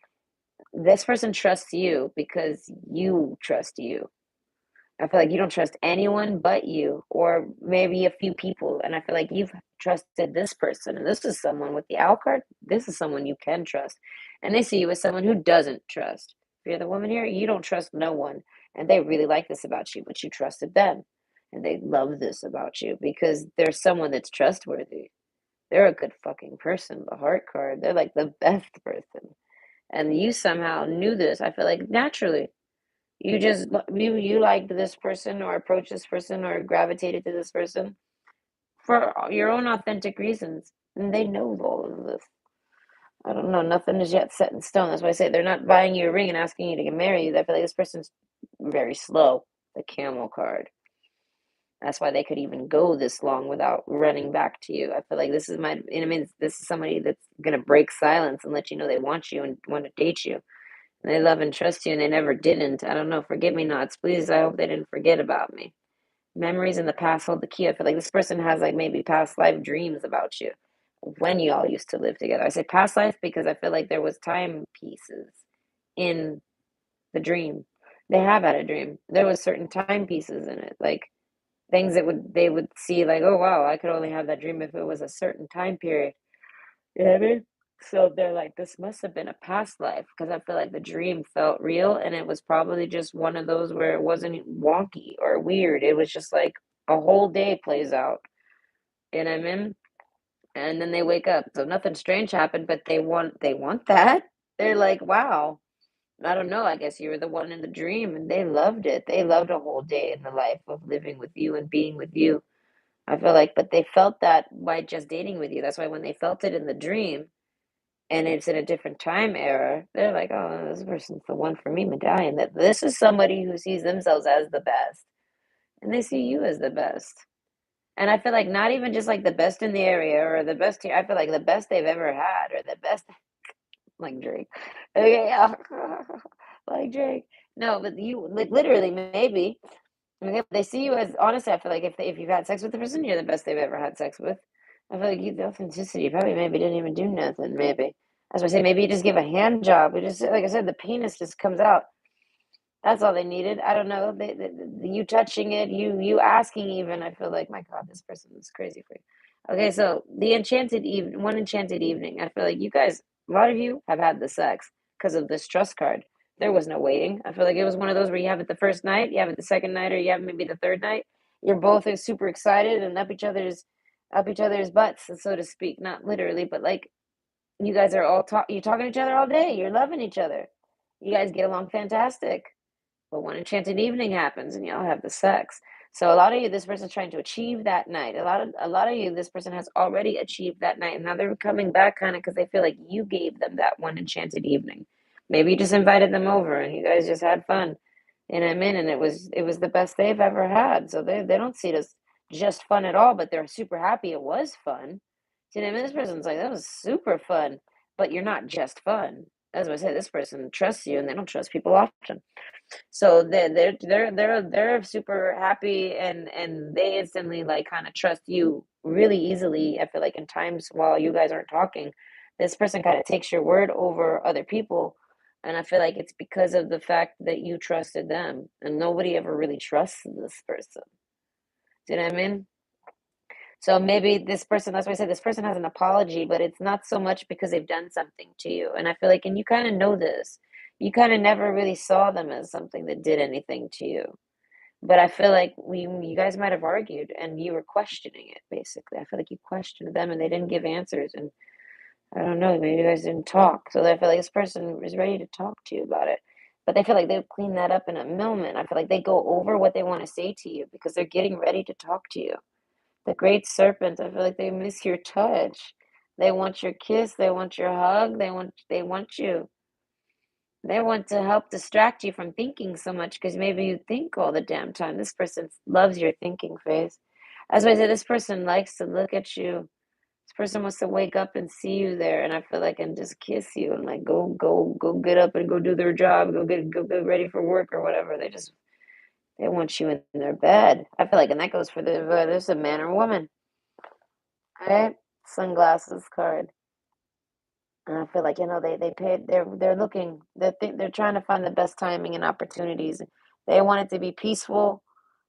trusts you because you trust you. I feel like you don't trust anyone but you, or maybe a few people. And I feel like you've trusted this person. And this is someone with the owl card. This is someone you can trust. And they see you as someone who doesn't trust. If you're the woman here, you don't trust no one. And they really like this about you, but you trusted them. And they love this about you because they're someone that's trustworthy. They're a good fucking person. The heart card. They're like the best person. And you somehow knew this. I feel like naturally. You liked this person or approached this person or gravitated to this person for your own authentic reasons. And they know all of this. I don't know. Nothing is yet set in stone. That's why I say they're not buying you a ring and asking you to get married. I feel like this person's very slow. The camel card. That's why they could even go this long without running back to you. I feel like this is this is somebody that's gonna break silence and let you know they want you and want to date you. They love and trust you, and they never didn't. I don't know. Forget me nots, please. I hope they didn't forget about me. Memories in the past hold the key. I feel like this person has like maybe past life dreams about you when you all used to live together. I say past life because I feel like there was time pieces in the dream. They have had a dream. There was certain time pieces in it, like things that they would see like, oh wow, I could only have that dream if it was a certain time period. You know what I mean? So they're like, this must have been a past life because I feel like the dream felt real and it was probably just one of those where it wasn't wonky or weird. It was just like a whole day plays out. You know what I mean? and then they wake up. So nothing strange happened, but they want that. They're like, wow. I don't know. I guess you were the one in the dream, and they loved it. They loved a whole day in the life of living with you and being with you. I feel like, but they felt that by just dating with you. That's why when they felt it in the dream, and it's in a different time era, they're like, oh, this person's the one for me, medallion. That this is somebody who sees themselves as the best, and they see you as the best. And I feel like not even just like the best in the area or the best here. I feel like the best they've ever had or the best like Drake. Okay, yeah. Like Drake. No, but you like literally maybe. I mean, they see you as honestly. I feel like if you've had sex with the person, you're the best they've ever had sex with. I feel like you the authenticity. You probably maybe didn't even do nothing. Maybe as I say, maybe you just give a hand job. It just like I said, the penis just comes out. That's all they needed. I don't know. You touching it, you asking even. I feel like, my God, this person is crazy for you. Okay, so the enchanted evening, one enchanted evening. I feel like you guys, a lot of you have had the sex because of this trust card. There was no waiting. I feel like it was one of those where you have it the first night, you have it the second night, or you have maybe the third night. You're both super excited and up each other's butts, so to speak. Not literally, but like you guys are all you're talking to each other all day. You're loving each other. You guys get along fantastic. But one enchanted evening happens and y'all have the sex. So a lot of you, this person's trying to achieve that night. A lot of you, this person has already achieved that night, and now they're coming back kind of because they feel like you gave them that one enchanted evening. Maybe you just invited them over and you guys just had fun. And I'm in, and it was the best they've ever had. So they don't see it as just fun at all, but they're super happy it was fun. See, what I mean, this person's like, that was super fun, but you're not just fun. As I said, this person trusts you, and they don't trust people often. So they're super happy, and they instantly like kind of trust you really easily. I feel like in times while you guys aren't talking, this person kind of takes your word over other people. And I feel like it's because of the fact that you trusted them, and nobody ever really trusts this person. Do you know what I mean? So maybe this person, that's why I said this person has an apology, but it's not so much because they've done something to you. And I feel like, and you kind of know this, you kind of never really saw them as something that did anything to you. But I feel like you guys might have argued and you were questioning it, basically. I feel like you questioned them and they didn't give answers. And I don't know, maybe you guys didn't talk. So I feel like this person is ready to talk to you about it. But they feel like they'll clean that up in a moment. I feel like they go over what they want to say to you because they're getting ready to talk to you. The great serpent, I feel like they miss your touch. They want your kiss, they want your hug, they want you. They want to help distract you from thinking so much because maybe you think all the damn time. This person loves your thinking phase. As I said, this person likes to look at you. This person wants to wake up and see you there, and I feel like and just kiss you and like go get up and go do their job, go get ready for work or whatever. They want you in their bed. I feel like, and that goes for there's a man or woman. Right? Sunglasses card. And I feel like, they paid they're looking they're trying to find the best timing and opportunities. They want it to be peaceful.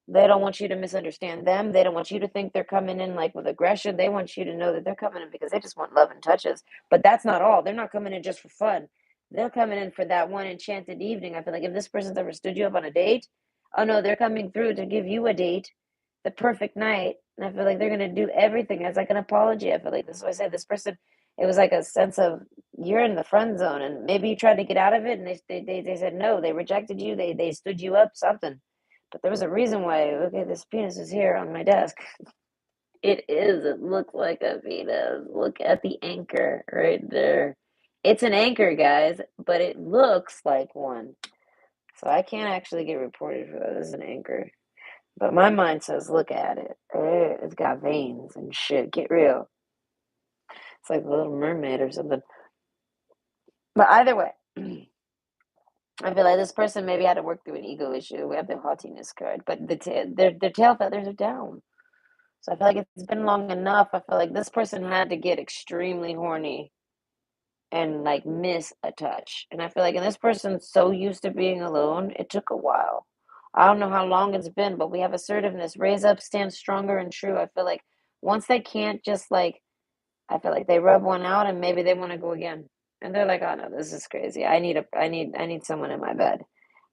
They don't want you to misunderstand them. They don't want you to think they're coming in like with aggression. They want you to know that they're coming in because they just want love and touches. But that's not all. They're not coming in just for fun. They're coming in for that one enchanted evening. I feel like if this person's ever stood you up on a date, oh no, they're coming through to give you a date, the perfect night. And I feel like they're gonna do everything as like an apology. I feel like this is what I said. This person, it was like a sense of you're in the friend zone, and maybe you tried to get out of it, and they said no. They rejected you. They stood you up. Something. But there was a reason why, okay, this penis is here on my desk. It is. It looks like a penis. Look at the anchor right there. It's an anchor, guys, but it looks like one. So I can't actually get reported for that as an anchor. But my mind says, look at it. It's got veins and shit. Get real. It's like the Little Mermaid or something. But either way, I feel like this person maybe had to work through an ego issue. We have the haughtiness card, but their tail feathers are down. So I feel like it's been long enough. I feel like this person had to get extremely horny and like miss a touch. And I feel like, and this person's so used to being alone, it took a while. I don't know how long it's been, but we have assertiveness, raise up, stand stronger and true. I feel like once they can't just like, I feel like they rub one out and maybe they want to go again. And they're like, oh no, this is crazy. I need someone in my bed.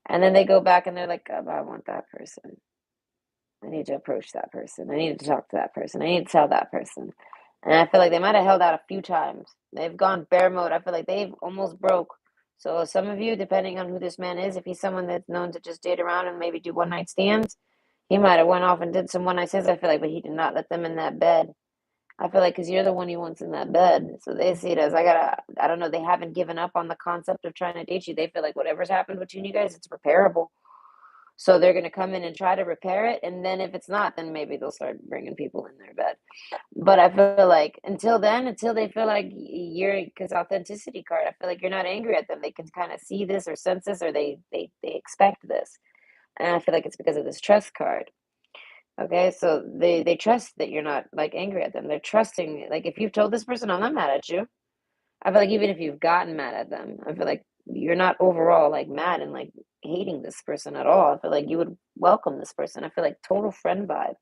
And then they go back and they're like, oh, I want that person. I need to approach that person. I need to talk to that person. I need to tell that person. And I feel like they might have held out a few times. They've gone bear mode. I feel like they've almost broke. So some of you, depending on who this man is, if he's someone that's known to just date around and maybe do one night stands, he might have went off and did some one night stands. I feel like, but he did not let them in that bed. I feel like because you're the one he wants in that bed, so they see it as I don't know. They haven't given up on the concept of trying to date you. They feel like whatever's happened between you guys, it's repairable. So they're gonna come in and try to repair it, and then if it's not, then maybe they'll start bringing people in their bed. But I feel like until then, until they feel like you're, because authenticity card, I feel like you're not angry at them. They can kind of see this or sense this, or they expect this, and I feel like it's because of this trust card. Okay, so they trust that you're not like angry at them. They're trusting, like if you've told this person, I'm not mad at you. I feel like even if you've gotten mad at them, I feel like you're not overall like mad and like hating this person at all. I feel like you would welcome this person. I feel like total friend vibe.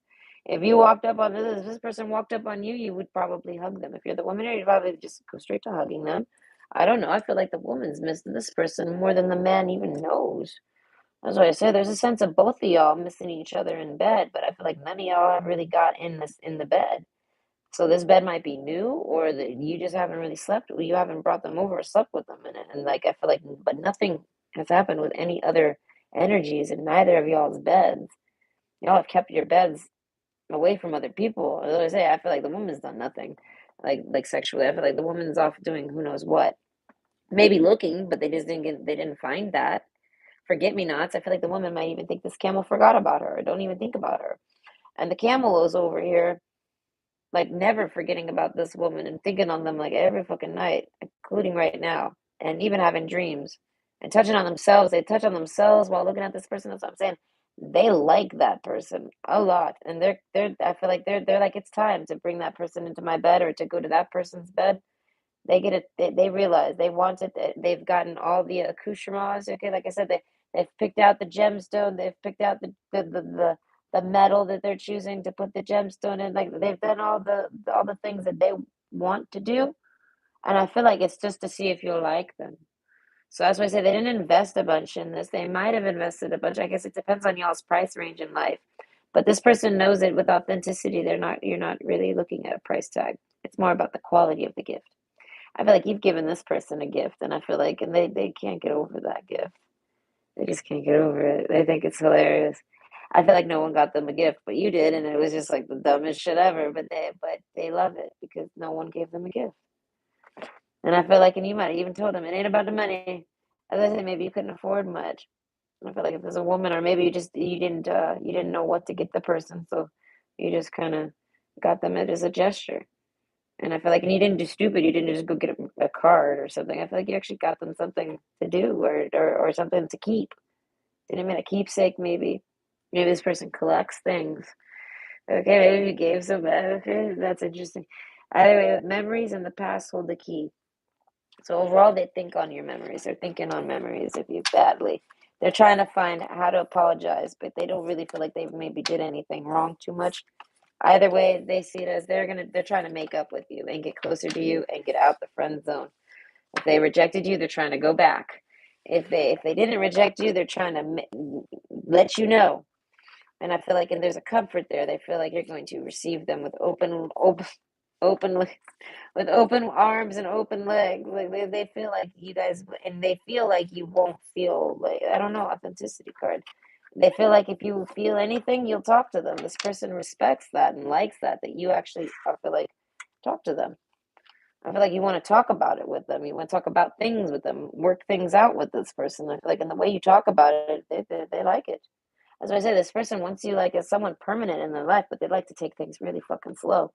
If you walked up on this person walked up on you, you would probably hug them. If you're the woman, you'd probably just go straight to hugging them. I don't know. I feel like the woman's missed this person more than the man even knows. That's why I say there's a sense of both of y'all missing each other in bed, but I feel like none of y'all have really got in this in the bed. So this bed might be new, or that you just haven't really slept, or you haven't brought them over or slept with them in it. And like I feel like, but nothing has happened with any other energies in neither of y'all's beds. Y'all have kept your beds away from other people. As I say, I feel like the woman's done nothing, like sexually. I feel like the woman's off doing who knows what. Maybe looking, but they didn't find that. Forget me nots. I feel like the woman might even think this camel forgot about her, or don't even think about her. And the camel is over here like never forgetting about this woman and thinking on them like every fucking night, including right now, and even having dreams and touching on themselves. They touch on themselves while looking at this person. That's what I'm saying. They like that person a lot, and they're. I feel like they're like it's time to bring that person into my bed or to go to that person's bed. They get it. They realize they want it. They've gotten all the accoutrements. Okay, like I said, they've picked out the gemstone. They've picked out the metal that they're choosing to put the gemstone in. Like they've done all the things that they want to do, and I feel like it's just to see if you'll like them. So that's why I say they didn't invest a bunch in this. They might have invested a bunch. I guess it depends on y'all's price range in life. But this person knows it with authenticity. You're not really looking at a price tag. It's more about the quality of the gift. I feel like you've given this person a gift, and I feel like, and they can't get over that gift. They just can't get over it. They think it's hilarious. I feel like no one got them a gift, but you did, and it was just like the dumbest shit ever. But they love it because no one gave them a gift. And I feel like, and you might have even told them it ain't about the money. As I said, maybe you couldn't afford much. I feel like if there's a woman, or maybe you didn't know what to get the person, so you just kind of got them it as a gesture. And I feel like, and you didn't do stupid. You didn't just go get a card or something. I feel like you actually got them something to do or something to keep. Didn't mean a keepsake, maybe. Maybe this person collects things. Okay, maybe you gave some. Okay, that's interesting. Either way, memories in the past hold the key. So overall, they think on your memories. They're thinking on memories of you badly. They're trying to find how to apologize, but they don't really feel like they maybe did anything wrong too much. Either way, they see it as they're trying to make up with you and get closer to you and get out the friend zone. If they rejected you, they're trying to go back. If they didn't reject you, they're trying to let you know. And I feel like, and there's a comfort there. They feel like you're going to receive them with open, with open arms and open legs. Like they feel like you guys, and they feel like you won't feel like, I don't know, authenticity card. They feel like if you feel anything, you'll talk to them. This person respects that and likes that you actually, I feel like, talk to them. I feel like you want to talk about it with them. You want to talk about things with them, work things out with this person. I feel like in the way you talk about it, they like it. As I say, this person wants you like as someone permanent in their life, but they like to take things really fucking slow.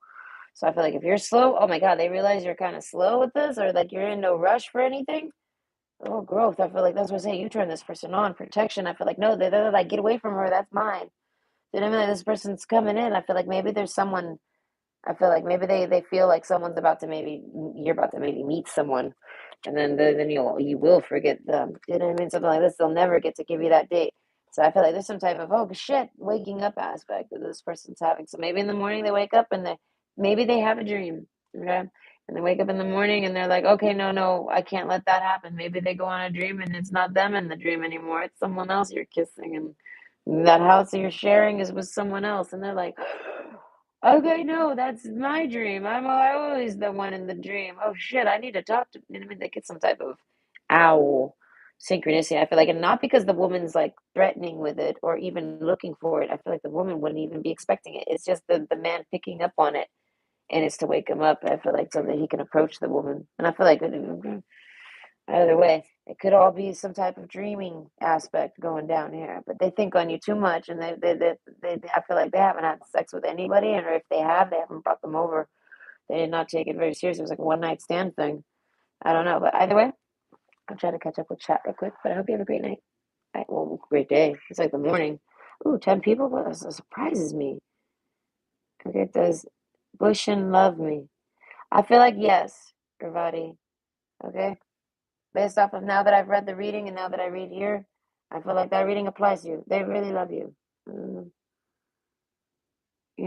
So I feel like if you're slow, oh my God, they realize you're kind of slow with this, or like you're in no rush for anything. Oh, growth. I feel like that's what I say. You turn this person on. Protection. I feel like, no, they're like, get away from her. That's mine. You know what I mean? Like, this person's coming in. I feel like maybe there's someone, I feel like maybe they feel like someone's about to maybe, you're about to maybe meet someone. And then you will forget them. You know what I mean? Something like this. They'll never get to give you that date. So I feel like there's some type of, oh shit, waking up aspect that this person's having. So maybe in the morning they wake up and maybe they have a dream. Okay. And they wake up in the morning and they're like, okay, no, I can't let that happen. Maybe they go on a dream and it's not them in the dream anymore. It's someone else you're kissing. And that house you're sharing is with someone else. And they're like, Okay, no, that's my dream. I'm always the one in the dream. Oh shit, I need to talk to. I mean, they get some type of owl synchronicity. I feel like, and not because the woman's like threatening with it or even looking for it. I feel like the woman wouldn't even be expecting it. It's just the man picking up on it, and it's to wake him up. I feel like so that he can approach the woman. And I feel like either way, it could all be some type of dreaming aspect going down here. But they think on you too much, and I feel like they haven't had sex with anybody, and or if they have, they haven't brought them over. They did not take it very seriously. It was like a one night stand thing. I don't know, but either way, I'm trying to catch up with chat real quick. But I hope you have a great night. Well, great day. It's like the morning. Ooh, 10 people. Well, that surprises me. Okay, does Bushin love me? I feel like yes, Ravati. Okay, based off of now that I've read the reading and now that I read here, I feel like that reading applies to you. They really love you. You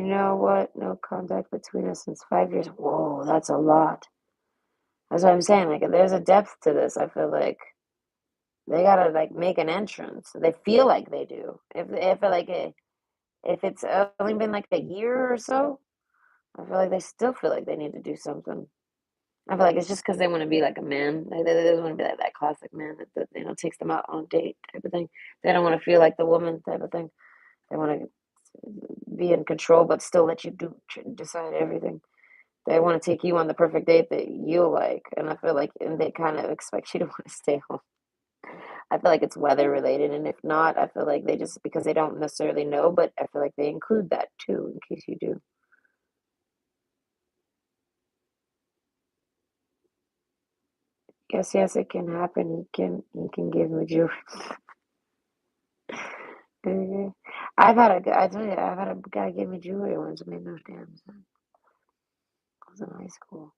know what? No contact between us since 5 years. Whoa, that's a lot. That's what I'm saying. Like, there's a depth to this. I feel like they gotta like make an entrance. They feel like they do. If it's only been like a year or so, I feel like they still feel like they need to do something. I feel like it's just because they want to be like a man. Like they want to be like that classic man that takes them out on a date type of thing. They don't want to feel like the woman type of thing. They want to be in control, but still let you decide everything. They want to take you on the perfect date that you like, and I feel like, and they kind of expect you to want to stay home. I feel like it's weather related, and if not, I feel like they just because they don't necessarily know, but I feel like they include that too in case you do. Yes, yes, it can happen. He can give me jewelry. Mhm. I tell you, I've had a guy give me jewelry once. It made no damn sense. I was in high school.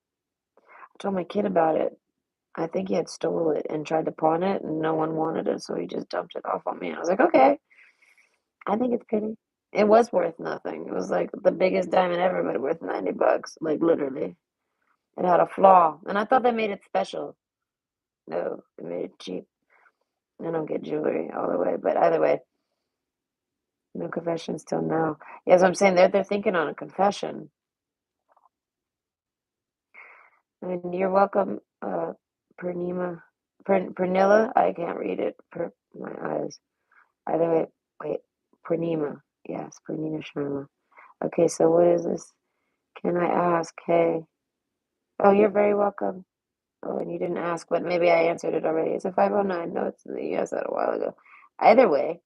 I told my kid about it. I think he had stole it and tried to pawn it, and no one wanted it, so he just dumped it off on me. I was like, okay, I think it's pretty. It was worth nothing. It was like the biggest diamond ever, but worth $90, like literally. It had a flaw, and I thought that made it special. No, it made it cheap. I don't get jewelry all the way, but either way, no confessions till now. Yes, I'm saying they're thinking on a confession. And you're welcome, Purnima, Pernilla. I can't read it per my eyes. Either way, wait, Purnima. Yes, Purnima Sharma. Okay, so what is this? Can I ask? Hey. Oh, you're very welcome. Oh, and you didn't ask, but maybe I answered it already. It's a 509. No, it's the US that a while ago. Either way,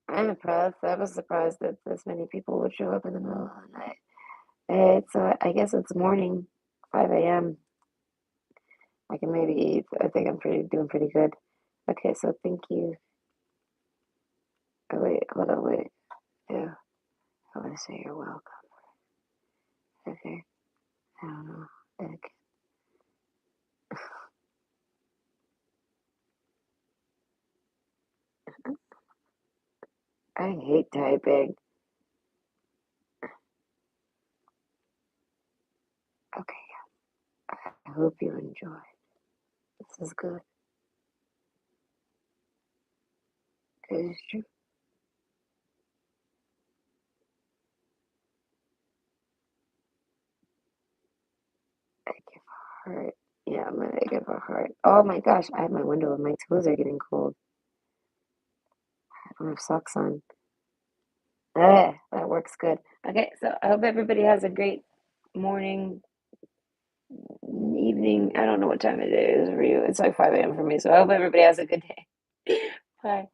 I'm impressed. I was surprised that this many people would show up in the middle of the night. I guess it's morning, 5 a.m. I can maybe eat. I think I'm doing pretty good. Okay, so thank you. Oh, wait, hold on, wait. Yeah, I want to say you're welcome. Okay, I don't know. Okay. I hate typing. Okay, I hope you enjoy. This is good. It is true. I give a heart. Yeah, I'm gonna give a heart. Oh my gosh, I have my window and my toes are getting cold. I don't have socks on. That works good. Okay, so I hope everybody has a great morning, evening. I don't know what time it is for you. It's like 5 a.m. for me, so I hope everybody has a good day. Bye.